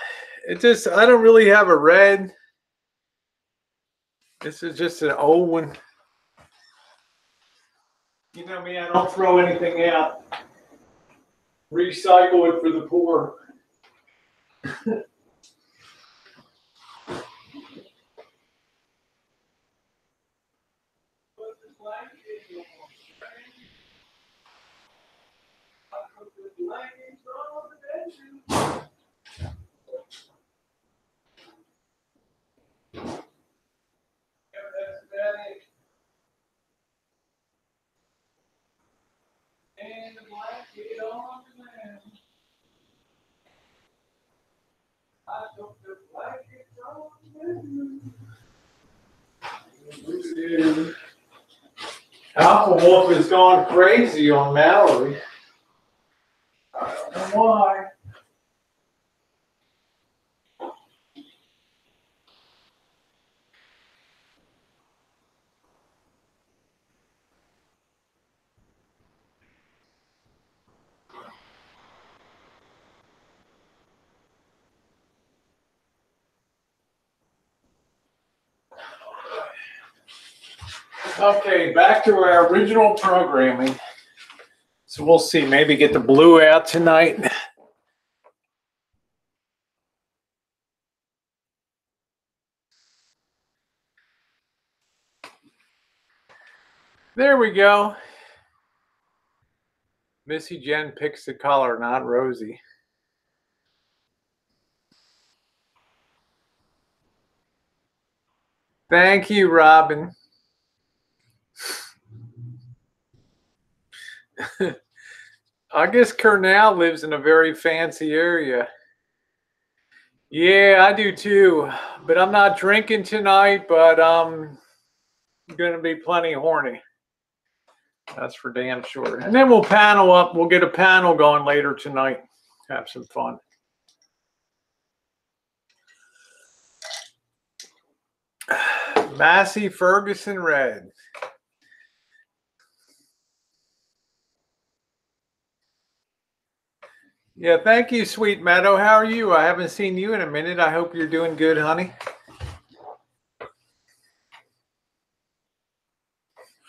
It just, I don't really have a red. This is just an old one. You know me, I don't throw anything out. Recycle it for the poor. And the blanket on the ground. I took the blanket on the ground. Alpha Wolf has gone crazy on Mallory. I don't know why. Okay, back to our original programming. So we'll see, maybe get the blue out tonight. There we go. Missy Jenn picks the color, not Rosie. Thank you, Robin. I guess Cornell lives in a very fancy area. Yeah, I do too. But I'm not drinking tonight, but I'm going to be plenty horny. That's for damn sure. And then we'll panel up. We'll get a panel going later tonight. Have some fun. Massey Ferguson Red. Yeah, thank you, Sweet Meadow. How are you? I haven't seen you in a minute. I hope you're doing good, honey.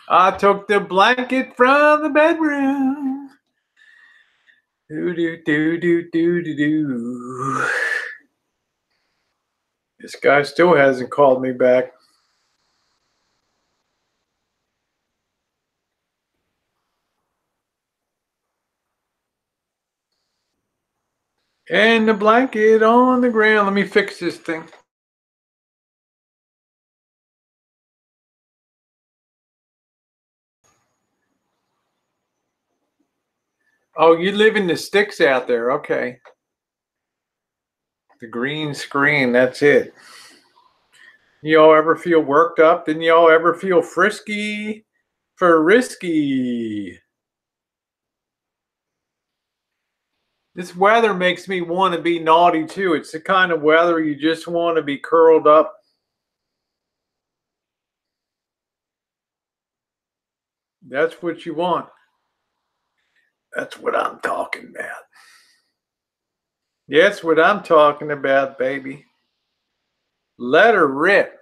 I took the blanket from the bedroom. Do do do do do do do. This guy still hasn't called me back. And the blanket on the ground. Let me fix this thing. Oh, you live in the sticks out there. Okay. The green screen. That's it. Y'all ever feel worked up? Didn't y'all ever feel frisky for risky? This weather makes me want to be naughty too. It's the kind of weather you just want to be curled up. That's what you want. That's what I'm talking about. That's what I'm talking about, baby. Let her rip.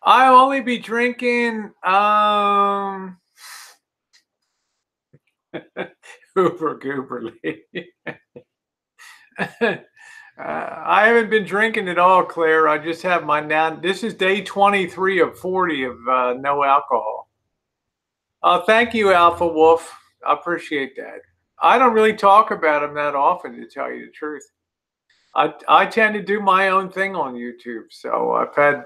I'll only be drinking Hoover Gooberly. I haven't been drinking at all, Claire. I just have my now. This is day 23 of 40 of no alcohol. Thank you, Alpha Wolf. I appreciate that. I don't really talk about them that often, to tell you the truth. I tend to do my own thing on YouTube, so I've had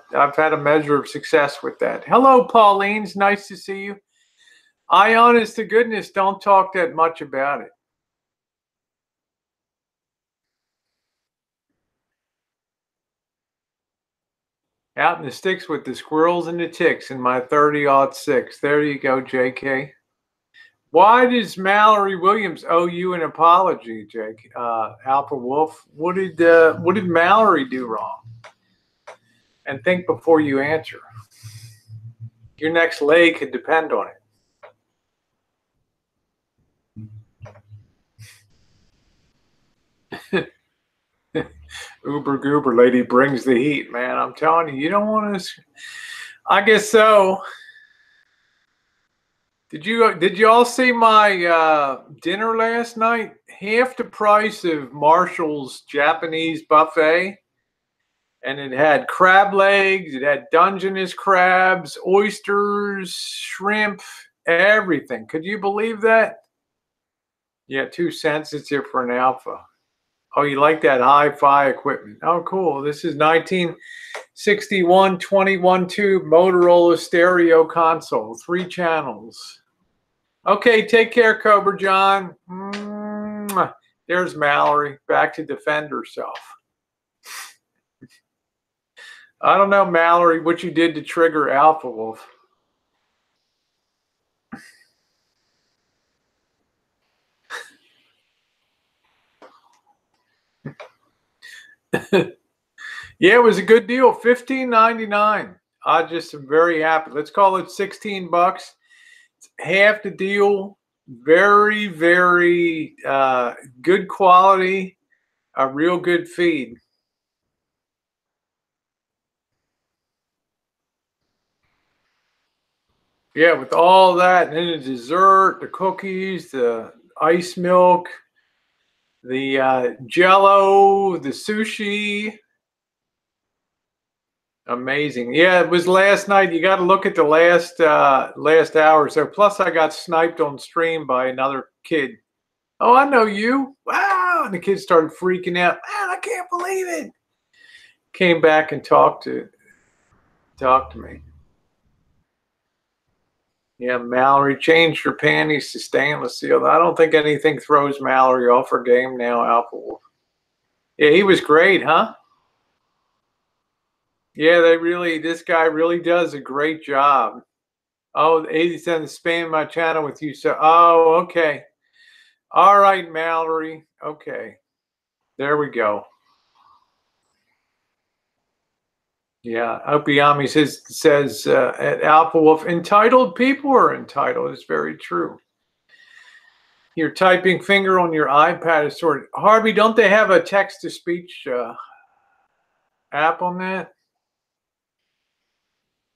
a measure of success with that. Hello, Pauline. It's nice to see you. I, honest to goodness, don't talk that much about it. Out in the sticks with the squirrels and the ticks in my 30-06. There you go, JK. Why does Mallory Williams owe you an apology, Jake? Alpha Wolf. What did Mallory do wrong? And think before you answer. Your next leg could depend on it. Uber Goober lady brings the heat, man. I'm telling you, you don't want to. I guess so. Did you all see my dinner last night? Half the price of Marshall's Japanese buffet. And it had crab legs, it had Dungeness crabs, oysters, shrimp, everything. Could you believe that? Yeah, too sensitive for an alpha. Oh, you like that hi-fi equipment. Oh, cool. This is 1961 21-tube Motorola stereo console, 3 channels. Okay, take care, Cobra John. There's Mallory, back to defend herself. I don't know, Mallory, what you did to trigger Alpha Wolf. Yeah, it was a good deal, $15.99. I just am very happy. Let's call it 16 bucks. It's half the deal. Very, very good quality. A real good feed. Yeah, with all that, and then the dessert, the cookies, the ice milk, the Jello, the sushi. Amazing. Yeah, it was last night. You got to look at the last hour or so. Plus, I got sniped on stream by another kid. Oh, I know you. Wow. And the kid started freaking out. Man, I can't believe it. Came back and talked to me. Yeah, Mallory changed her panties to stainless steel. I don't think anything throws Mallory off her game now, Alpha Wolf. Yeah, he was great, huh? Yeah, this guy really does a great job. Oh, 87 spam my channel with you. So, oh, okay. All right, Mallory. Okay. There we go. Yeah, Opiyami says at Alpha Wolf, entitled people are entitled. It's very true. Your typing finger on your iPad is sort of, Harvey, don't they have a text-to-speech app on that?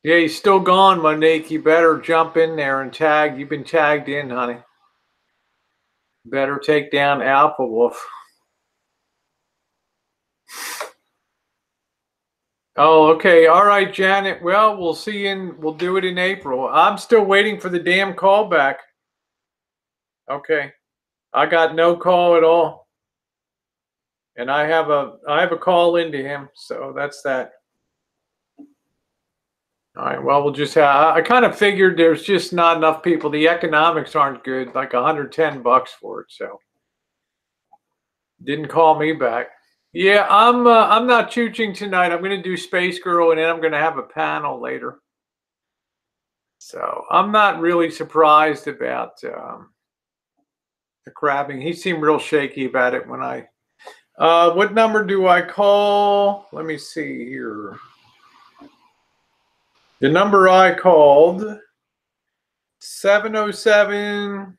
Yeah, he's still gone, Monique. You better jump in there and tag. You've been tagged in, honey. Better take down Alpha Wolf. Oh, okay. All right, Janet. Well, we'll see we'll do it in April. I'm still waiting for the damn call back. Okay. I got no call at all. And I have a call into him, so that's that. All right, well, we'll just have, I kind of figured there's just not enough people. The economics aren't good, like 110 bucks for it, so. Didn't call me back. Yeah, I'm not chooching tonight. I'm going to do Space Girl, and then I'm going to have a panel later. So I'm not really surprised about the crabbing. He seemed real shaky about it when I. What number do I call? Let me see here. The number I called, 707.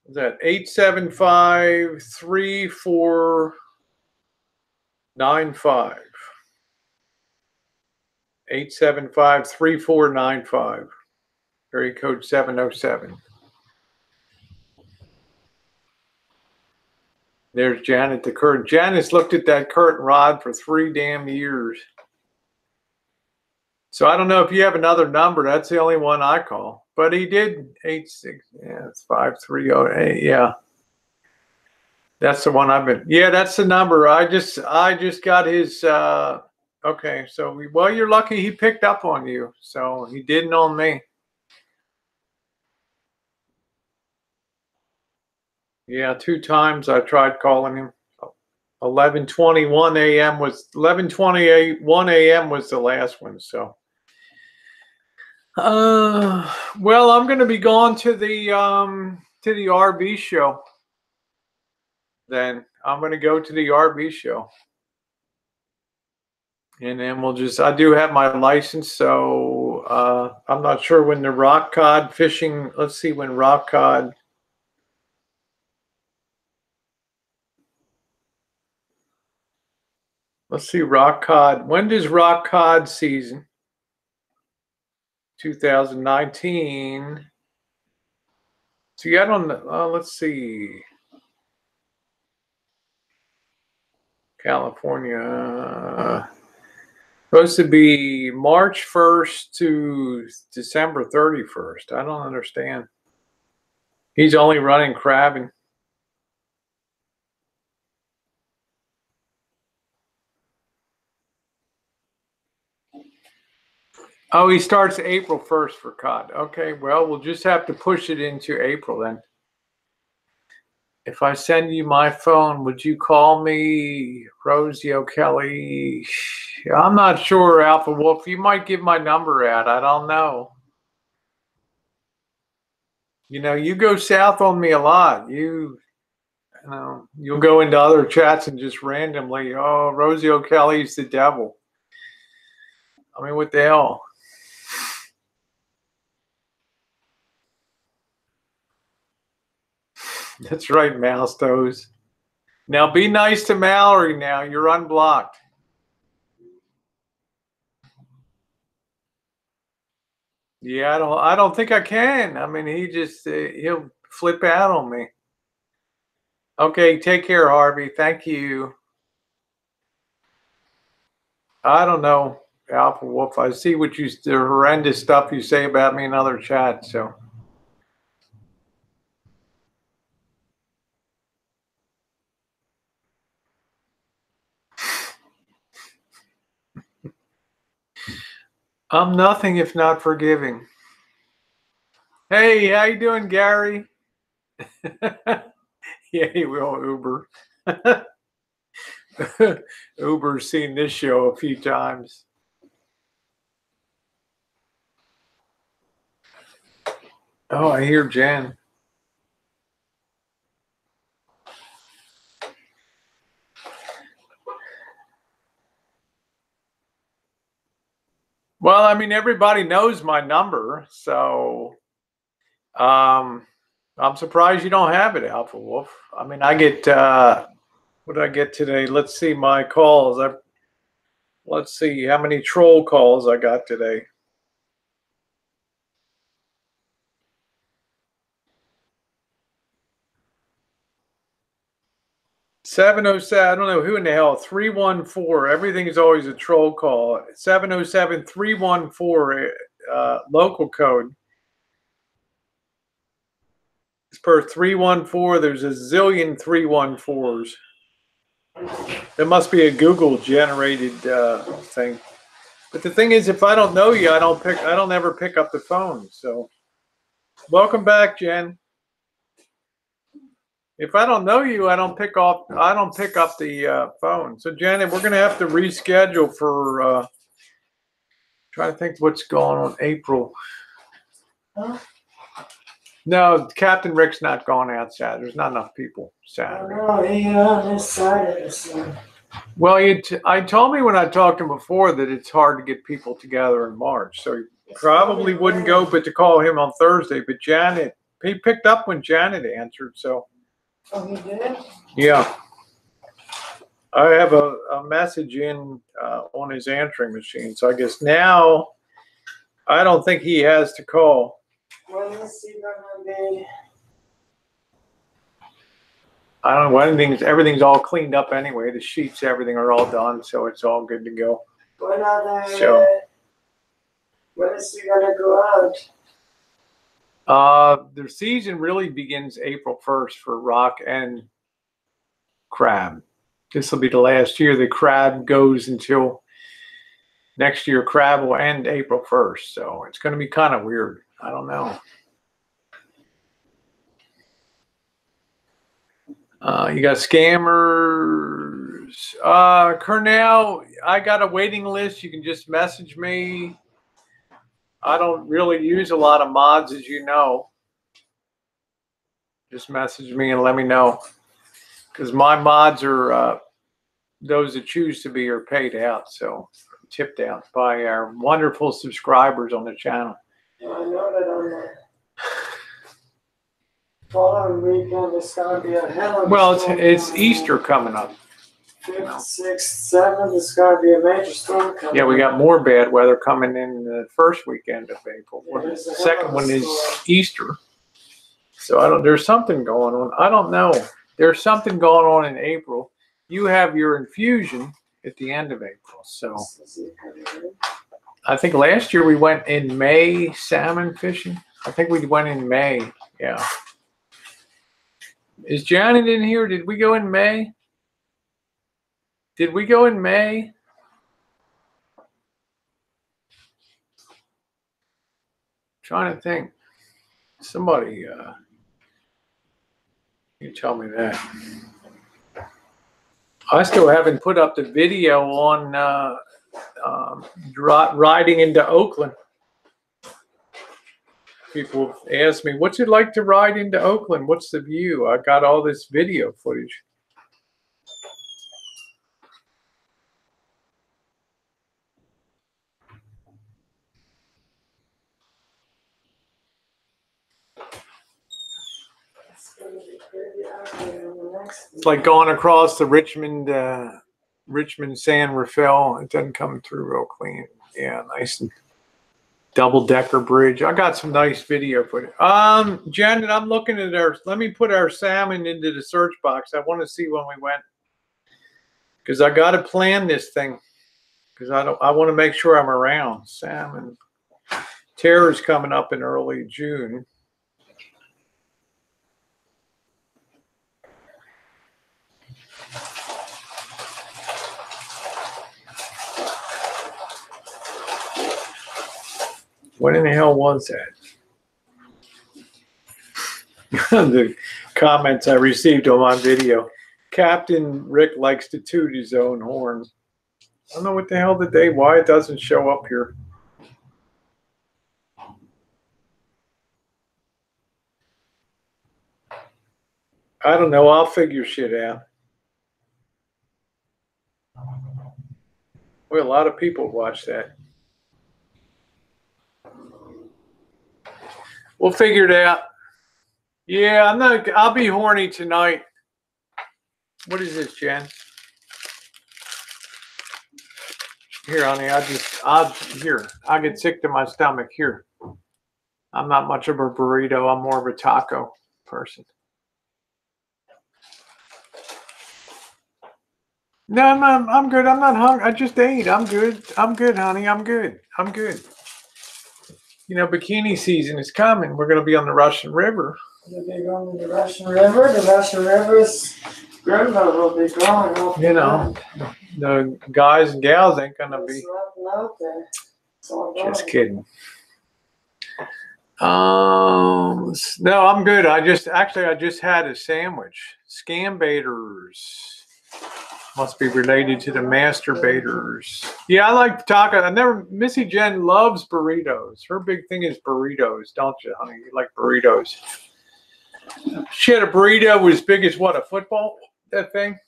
Is that 875-3495? 875-3495. Area code 707. There's Janet the curtain. Janet's looked at that curtain rod for 3 damn years. So I don't know if you have another number. That's the only one I call. But he did 86. Yeah, it's 5308. Yeah. That's the one I've been. Yeah, that's the number. I just got his. Okay, so well, you're lucky he picked up on you. So he didn't on me. Yeah, 2 times I tried calling him. 11:21 a.m. was 11:28 a.m. was the last one. So, well, I'm going to be going to the RV show. Then I'm going to go to the RV show. And then we'll just, I do have my license, so I'm not sure when the rock cod fishing, let's see when rock cod. Let's see rock cod. When does rock cod season? 2019. See, I don't know. Let's see. California. Supposed to be March 1st to December 31st. I don't understand. He's only running crabbing. Oh, he starts April 1st for cod. Okay, well, we'll just have to push it into April then. If I send you my phone, would you call me Rosie O'Kelly? I'm not sure, Alpha Wolf. You might give my number out. I don't know. You know, you go south on me a lot. You know, you'll go into other chats and just randomly, oh, Rosie O'Kelly's the devil. I mean, what the hell? That's right, Mouse Toes. Now be nice to Mallory now. You're unblocked. Yeah, I don't think I can. I mean, he just he'll flip out on me. Okay, take care, Harvey. Thank you. I don't know, Alpha Wolf. I see what the horrendous stuff you say about me in other chats. So. I'm nothing if not forgiving. Hey, how you doing, Gary? Yeah, he will Uber. Uber's seen this show a few times. Oh, I hear Jen. Well, I mean, everybody knows my number, so I'm surprised you don't have it, Alpha Wolf. I mean, I get what did I get today? Let's see my calls. Let's see how many troll calls I got today. 707, I don't know who in the hell, 314. Everything is always a troll call. 707-314 local code. It's per 314. There's a zillion 314s. There must be a Google generated thing. But the thing is, if I don't know you, I don't ever pick up the phone. So welcome back, Jen. If I don't know you, I don't pick up the phone. So Janet, we're gonna have to reschedule for trying to think what's going on April. Huh? No, Captain Rick's not going out Saturday. There's not enough people Saturday. Oh, no, he on his side of this one. Well, I told me when I talked to him before that it's hard to get people together in March. So he probably wouldn't go but to call him on Thursday. But Janet, he picked up when Janet answered. So. Oh, he did? Yeah. I have a message in on his answering machine. So I guess now I don't think he has to call. When is he gonna be? I don't know. Everything's all cleaned up anyway. The sheets, everything are all done, so it's all good to go. When are they? When is he gonna go out? The season really begins April 1st for rock and crab. This will be the last year. The crab goes until next year. Crab will end April 1st. So it's going to be kind of weird. I don't know. You got scammers. Cornell, I got a waiting list. You can just message me. I don't really use a lot of mods, as you know. Just message me and let me know. Because my mods are those that choose to be are paid out. So tipped out by our wonderful subscribers on the channel. I know that on the following weekend it's going to be a hell of a Well, storm. it's Easter coming up. 5th, 6th, 7th, it's going to be a major storm coming. Yeah, we got more bad weather coming in the first weekend of April. Yeah, The there's a hell second of a one is storm. Easter. So I don't. There's something going on. I don't know. There's something going on in April. You have your infusion at the end of April. So I think last year we went in May salmon fishing. I think we went in May. Yeah. Is Janet in here? Did we go in May? Did we go in May? Trying to think. Somebody, you tell me that. I still haven't put up the video on riding into Oakland. People have asked me, what's it like to ride into Oakland? What's the view? I got all this video footage. It's like going across the Richmond San Rafael. It doesn't come through real clean. Yeah, nice and double-decker bridge. I got some nice video footage. Janet, I'm looking at our. Let me put our salmon into the search box. I want to see when we went, because I got to plan this thing. Because I want to make sure I'm around. Salmon. Terror's coming up in early June. What in the hell was that? The comments I received on my video. Captain Rick likes to toot his own horn. I don't know what the hell why it doesn't show up here. I don't know. I'll figure shit out. Well, a lot of people watch that. We'll figure it out. Yeah, I'll be horny tonight. What is this, Jen? Here, honey, I get sick to my stomach. Here. I'm not much of a burrito. I'm more of a taco person. No, I'm good. I'm not hungry. I just ate. I'm good. I'm good, honey. I'm good. I'm good. You know, bikini season is coming. We're going to be on the Russian River. We'll be going to the Russian River. The Russian River's Grimbo will be going. You know, the guys and gals ain't going to be. Out there. Just kidding. No, I'm good. I just had a sandwich. Scam baiters. Must be related to the masturbators. Yeah, I like taco. Missy Jenn loves burritos. Her big thing is burritos, don't you, honey? You like burritos. She had a burrito as big as what, a football? That thing?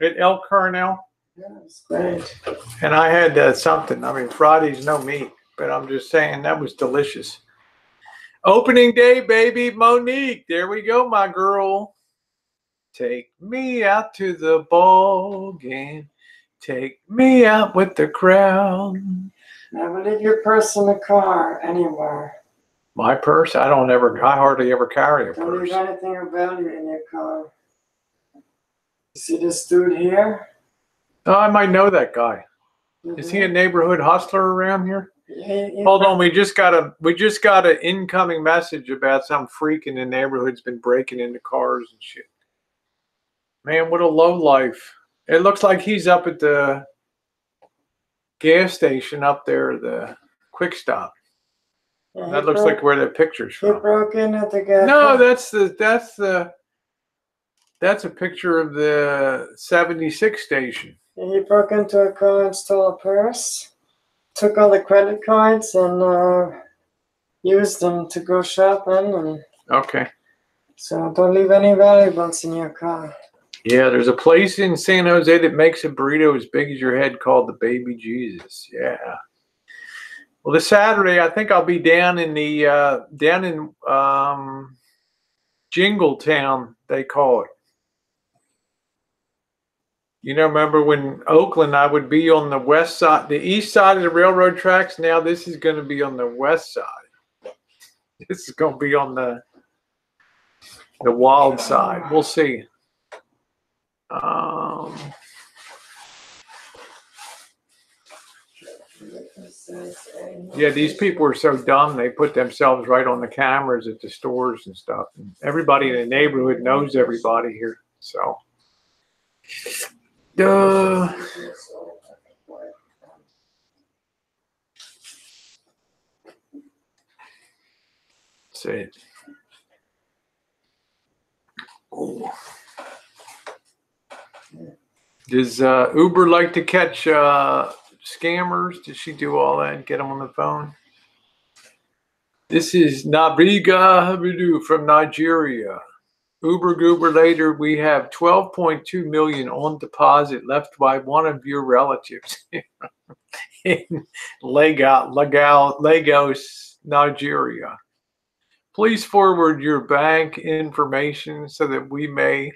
At El Coronel? Yeah, it's great. And I had something. I mean, Friday's no meat, but I'm just saying that was delicious. Opening day, baby. Monique. There we go, my girl. Take me out to the ball game. Take me out with the crowd. Never leave your purse in the car anywhere. My purse? I hardly ever carry a Don't purse. leave anything of value in your car. You see this dude here? Oh, I might know that guy. Is he a neighborhood hustler around here? He Hold on, we just got an incoming message about some freak in the neighborhood's been breaking into cars and shit. Man, what a low life. It looks like he's up at the gas station up there, the quick stop. Yeah, That looks like where that picture's he from. broke in at the gas. No, that's a picture of the 76 station. He broke into a car and stole a purse, took all the credit cards, and used them to go shopping. And Okay. so don't leave any valuables in your car. Yeah, there's a place in San Jose that makes a burrito as big as your head called the Baby Jesus. Yeah. Well, this Saturday, I think I'll be down in the Jingletown, they call it. You know, remember when Oakland, I would be on the west side, the east side of the railroad tracks. Now this is going to be on the west side. This is going to be on the wild side. We'll see. Yeah, these people are so dumb. They put themselves right on the cameras at the stores and stuff. And everybody in the neighborhood knows everybody here. So, that's it. Oh. Does Uber like to catch scammers? Does she do all that and get them on the phone? This is Nabiga Habidu from Nigeria. Uber Goober later, we have 12.2 million on deposit left by one of your relatives in Lagos, Nigeria. Please forward your bank information so that we may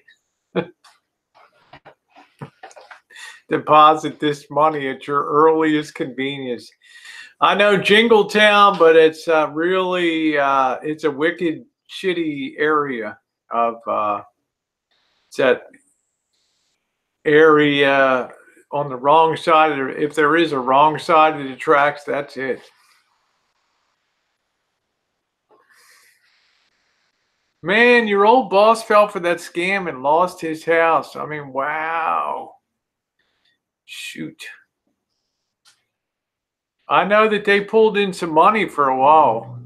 deposit this money at your earliest convenience. I know Jingletown, but it's really, it's a wicked, shitty area of, it's that area on the wrong side of the, if there is a wrong side of the tracks, that's it. Man, your old boss fell for that scam and lost his house. I mean, wow. Shoot. I know that they pulled in some money for a while.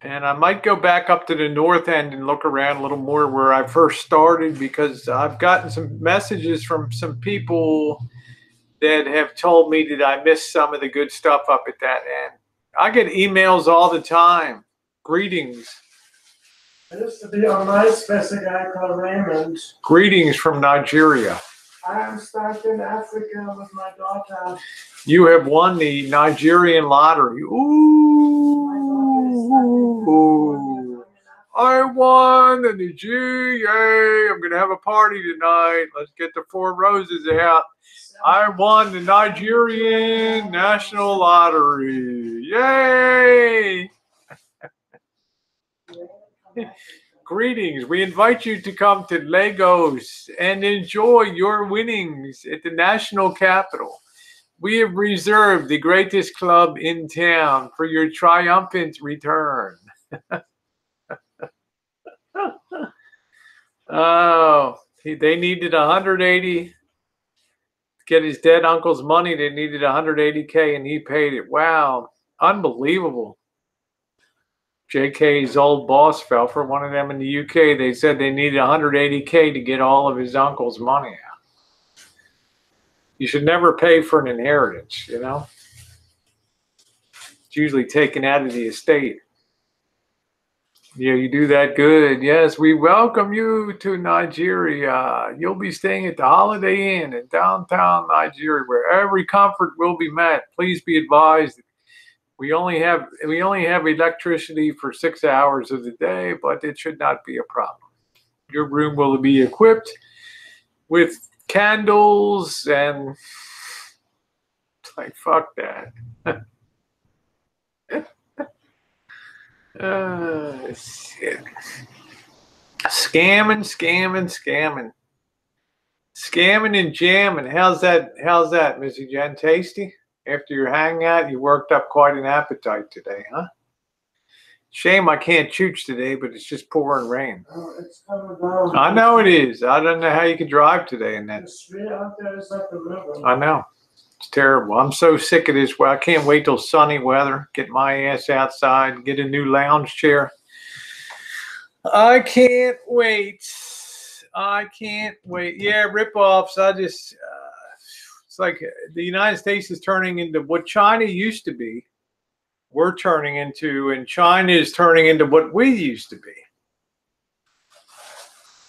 And I might go back up to the north end and look around a little more where I first started, because I've gotten some messages from some people that have told me that I missed some of the good stuff up at that end. I get emails all the time. Greetings. I used to be on MySpace, a guy called Raymond. Greetings from Nigeria. I am stuck in Africa with my daughter. You have won the Nigerian lottery. Ooh. I won the Yay. I'm going to have a party tonight. Let's get the 4 roses out. I won the Nigerian National Lottery. Yay. Greetings. We invite you to come to Lagos and enjoy your winnings at the national capital. We have reserved the greatest club in town for your triumphant return. Oh, they needed 180 to get his dead uncle's money. They needed 180K and he paid it. Wow. Unbelievable. JK's old boss fell for one of them in the UK. They said they needed 180K to get all of his uncle's money out. You should never pay for an inheritance, you know? It's usually taken out of the estate. Yeah, you do that good. Yes, we welcome you to Nigeria. You'll be staying at the Holiday Inn in downtown Nigeria, where every comfort will be met. Please be advised, we only have electricity for 6 hours of the day, but it should not be a problem. Your room will be equipped with candles and like, fuck that. Shit. Scamming and jamming. How's that, Missy Jenn? Tasty? After your hangout, you worked up quite an appetite today, huh? Shame I can't chooch today, but it's just pouring rain. Oh, it's coming down. I know it is. I don't know how you can drive today in that. The street out there is like a river. I know. It's terrible. I'm so sick of this. I can't wait till sunny weather. Get my ass outside. Get a new lounge chair. I can't wait. I can't wait. Yeah, rip-offs. I just, it's like the United States is turning into what China used to be. We're turning into, and China is turning into what we used to be.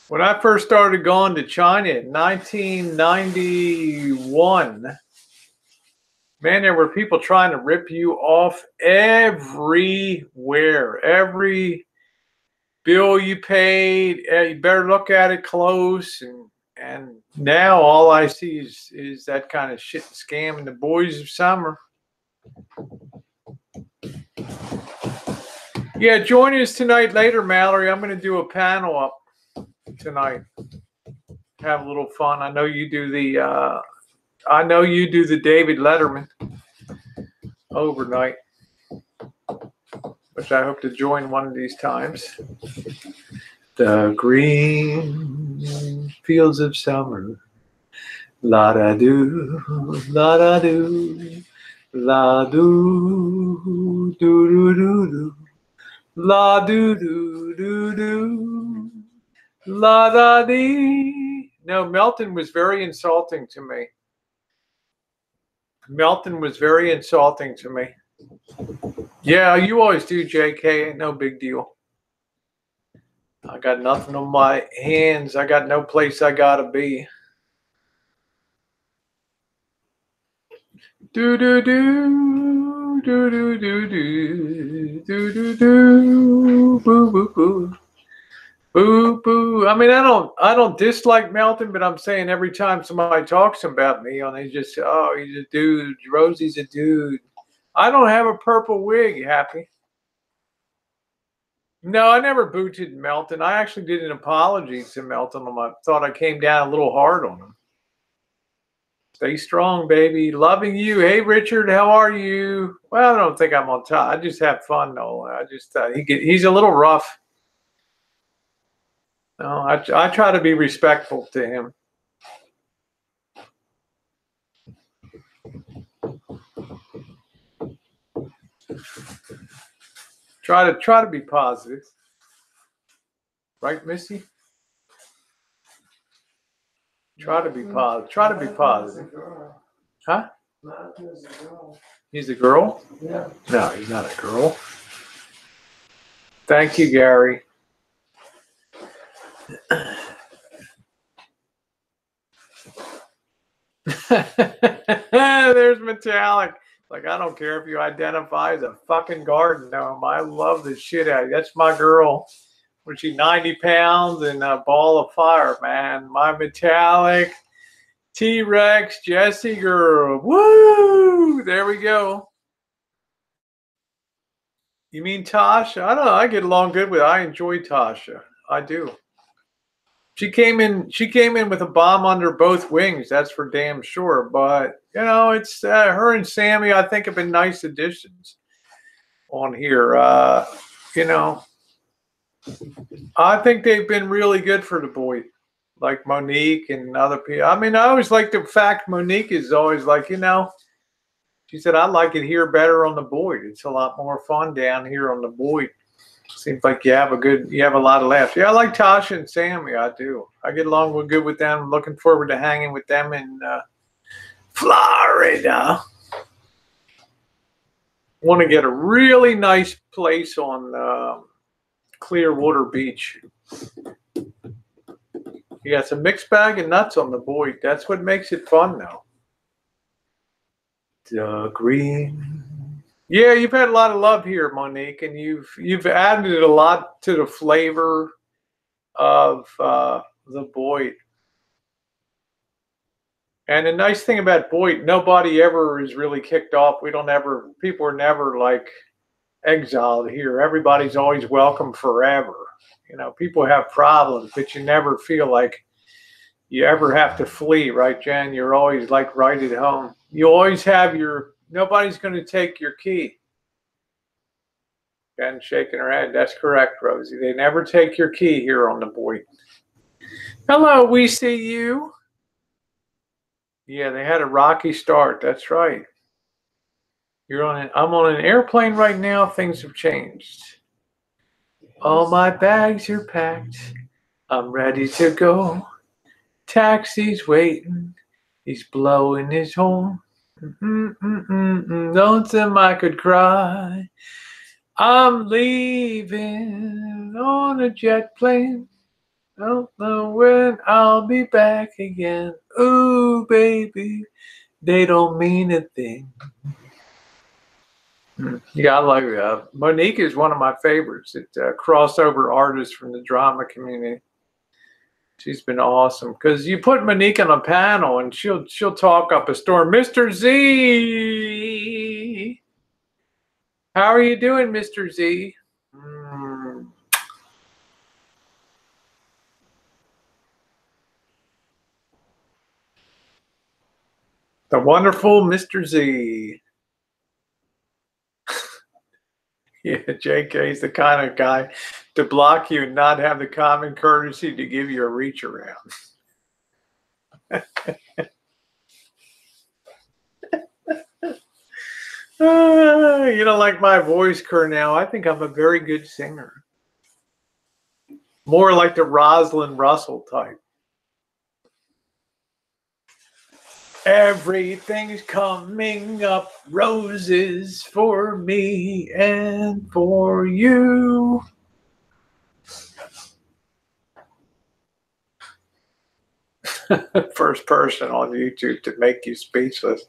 When I first started going to China in 1991, man, there were people trying to rip you off everywhere. Every bill you paid, you better look at it close. And now all I see is that kind of shit and scam and the boys of summer. Yeah, join us tonight later, Mallory. I'm going to do a panel up tonight. Have a little fun. I know you do the David Letterman overnight, which I hope to join one of these times. The green fields of summer, la da do, la da do, la do do do do do, la do do do do, la da dee. No, Melton was very insulting to me. Melton was very insulting to me. Yeah, you always do, JK. Ain't no big deal. I got nothing on my hands. I got no place I gotta be. Do do do do do do do do do do boo boo boo boo boo. I mean, I don't dislike Melton, but I'm saying every time somebody talks about me, they just say, oh, he's a dude. Rosie's a dude. I don't have a purple wig, Happy. No, I never booted Melton. I actually did an apology to Melton. I thought I came down a little hard on him. Stay strong, baby. Loving you. Hey, Richard, how are you? Well, I don't think I'm on top. I just have fun, though. I just he's a little rough. No, I try to be respectful to him. Try to be positive, right, Missy? Try to be positive. Try to be positive. Huh? He's a girl? Yeah. No, he's not a girl. Thank you, Gary. There's Metallic. Like, I don't care if you identify as a fucking garden gnome. I love the shit out of you. That's my girl. When she's 90 pounds and a ball of fire, man. My Metallic T-Rex Jessie girl. Woo! There we go. You mean Tasha? I don't know. I get along good with her. I enjoy Tasha. I do. She came in with a bomb under both wings. That's for damn sure. But, you know, it's her and Sammy, I think, have been nice additions on here. You know, I think they've been really good for the boy, like Monique and other people. I mean, I always like the fact Monique is always like, you know, she said, I like it here better on the Boyd. It's a lot more fun down here on the Boyd. Seems like you have a lot of laughs. Yeah, I like Tasha and Sammy. I do. I get along good with them. I'm looking forward to hanging with them in Florida. Want to get a really nice place on Clearwater Beach. You got some mixed bag of nuts on the Boyd. That's what makes it fun, though. The green. Yeah, you've had a lot of love here, Monique, and you've added a lot to the flavor of the Boyd. And the nice thing about Boyd, nobody ever is really kicked off. People are never like exiled here. Everybody's always welcome forever. You know, people have problems, but you never feel like you ever have to flee, right, Jen? You're always like right at home. You always have nobody's going to take your key. And shaking her head. That's correct, Rosie. They never take your key here on the boy. Hello, we see you. Yeah, they had a rocky start. That's right. I'm on an airplane right now. Things have changed. All my bags are packed. I'm ready to go. Taxi's waiting. He's blowing his horn. Lonesome I could cry. I'm leaving on a jet plane. Don't know when I'll be back again. Ooh, baby, they don't mean a thing. Yeah, I like Monique is one of my favorites. It's a crossover artist from the drama community. She's been awesome because you put Monique on a panel and she'll talk up a storm. Mr. Z, how are you doing, Mr. Z? The wonderful Mr. Z. Yeah, JK is the kind of guy to block you and not have the common courtesy to give you a reach around. You don't like my voice, Cornell. I think I'm a very good singer. More like the Rosalind Russell type. Everything's coming up roses for me and for you. First person on YouTube to make you speechless.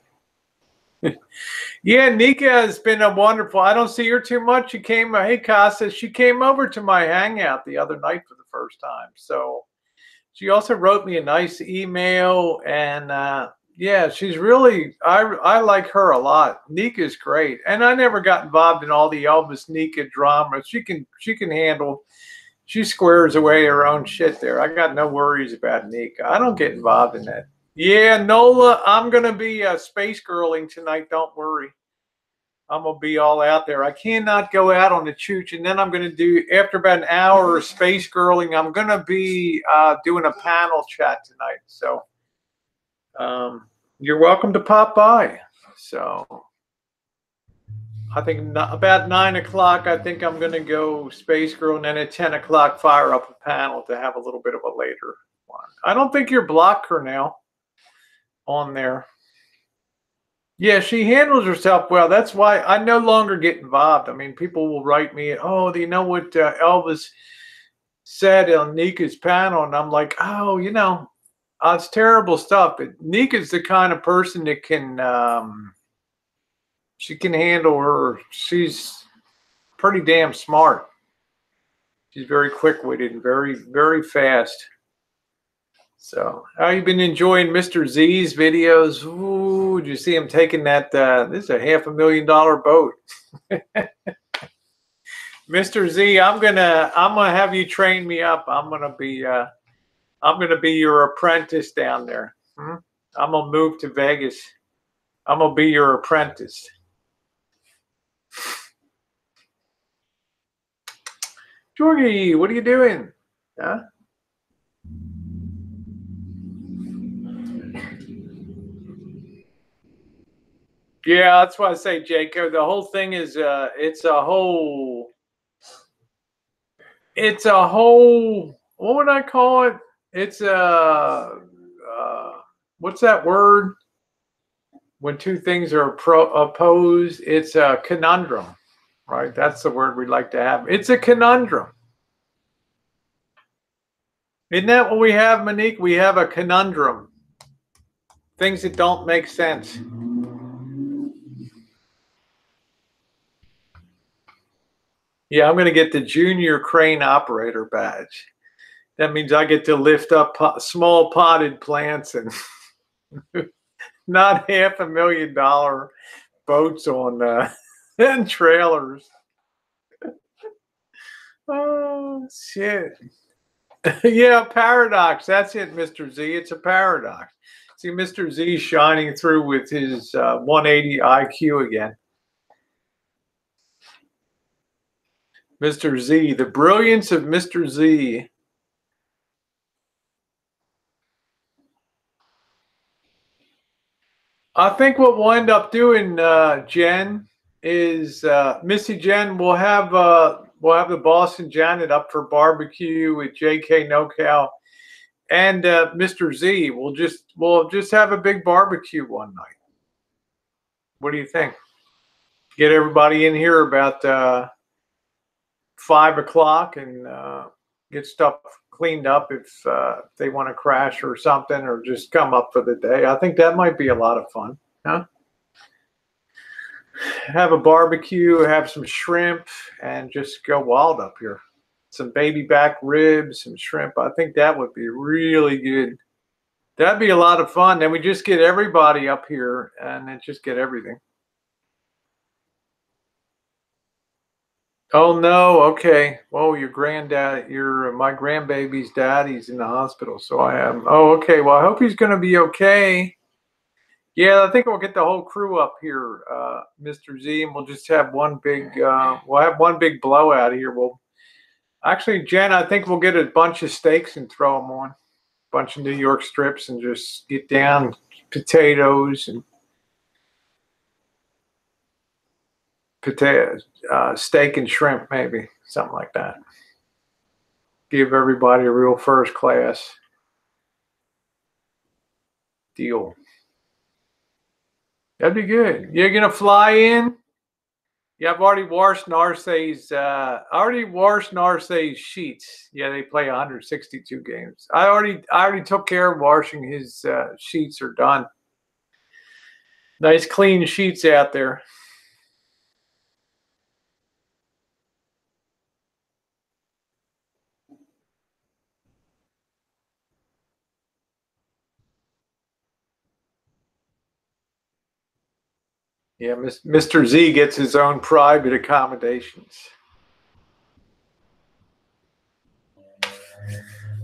Yeah, Nika has been a wonderful. I don't see her too much. She came. Hey, Casa. She came over to my hangout the other night for the first time. So she also wrote me a nice email, and yeah, she's really. I like her a lot. Nika's great, and I never got involved in all the Elvis Nika drama. She can handle. She squares away her own shit there. I got no worries about Nika. I don't get involved in that. Yeah, Nola, I'm going to be space girling tonight. Don't worry. I'm going to be all out there. I cannot go out on the chooch. And then I'm going to do, after about an hour of space girling, I'm going to be doing a panel chat tonight. So you're welcome to pop by. So I think about 9 o'clock, I think I'm going to go space girl. And then at 10 o'clock, fire up a panel to have a little bit of a later one. I don't think you're blocked her now. On there. Yeah, she handles herself well. That's why I no longer get involved. I mean, people will write me, oh, do you know what Elvis said on Nika's panel? And I'm like, oh, you know, it's terrible stuff. But Nika's the kind of person that can, she can handle her. She's pretty damn smart. She's very quick-witted and very, very fast. So, how you been enjoying Mr. Z's videos? Ooh, did you see him taking that? This is a $500,000 boat. Mr. Z, I'm gonna have you train me up. I'm gonna be your apprentice down there. I'm gonna move to Vegas. I'm gonna be your apprentice. Jorgie, what are you doing? Huh? Yeah, that's why I say, Jacob. The whole thing is, it's a whole. What would I call it? It's what's that word? When two things are opposed, it's a conundrum, right? That's the word we like to have. It's a conundrum. Isn't that what we have, Monique? We have a conundrum. Things that don't make sense. Yeah, I'm going to get the junior crane operator badge. That means I get to lift up small potted plants and not $500,000 boats on and trailers. Oh, shit. Yeah, paradox. That's it, Mr. Z. It's a paradox. See, Mr. Z shining through with his 180 IQ again. Mr. Z, the brilliance of Mr. Z. I think what we'll end up doing, Jen, is Missy Jenn. We'll have the Boston Janet up for barbecue with JK NoCal and Mr. Z. We'll just have a big barbecue one night. What do you think? Get everybody in here about 5 o'clock and get stuff cleaned up if they want to crash or something, or just come up for the day. I think that might be a lot of fun, huh? Have a barbecue, have some shrimp, and just go wild up here. Some baby back ribs, some shrimp. I think that would be really good. That'd be a lot of fun. Then we just get everybody up here and then just get everything. Oh no, okay. Well, your granddad, my grandbaby's daddy's in the hospital, so I am. Oh, okay. Well, I hope he's gonna be okay. Yeah, I think we'll get the whole crew up here, Mr. Z, and we'll just have one big blowout here. We'll actually, Jen, I think we'll get a bunch of steaks and throw them on, a bunch of New York strips, and just get down potatoes and potatoes, steak and shrimp, maybe something like that. Give everybody a real first class deal. That'd be good. You're gonna fly in? Yeah, I've already washed Narce's. Sheets. Yeah, they play 162 games. I already took care of washing his sheets. Are done. Nice clean sheets out there. Yeah, Mr. Z gets his own private accommodations.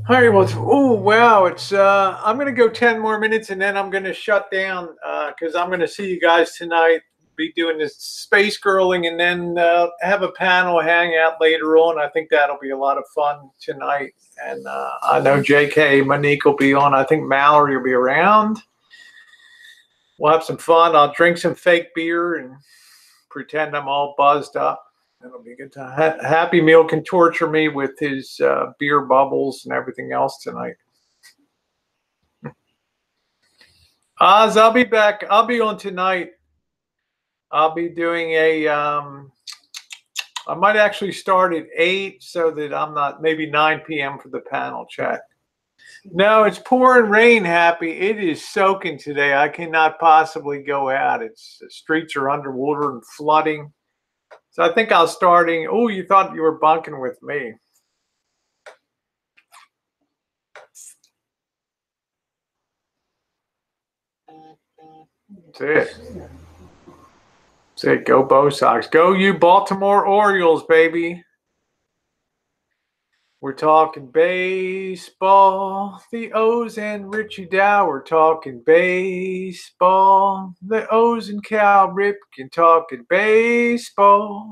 All right, well, oh wow, it's I'm gonna go 10 more minutes and then I'm gonna shut down because I'm gonna see you guys tonight. Be doing this space girling and then have a panel hangout later on. I think that'll be a lot of fun tonight. And I know JK, Monique will be on. I think Mallory will be around. We'll have some fun. I'll drink some fake beer and pretend I'm all buzzed up. It'll be a good time. Happy Meal can torture me with his beer bubbles and everything else tonight. Oz, I'll be back. I'll be on tonight. I'll be doing I might actually start at 8 so that I'm not, maybe 9 p.m. for the panel chat. No, it's pouring rain, Happy. It is soaking today. I cannot possibly go out. The streets are underwater and flooding. So I think I'll starting. Oh, you thought you were bunking with me. That's it. That's it. Go Bo Sox. Go you Baltimore Orioles, baby. We're talking baseball, the O's and Richie Dow. We're talking baseball, the O's and Cal Ripken talking baseball.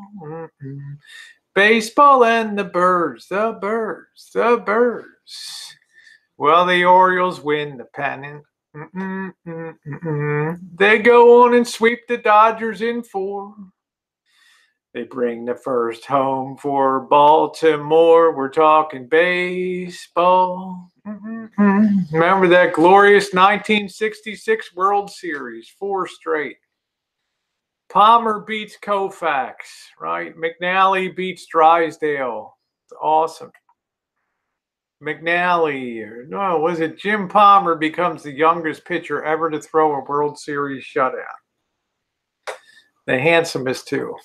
Baseball and the birds, the birds, the birds. Well, the Orioles win the pennant. They go on and sweep the Dodgers in 4. They bring the first home for Baltimore. We're talking baseball. Remember that glorious 1966 World Series, 4 straight. Palmer beats Koufax, right? McNally beats Drysdale. It's awesome. McNally, no, was it Jim Palmer becomes the youngest pitcher ever to throw a World Series shutout. The handsomest, too.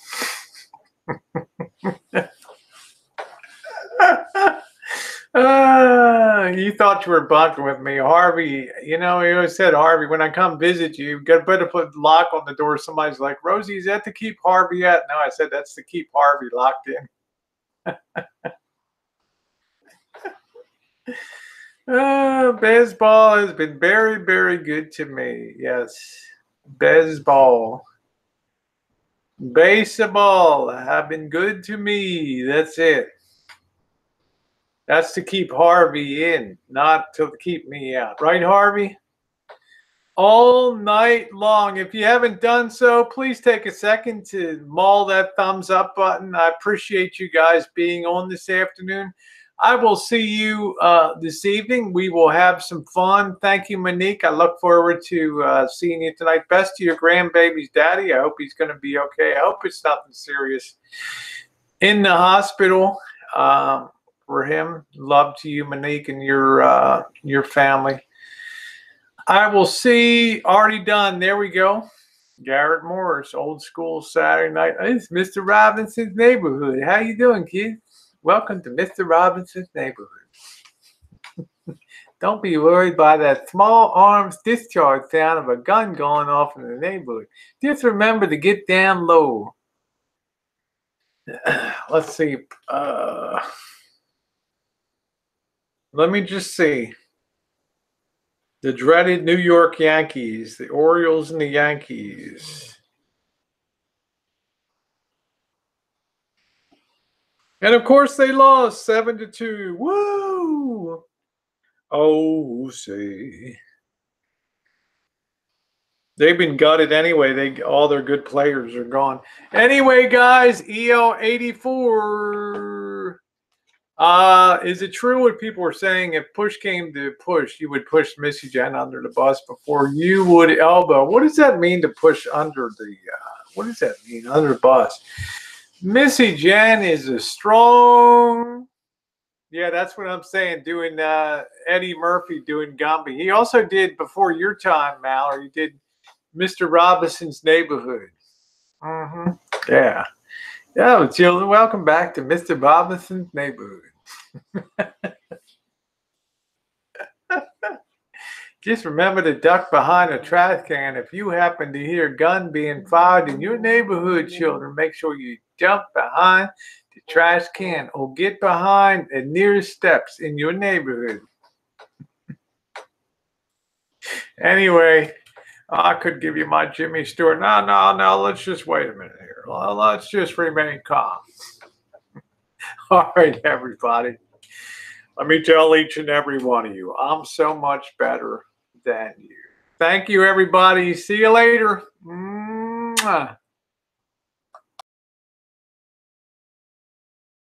You thought you were bunking with me, Harvey. You know, he always said, Harvey, when I come visit you, better put lock on the door. Somebody's like, Rosie, is that to keep Harvey at? No, I said that's to keep Harvey locked in. Baseball has been very, very good to me. Yes, baseball. Baseball have been good to me. That's it. That's to keep Harvey in, not to keep me out. Right, Harvey? All night long. If you haven't done so, please take a second to maul that thumbs up button. I appreciate you guys being on this afternoon. I will see you this evening. We will have some fun. Thank you, Monique. I look forward to seeing you tonight. Best to your grandbaby's daddy. I hope he's going to be okay. I hope it's nothing serious in the hospital for him. Love to you, Monique, and your family. I will see. Already done. There we go. Garrett Morris, old school Saturday night. It's Mr. Robinson's neighborhood. How you doing, kid? Welcome to Mr. Robinson's neighborhood. Don't be worried by that small arms discharge sound of a gun going off in the neighborhood. Just remember to get down low. Let's see. Let me just see. The dreaded New York Yankees, the Orioles and the Yankees. And of course they lost 7-2. Woo! Oh, say. They've been gutted anyway. All their good players are gone. Anyway, guys, EL84. Is it true what people were saying? If push came to push, you would push Missy Jenn under the bus before you would elbow. What does that mean to push under the? What does that mean under the bus? Missy Jenn is a strong. Yeah, that's what I'm saying. Doing Eddie Murphy doing Gumby. He also did before your time, Mallory. He did Mr. Robinson's Neighborhood. Yeah. Yeah, children, welcome back to Mr. Robinson's Neighborhood. Just remember to duck behind a trash can. If you happen to hear a gun being fired in your neighborhood, children, make sure you jump behind the trash can or get behind the nearest steps in your neighborhood. Anyway, I could give you my Jimmy Stewart. No, let's just wait a minute here. Let's just remain calm. All right, everybody. Let me tell each and every one of you, I'm so much better than you. Thank you, everybody. See you later. Mwah.